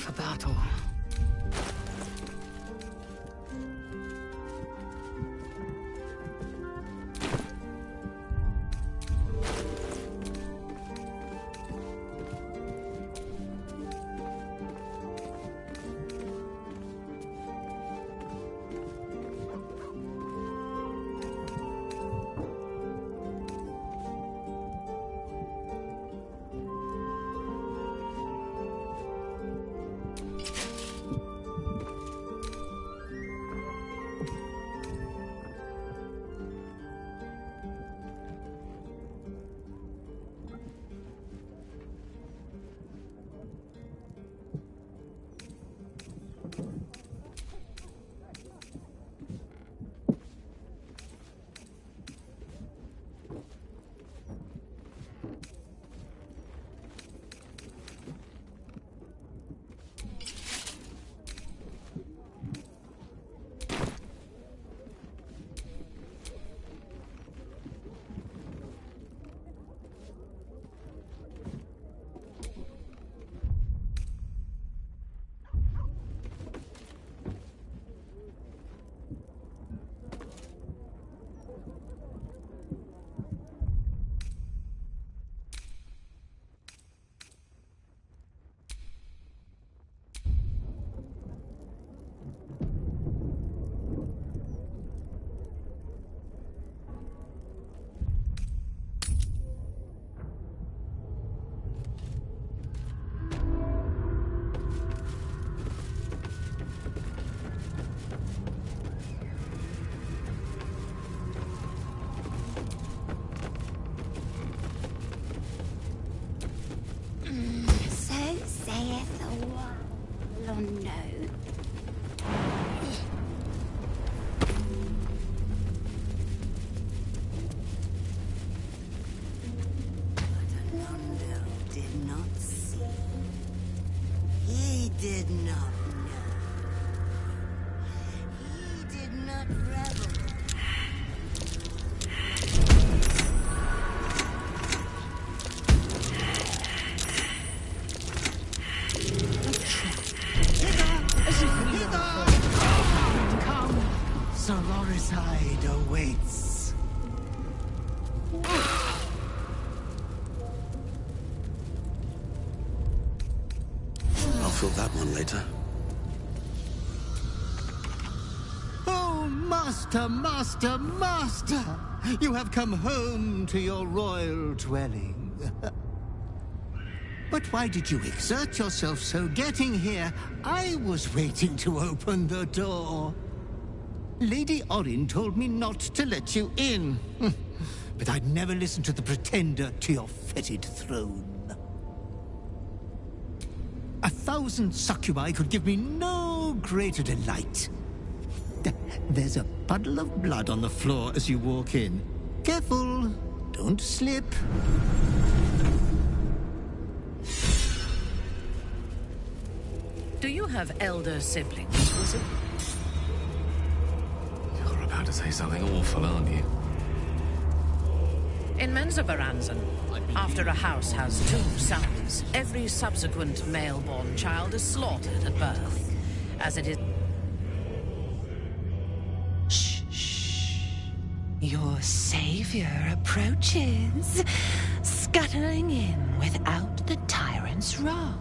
for battle. Fill that one later. Oh, master, master, master! You have come home to your royal dwelling. But why did you exert yourself so getting here? I was waiting to open the door. Lady Orin told me not to let you in. But I'd never listen to the pretender to your fetid throne. 1,000 succubi could give me no greater delight. There's a puddle of blood on the floor as you walk in. Careful, don't slip. Do you have elder siblings, was it? You're about to say something awful, aren't you? In Menzoberranzan, after a house has 2 sons, every subsequent male-born child is slaughtered at birth, as it is... Shh, shh. Your savior approaches, scuttling in without the tyrant's rock.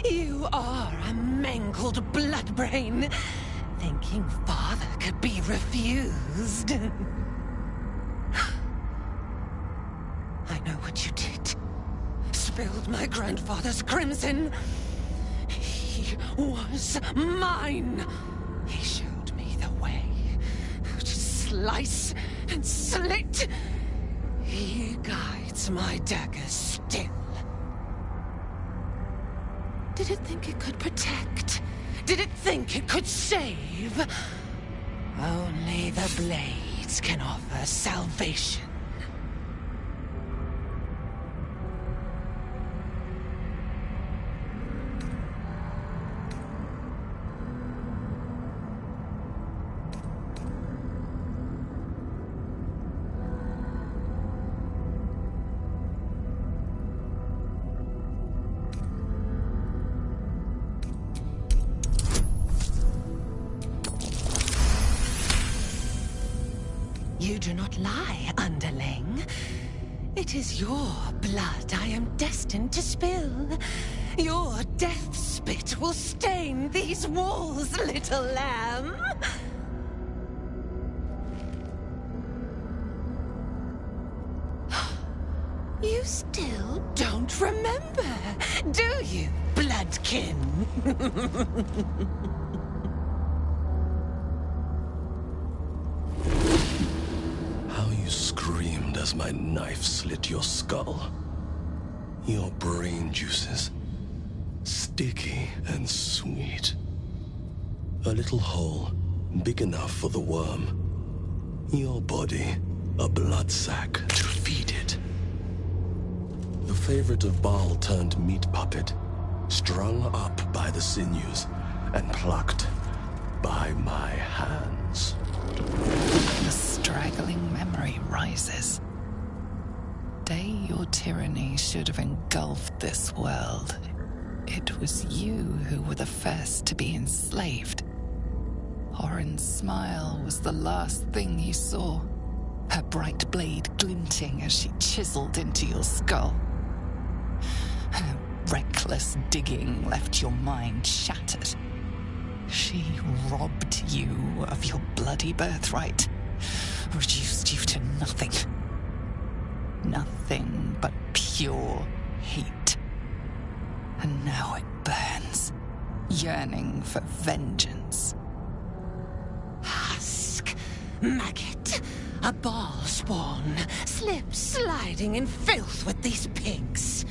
You are a mangled bloodbrain, thinking father could be refused. I know what you did. Spilled my grandfather's crimson. He was mine. He showed me the way to slice and slit. He guides my daggers still. Did it think it could protect? Did it think it could save? Only the blades can offer salvation. You do not lie, underling. It is your blood I am destined to spill. Your death spit will stain these walls, little lamb. You still don't remember, do you, bloodkin? How you screamed as my knife slit your skull. Your brain juices, sticky and sweet. A little hole, big enough for the worm. Your body, a blood sack to feed it. The favorite of Baal turned meat puppet, strung up by the sinews and plucked by my hands. The straggling memory rises. Day your tyranny should have engulfed this world. It was you who were the first to be enslaved. Orin's smile was the last thing you saw, her bright blade glinting as she chiseled into your skull. Her reckless digging left your mind shattered. She robbed you of your bloody birthright, reduced you to nothing. Nothing but pure hate. And now it burns, yearning for vengeance. Husk, maggot, a Baal spawn, sliding in filth with these pigs.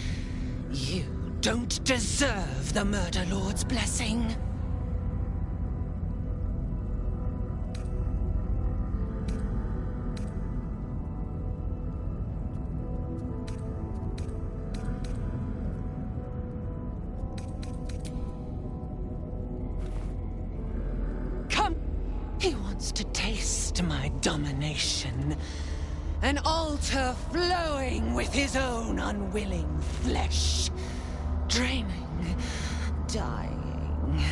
You don't deserve the Murder Lord's blessing. To taste my domination. An altar flowing with his own unwilling flesh. Draining, dying.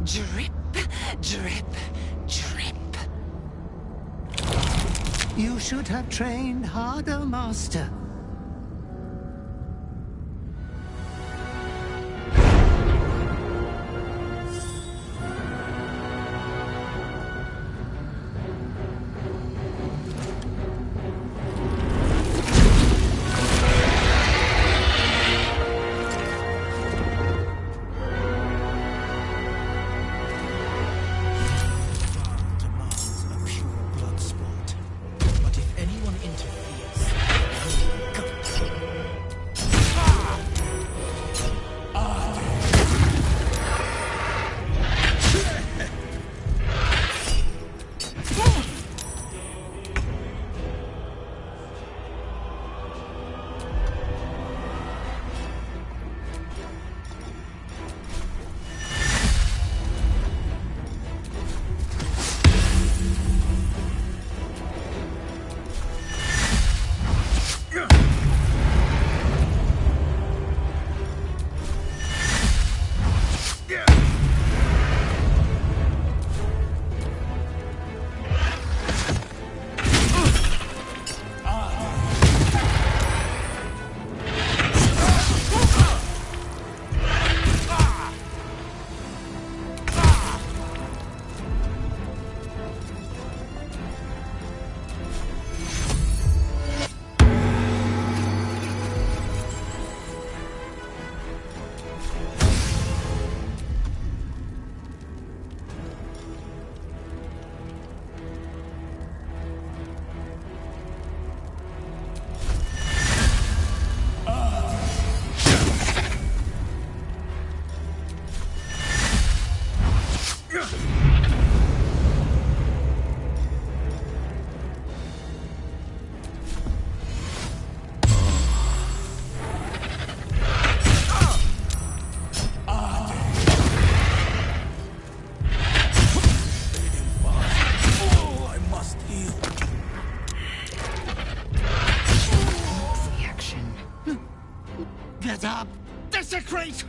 Drip, drip, drip. You should have trained harder, Master. Desecrate!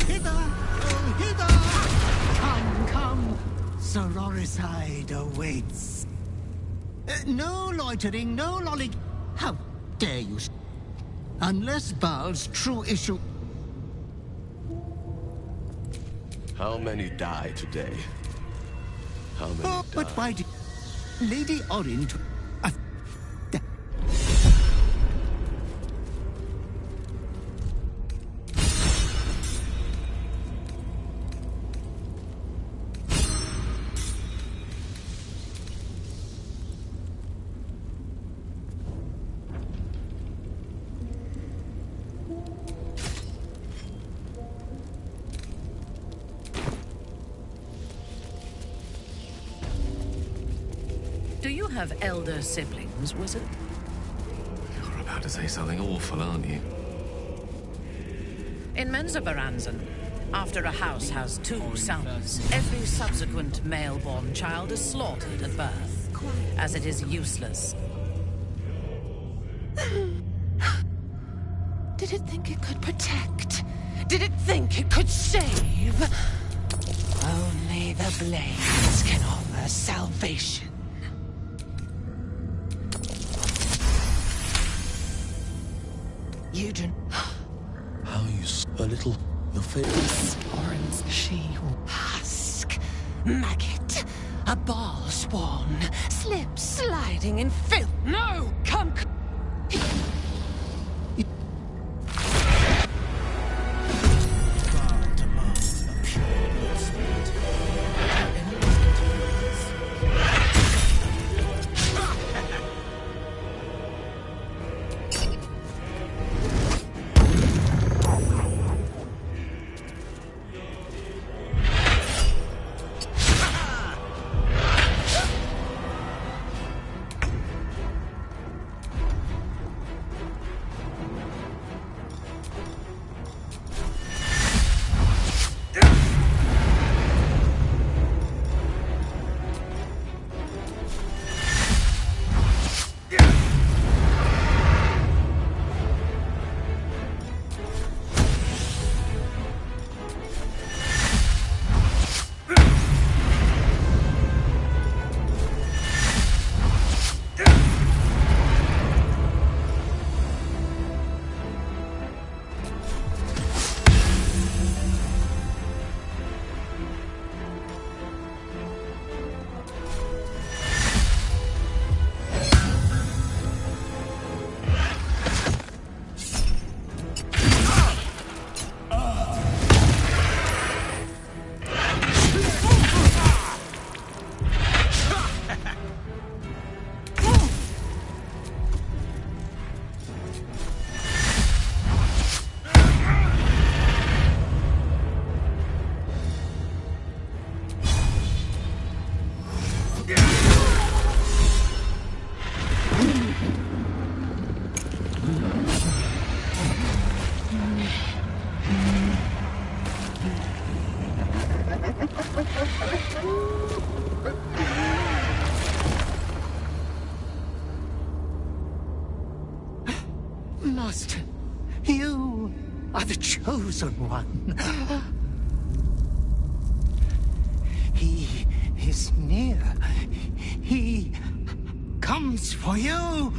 Hither! Oh, hither! Come, come! Sororicide awaits. No loitering, no lolling. How dare you? Unless Baal's true issue... How many die today? How many Oh, but die? why did... Lady Orin... Do you have elder siblings, wizard? You're about to say something awful, aren't you? In Menzoberranzan, after a house has two sons, every subsequent male-born child is slaughtered at birth, as it is useless. Did it think it could protect? Did it think it could save? Only the blades can offer salvation. You do... How you a little... Your face... Orin's she... Husk. Maggot. A Baal spawn. Slip sliding in filth. No! Come... Master, you are the chosen one. He is near. He comes for you.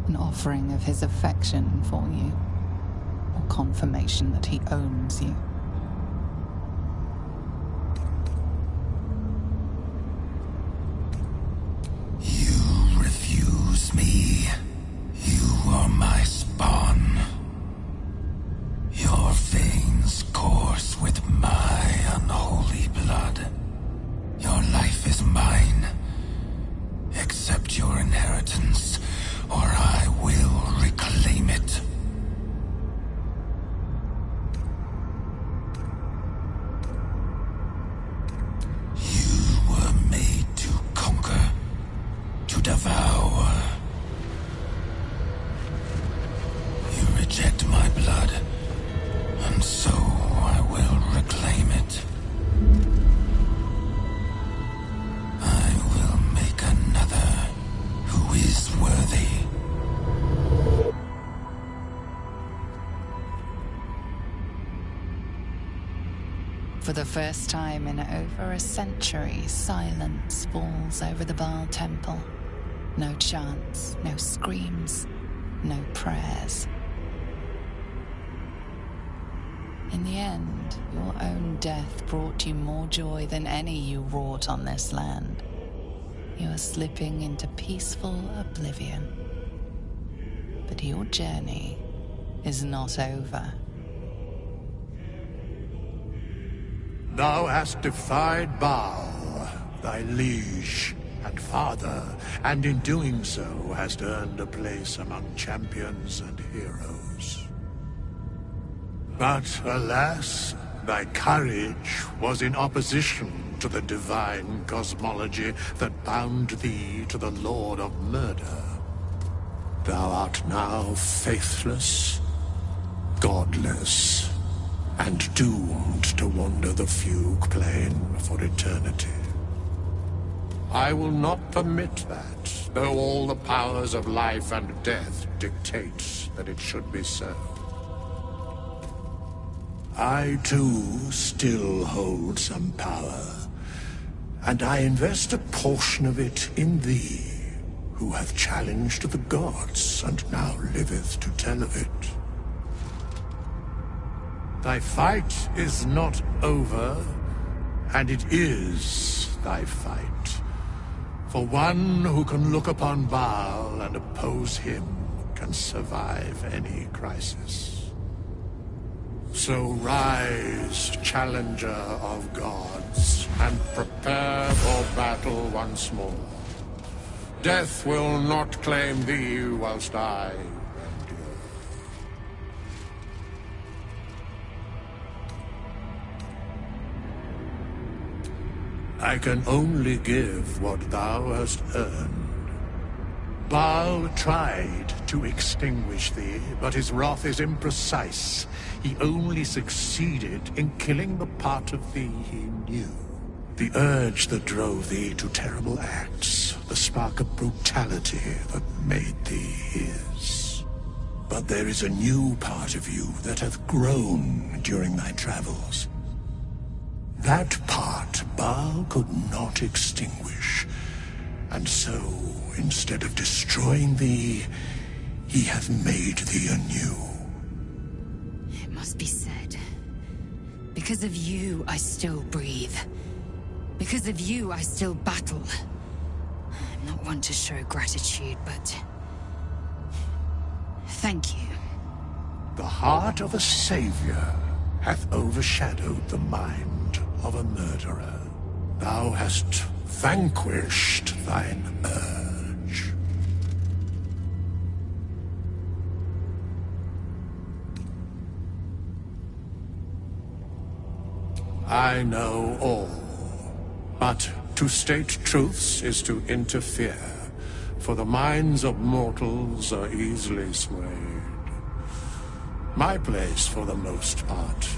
An offering of his affection for you, or confirmation that he owns you. You refuse me. You are my spawn. Your veins course with my unholy blood. Your life is mine. Accept your inheritance, or I will reclaim it. You were made to conquer, to devour. You reject my blood, and so I will reclaim it. I will make another who is worthy. For the first time in over a century, silence falls over the Baal temple. No chants, no screams, no prayers. In the end, your own death brought you more joy than any you wrought on this land. You are slipping into peaceful oblivion. But your journey is not over. Thou hast defied Baal, thy liege and father, and in doing so hast earned a place among champions and heroes. But alas, thy courage was in opposition to the divine cosmology that bound thee to the Lord of Murder. Thou art now faithless, godless, and doomed to wander the fugue plane for eternity. I will not permit that, though all the powers of life and death dictate that it should be so. I, too, still hold some power, and I invest a portion of it in thee, who hath challenged the gods and now liveth to tell of it. Thy fight is not over, and it is thy fight. For one who can look upon Baal and oppose him can survive any crisis. So rise, challenger of gods, and prepare for battle once more. Death will not claim thee whilst I I can only give what thou hast earned. Baal tried to extinguish thee, but his wrath is imprecise. He only succeeded in killing the part of thee he knew. The urge that drove thee to terrible acts, the spark of brutality that made thee his. But there is a new part of you that hath grown during thy travels. That part Baal could not extinguish, and so, instead of destroying thee, he hath made thee anew. It must be said. Because of you, I still breathe. Because of you, I still battle. I'm not one to show gratitude, but thank you. The heart of a savior hath overshadowed the mind of a murderer. Thou hast vanquished thine urge. I know all, but to state truths is to interfere, for the minds of mortals are easily swayed. My place, for the most part,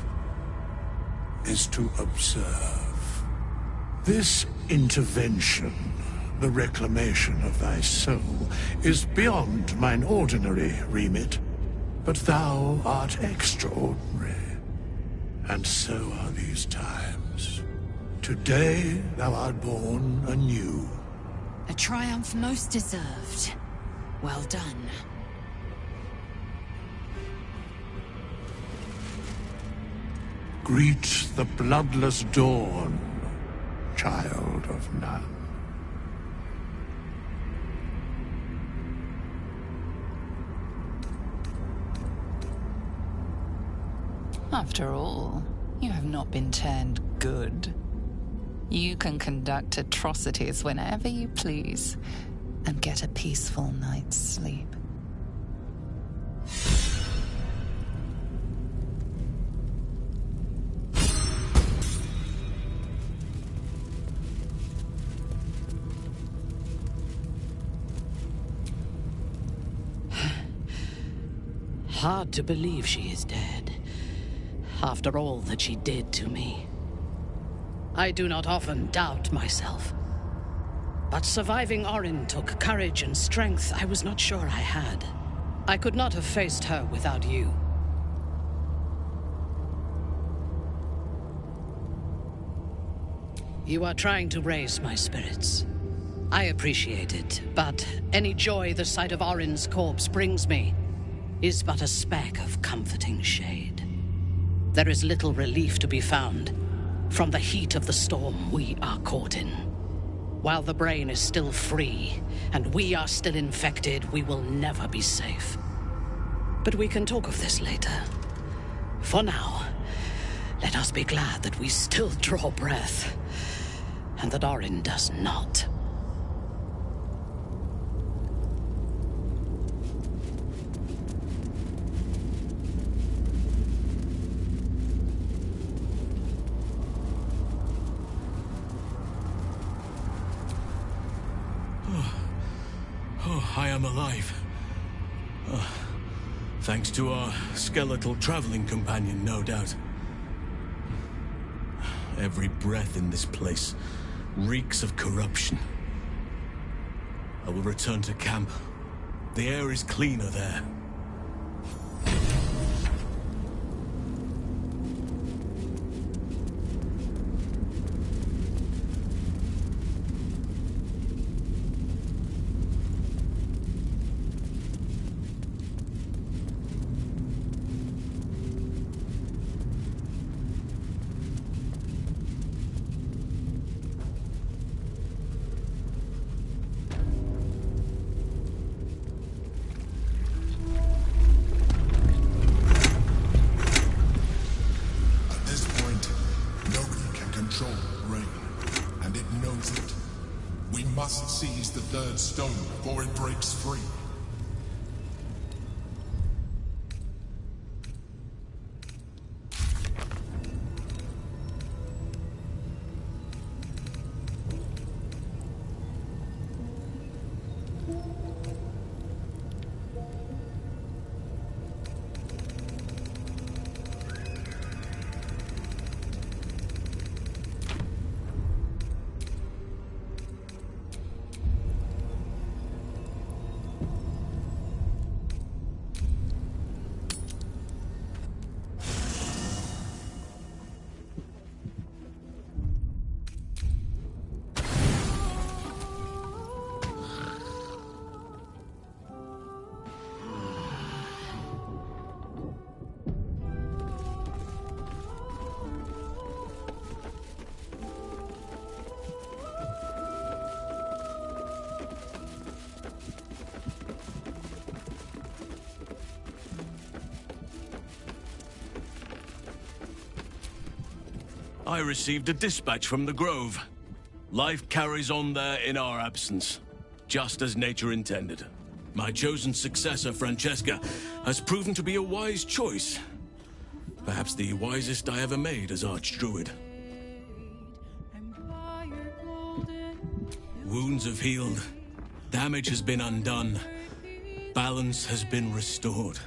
is to observe. This intervention, the reclamation of thy soul, is beyond mine ordinary remit, but thou art extraordinary, and so are these times. Today thou art born anew. A triumph most deserved. Well done. Greet the bloodless dawn, child of none. After all, you have not been turned good. You can conduct atrocities whenever you please and get a peaceful night's sleep. Hard to believe she is dead, after all that she did to me. I do not often doubt myself, but surviving Orin took courage and strength I was not sure I had. I could not have faced her without you. You are trying to raise my spirits. I appreciate it, but any joy the sight of Orin's corpse brings me is but a speck of comforting shade. There is little relief to be found from the heat of the storm we are caught in. While the brain is still free, and we are still infected, we will never be safe. But we can talk of this later. For now, let us be glad that we still draw breath, and that Orin does not. I am alive. Thanks to our skeletal traveling companion, no doubt. Every breath in this place reeks of corruption. I will return to camp. The air is cleaner there. Seize the third stone before it breaks free. I received a dispatch from the Grove. Life carries on there in our absence, just as nature intended. My chosen successor, Francesca, has proven to be a wise choice. Perhaps the wisest I ever made as Archdruid. Wounds have healed. Damage has been undone. Balance has been restored.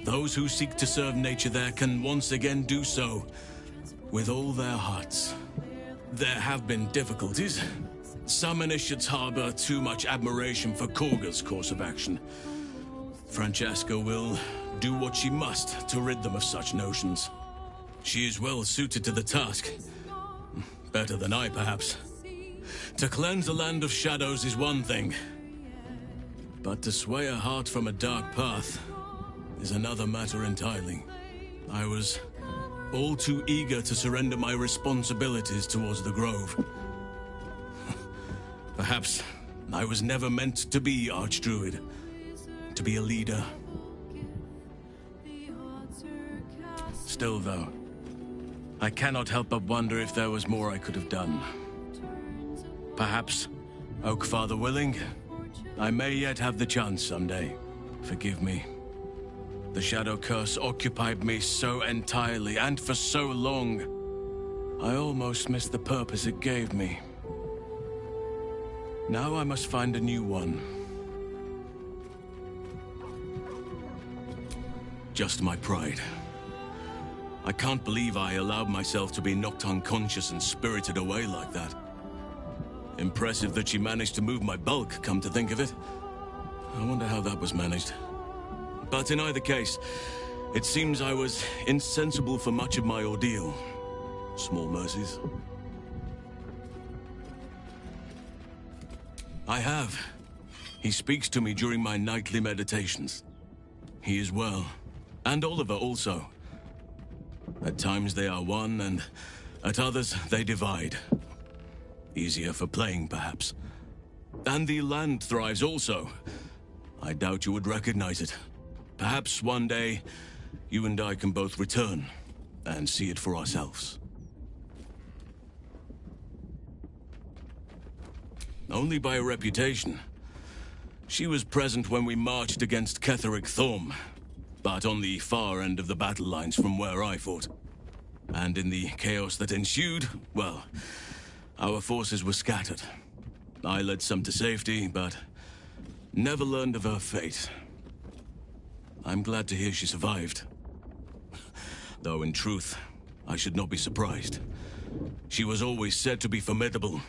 Those who seek to serve nature there can once again do so with all their hearts. There have been difficulties. Some initiates harbor too much admiration for Korga's course of action. Francesca will do what she must to rid them of such notions. She is well suited to the task. Better than I, perhaps. To cleanse the land of shadows is one thing, but to sway a heart from a dark path is another matter entirely. I was all too eager to surrender my responsibilities towards the Grove. Perhaps I was never meant to be Archdruid, to be a leader. Still, though, I cannot help but wonder if there was more I could have done. Perhaps, Oakfather willing, I may yet have the chance someday. Forgive me. The Shadow Curse occupied me so entirely and for so long, I almost missed the purpose it gave me. Now I must find a new one. Just my pride. I can't believe I allowed myself to be knocked unconscious and spirited away like that. Impressive that she managed to move my bulk, come to think of it. I wonder how that was managed. But in either case, it seems I was insensible for much of my ordeal. Small mercies. I have. He speaks to me during my nightly meditations. He is well. And Oliver also. At times they are one, and at others they divide. Easier for playing, perhaps. And the land thrives also. I doubt you would recognize it. Perhaps one day, you and I can both return and see it for ourselves. Only by reputation. She was present when we marched against Ketheric Thorm, but on the far end of the battle lines from where I fought. And in the chaos that ensued, well, our forces were scattered. I led some to safety, but never learned of her fate. I'm glad to hear she survived. Though in truth, I should not be surprised. She was always said to be formidable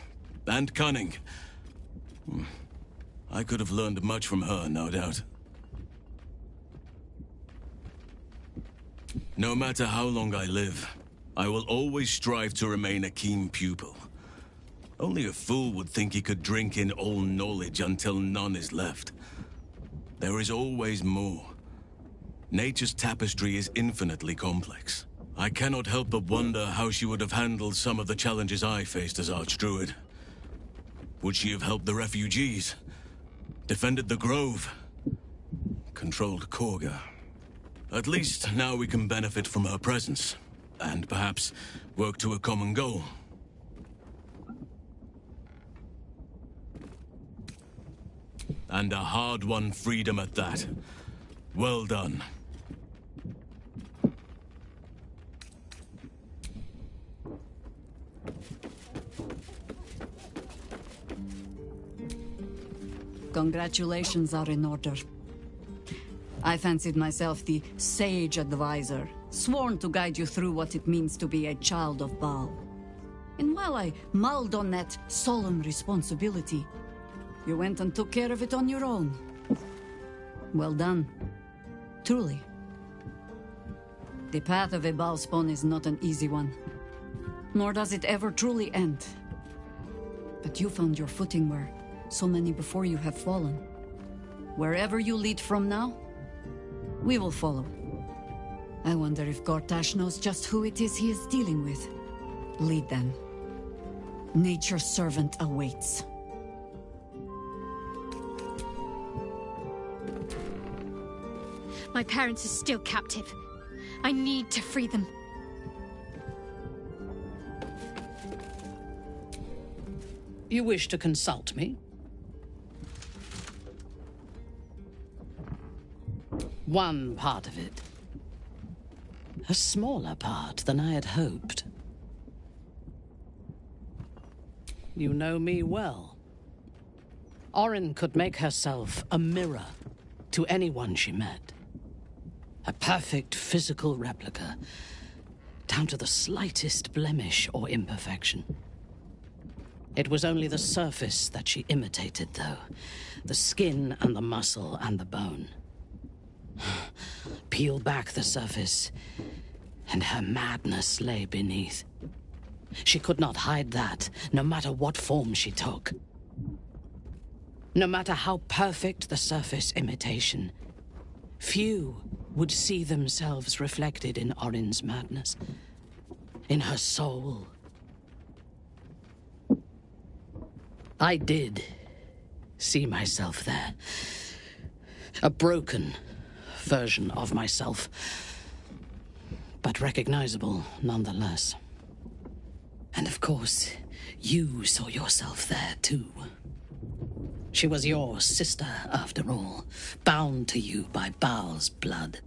and cunning. I could have learned much from her, no doubt. No matter how long I live, I will always strive to remain a keen pupil. Only a fool would think he could drink in all knowledge until none is left. There is always more. Nature's tapestry is infinitely complex. I cannot help but wonder how she would have handled some of the challenges I faced as Archdruid. Would she have helped the refugees? Defended the Grove? Controlled Korga? At least now we can benefit from her presence, and perhaps work to a common goal. And a hard-won freedom at that. Well done. Congratulations are in order. I fancied myself the sage advisor, sworn to guide you through what it means to be a child of Baal. And while I mulled on that solemn responsibility, you went and took care of it on your own. Well done. Truly. The path of a Baalspawn is not an easy one, nor does it ever truly end. But you found your footing where so many before you have fallen. Wherever you lead from now, we will follow. I wonder if Gortash knows just who it is he is dealing with. Lead then. Nature's servant awaits. My parents are still captive. I need to free them. You wish to consult me? One part of it. A smaller part than I had hoped. You know me well. Orin could make herself a mirror to anyone she met. A perfect physical replica, down to the slightest blemish or imperfection. It was only the surface that she imitated, though. The skin and the muscle and the bone. Peel back the surface, and her madness lay beneath. She could not hide that, no matter what form she took. No matter how perfect the surface imitation, few would see themselves reflected in Orin's madness. in her soul. I did see myself there. A broken version of myself, but recognizable nonetheless. And of course, you saw yourself there too. She was your sister, after all, bound to you by Baal's blood.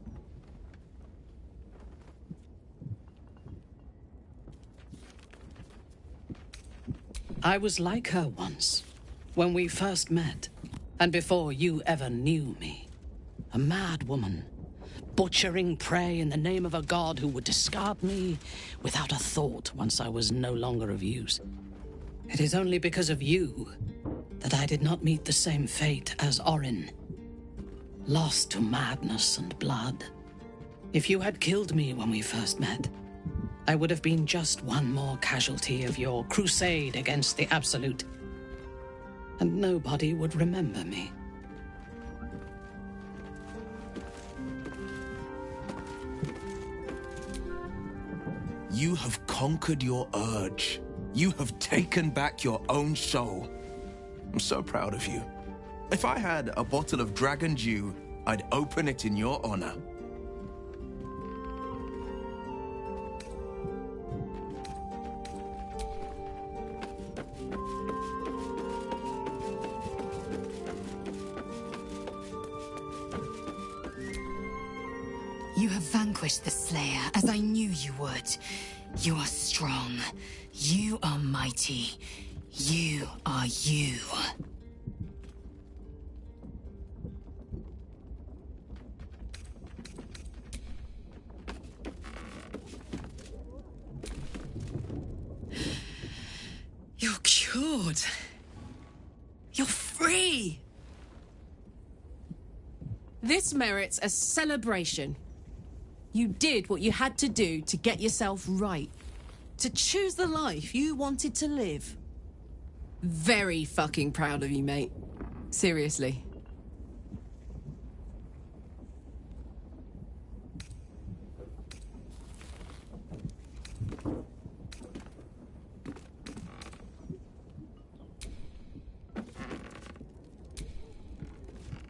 I was like her once, when we first met, and before you ever knew me. A mad woman, butchering prey in the name of a god who would discard me without a thought once I was no longer of use. It is only because of you that I did not meet the same fate as Orin, lost to madness and blood. If you had killed me when we first met, I would have been just one more casualty of your crusade against the Absolute, and nobody would remember me. You have conquered your urge. You have taken back your own soul. I'm so proud of you. If I had a bottle of dragon dew, I'd open it in your honor. You have vanquished the Slayer, as I knew you would. You are strong. You are mighty. You are you. You're cured. You're free. This merits a celebration. You did what you had to do to get yourself right. To choose the life you wanted to live. Very fucking proud of you, mate. Seriously.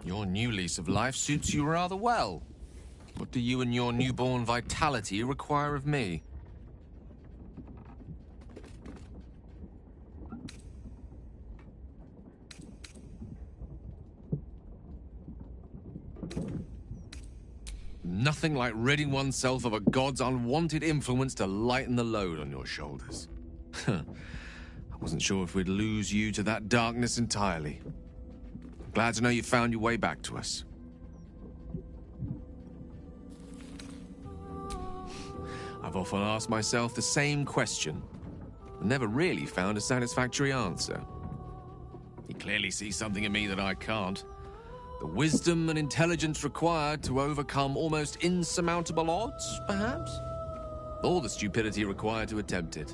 Your new lease of life suits you rather well. What do you and your newborn vitality require of me? Nothing like ridding oneself of a god's unwanted influence to lighten the load on your shoulders. I wasn't sure if we'd lose you to that darkness entirely. Glad to know you found your way back to us. I've often asked myself the same question, and never really found a satisfactory answer. You clearly see something in me that I can't. The wisdom and intelligence required to overcome almost insurmountable odds, perhaps? Or the stupidity required to attempt it.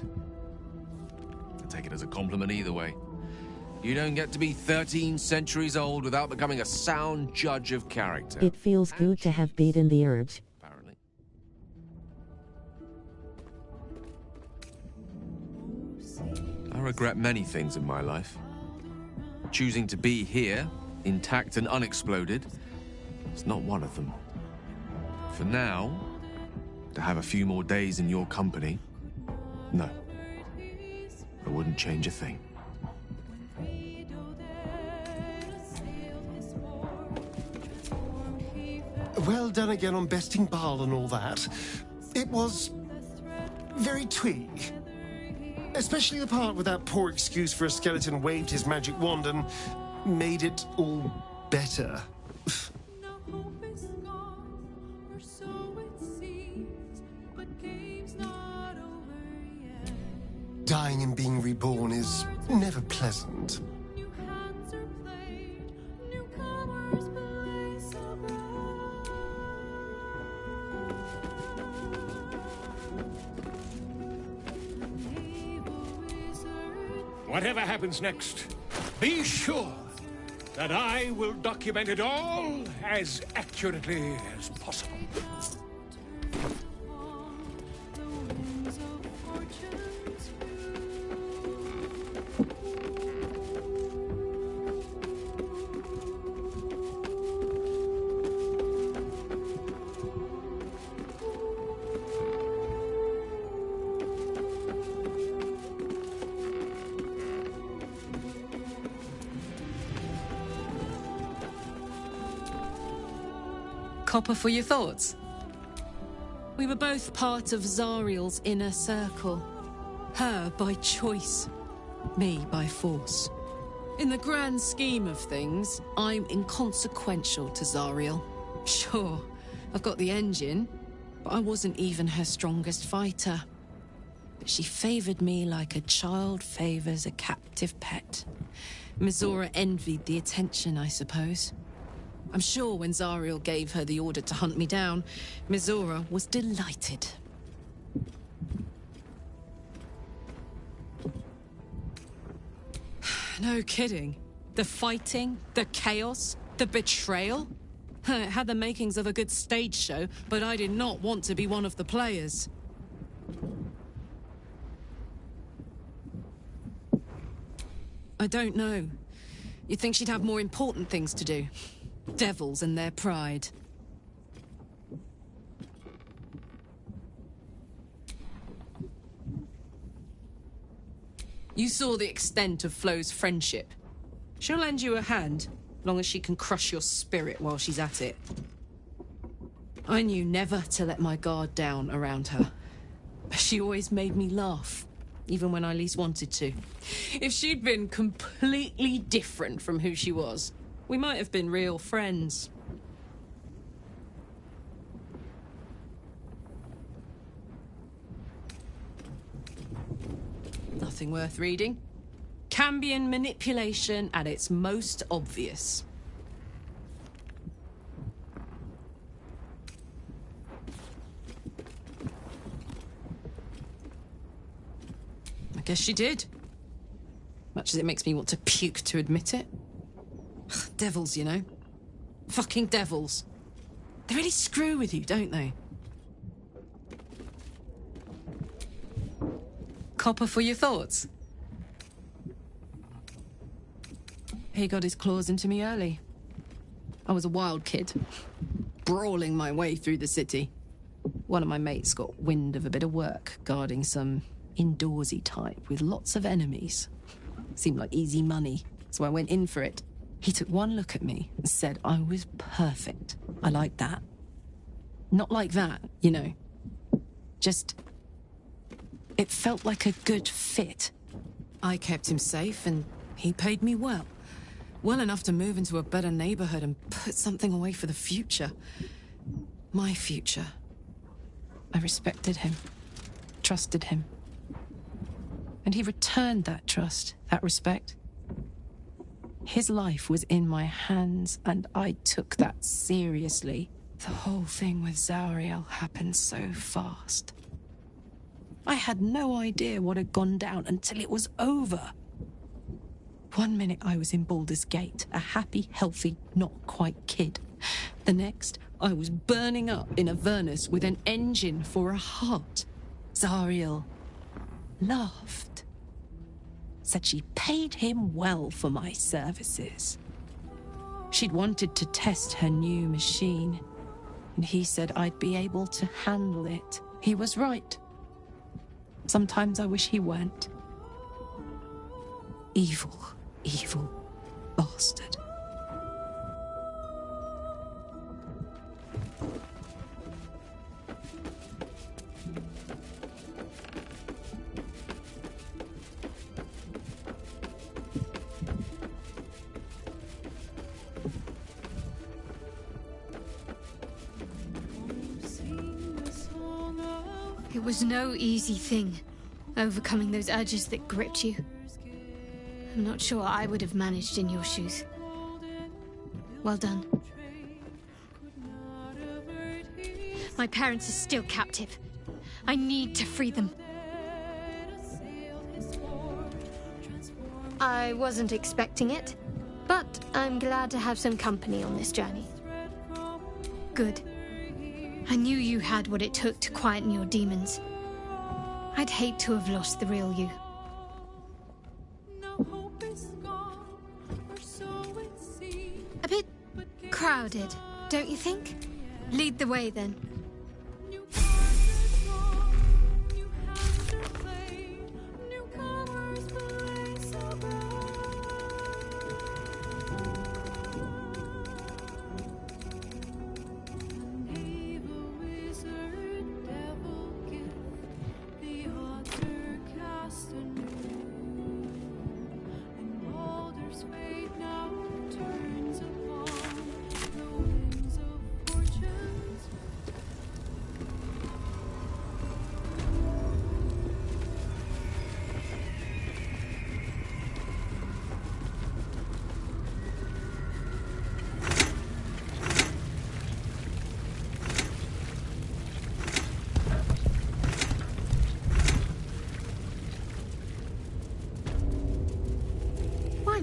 I take it as a compliment either way. You don't get to be 13 centuries old without becoming a sound judge of character. It feels good to have beaten the urge. Apparently. I regret many things in my life. Choosing to be here, intact and unexploded, is not one of them. For now, to have a few more days in your company, no. I wouldn't change a thing. Well done again on besting Baal and all that. It was very twee. Especially the part with that poor excuse for a skeleton waved his magic wand and made it all better. Dying and being reborn is never pleasant. Whatever happens next, be sure that I will document it all as accurately as possible. Copper for your thoughts? We were both part of Zariel's inner circle. Her by choice, me by force. In the grand scheme of things, I'm inconsequential to Zariel. Sure, I've got the engine, but I wasn't even her strongest fighter. But she favored me like a child favors a captive pet. Mizora envied the attention, I suppose. I'm sure when Zariel gave her the order to hunt me down, Mizora was delighted. No kidding. The fighting, the chaos, the betrayal. It had the makings of a good stage show, but I did not want to be one of the players. I don't know. You'd think she'd have more important things to do. Devils and their pride. You saw the extent of Flo's friendship. She'll lend you a hand, long as she can crush your spirit while she's at it. I knew never to let my guard down around her. She always made me laugh, even when I least wanted to. If she'd been completely different from who she was, we might have been real friends. Nothing worth reading. Cambion manipulation at its most obvious. I guess she did. Much as it makes me want to puke to admit it. Devils, you know. Fucking devils. They really screw with you, don't they? Copper for your thoughts? He got his claws into me early. I was a wild kid, brawling my way through the city. One of my mates got wind of a bit of work guarding some indoorsy type with lots of enemies. Seemed like easy money, so I went in for it. He took one look at me and said I was perfect. I liked that. Not like that, you know. Just... it felt like a good fit. I kept him safe and he paid me well. Well enough to move into a better neighborhood and put something away for the future. My future. I respected him. Trusted him. And he returned that trust, that respect. His life was in my hands, and I took that seriously. The whole thing with Zariel happened so fast. I had no idea what had gone down until it was over. One minute I was in Baldur's Gate, a happy, healthy, not quite kid. The next, I was burning up in Avernus with an engine for a heart. Zariel laughed. Said she paid him well for my services. She'd wanted to test her new machine, and he said I'd be able to handle it. He was right. Sometimes I wish he weren't. Evil, evil bastard. It was no easy thing, overcoming those urges that gripped you. I'm not sure I would have managed in your shoes. Well done. My parents are still captive. I need to free them. I wasn't expecting it, but I'm glad to have some company on this journey. Good. I knew you had what it took to quieten your demons. I'd hate to have lost the real you. A bit crowded, don't you think? Lead the way, then.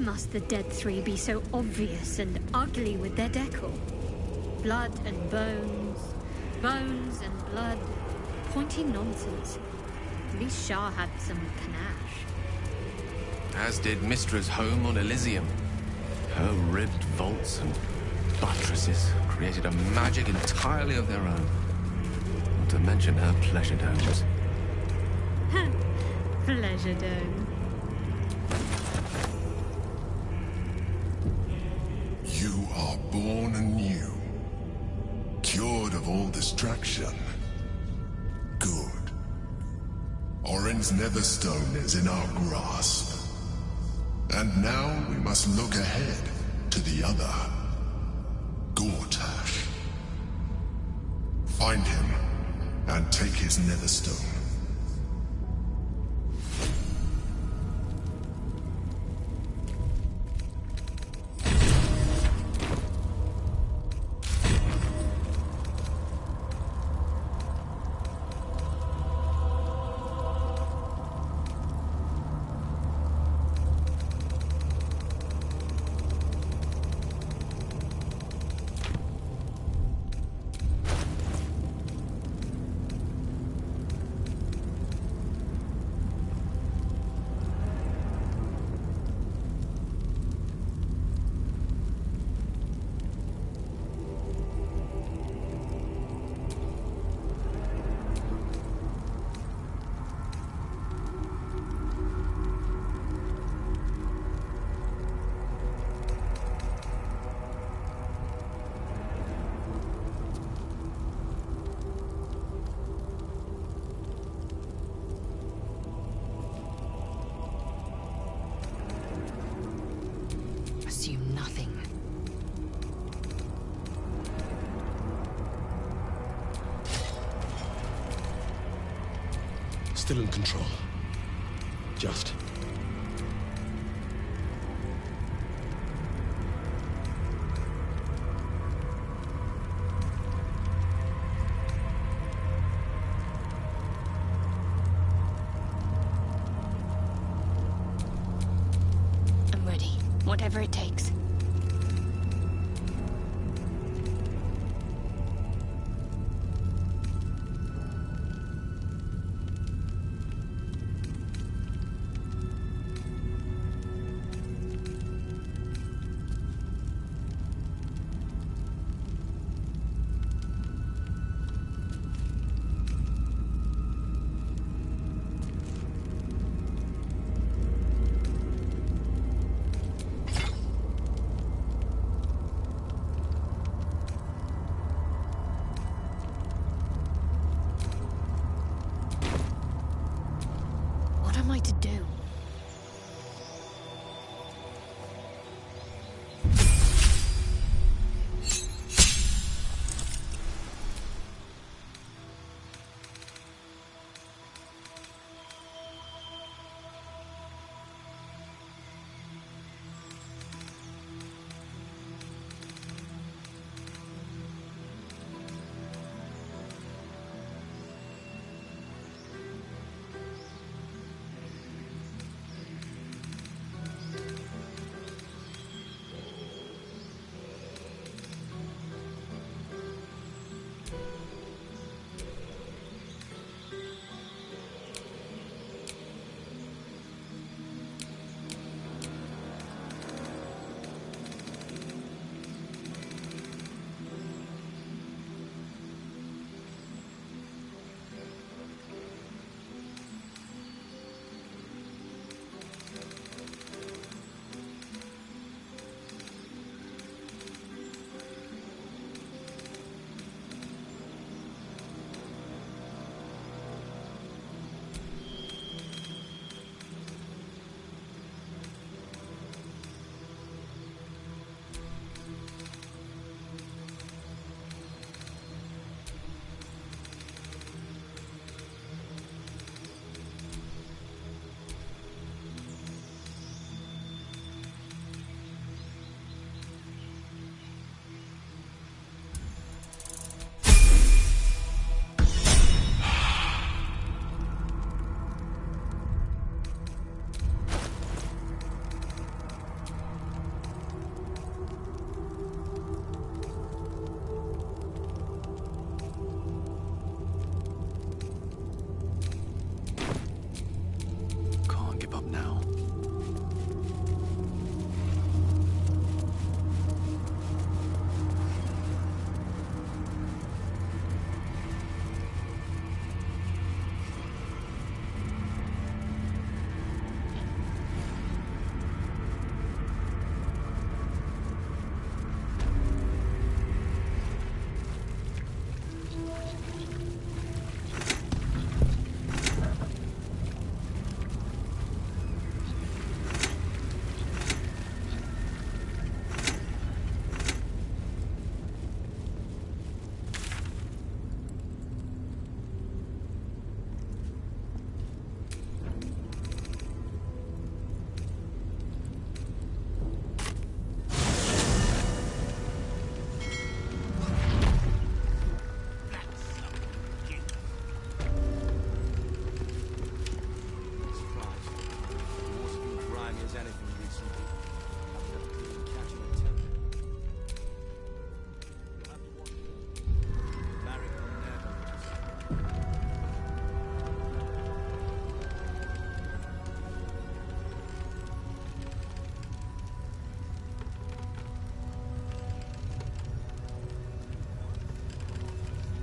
must the dead three be so obvious and ugly with their decor? Blood and bones, bones and blood. Pointy nonsense. At least Shah had some panache. As did Mistra's home on Elysium. Her ribbed vaults and buttresses created a magic entirely of their own. Not to mention her pleasure domes. Pleasure dome. You are born anew, cured of all distraction. Good. Orin's Netherstone is in our grasp. And now we must look ahead to the other. Gortash. Find him and take his Netherstone. Assume nothing. Still in control. Just. I'm ready. Whatever it takes. What am I to do?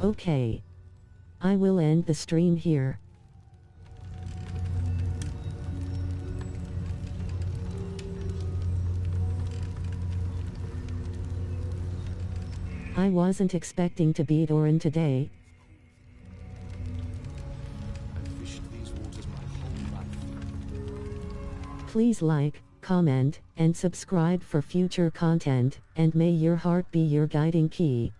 Okay. I will end the stream here. I wasn't expecting to beat Orin today. I've fished these waters my whole life. Please like, comment, and subscribe for future content, and may your heart be your guiding key.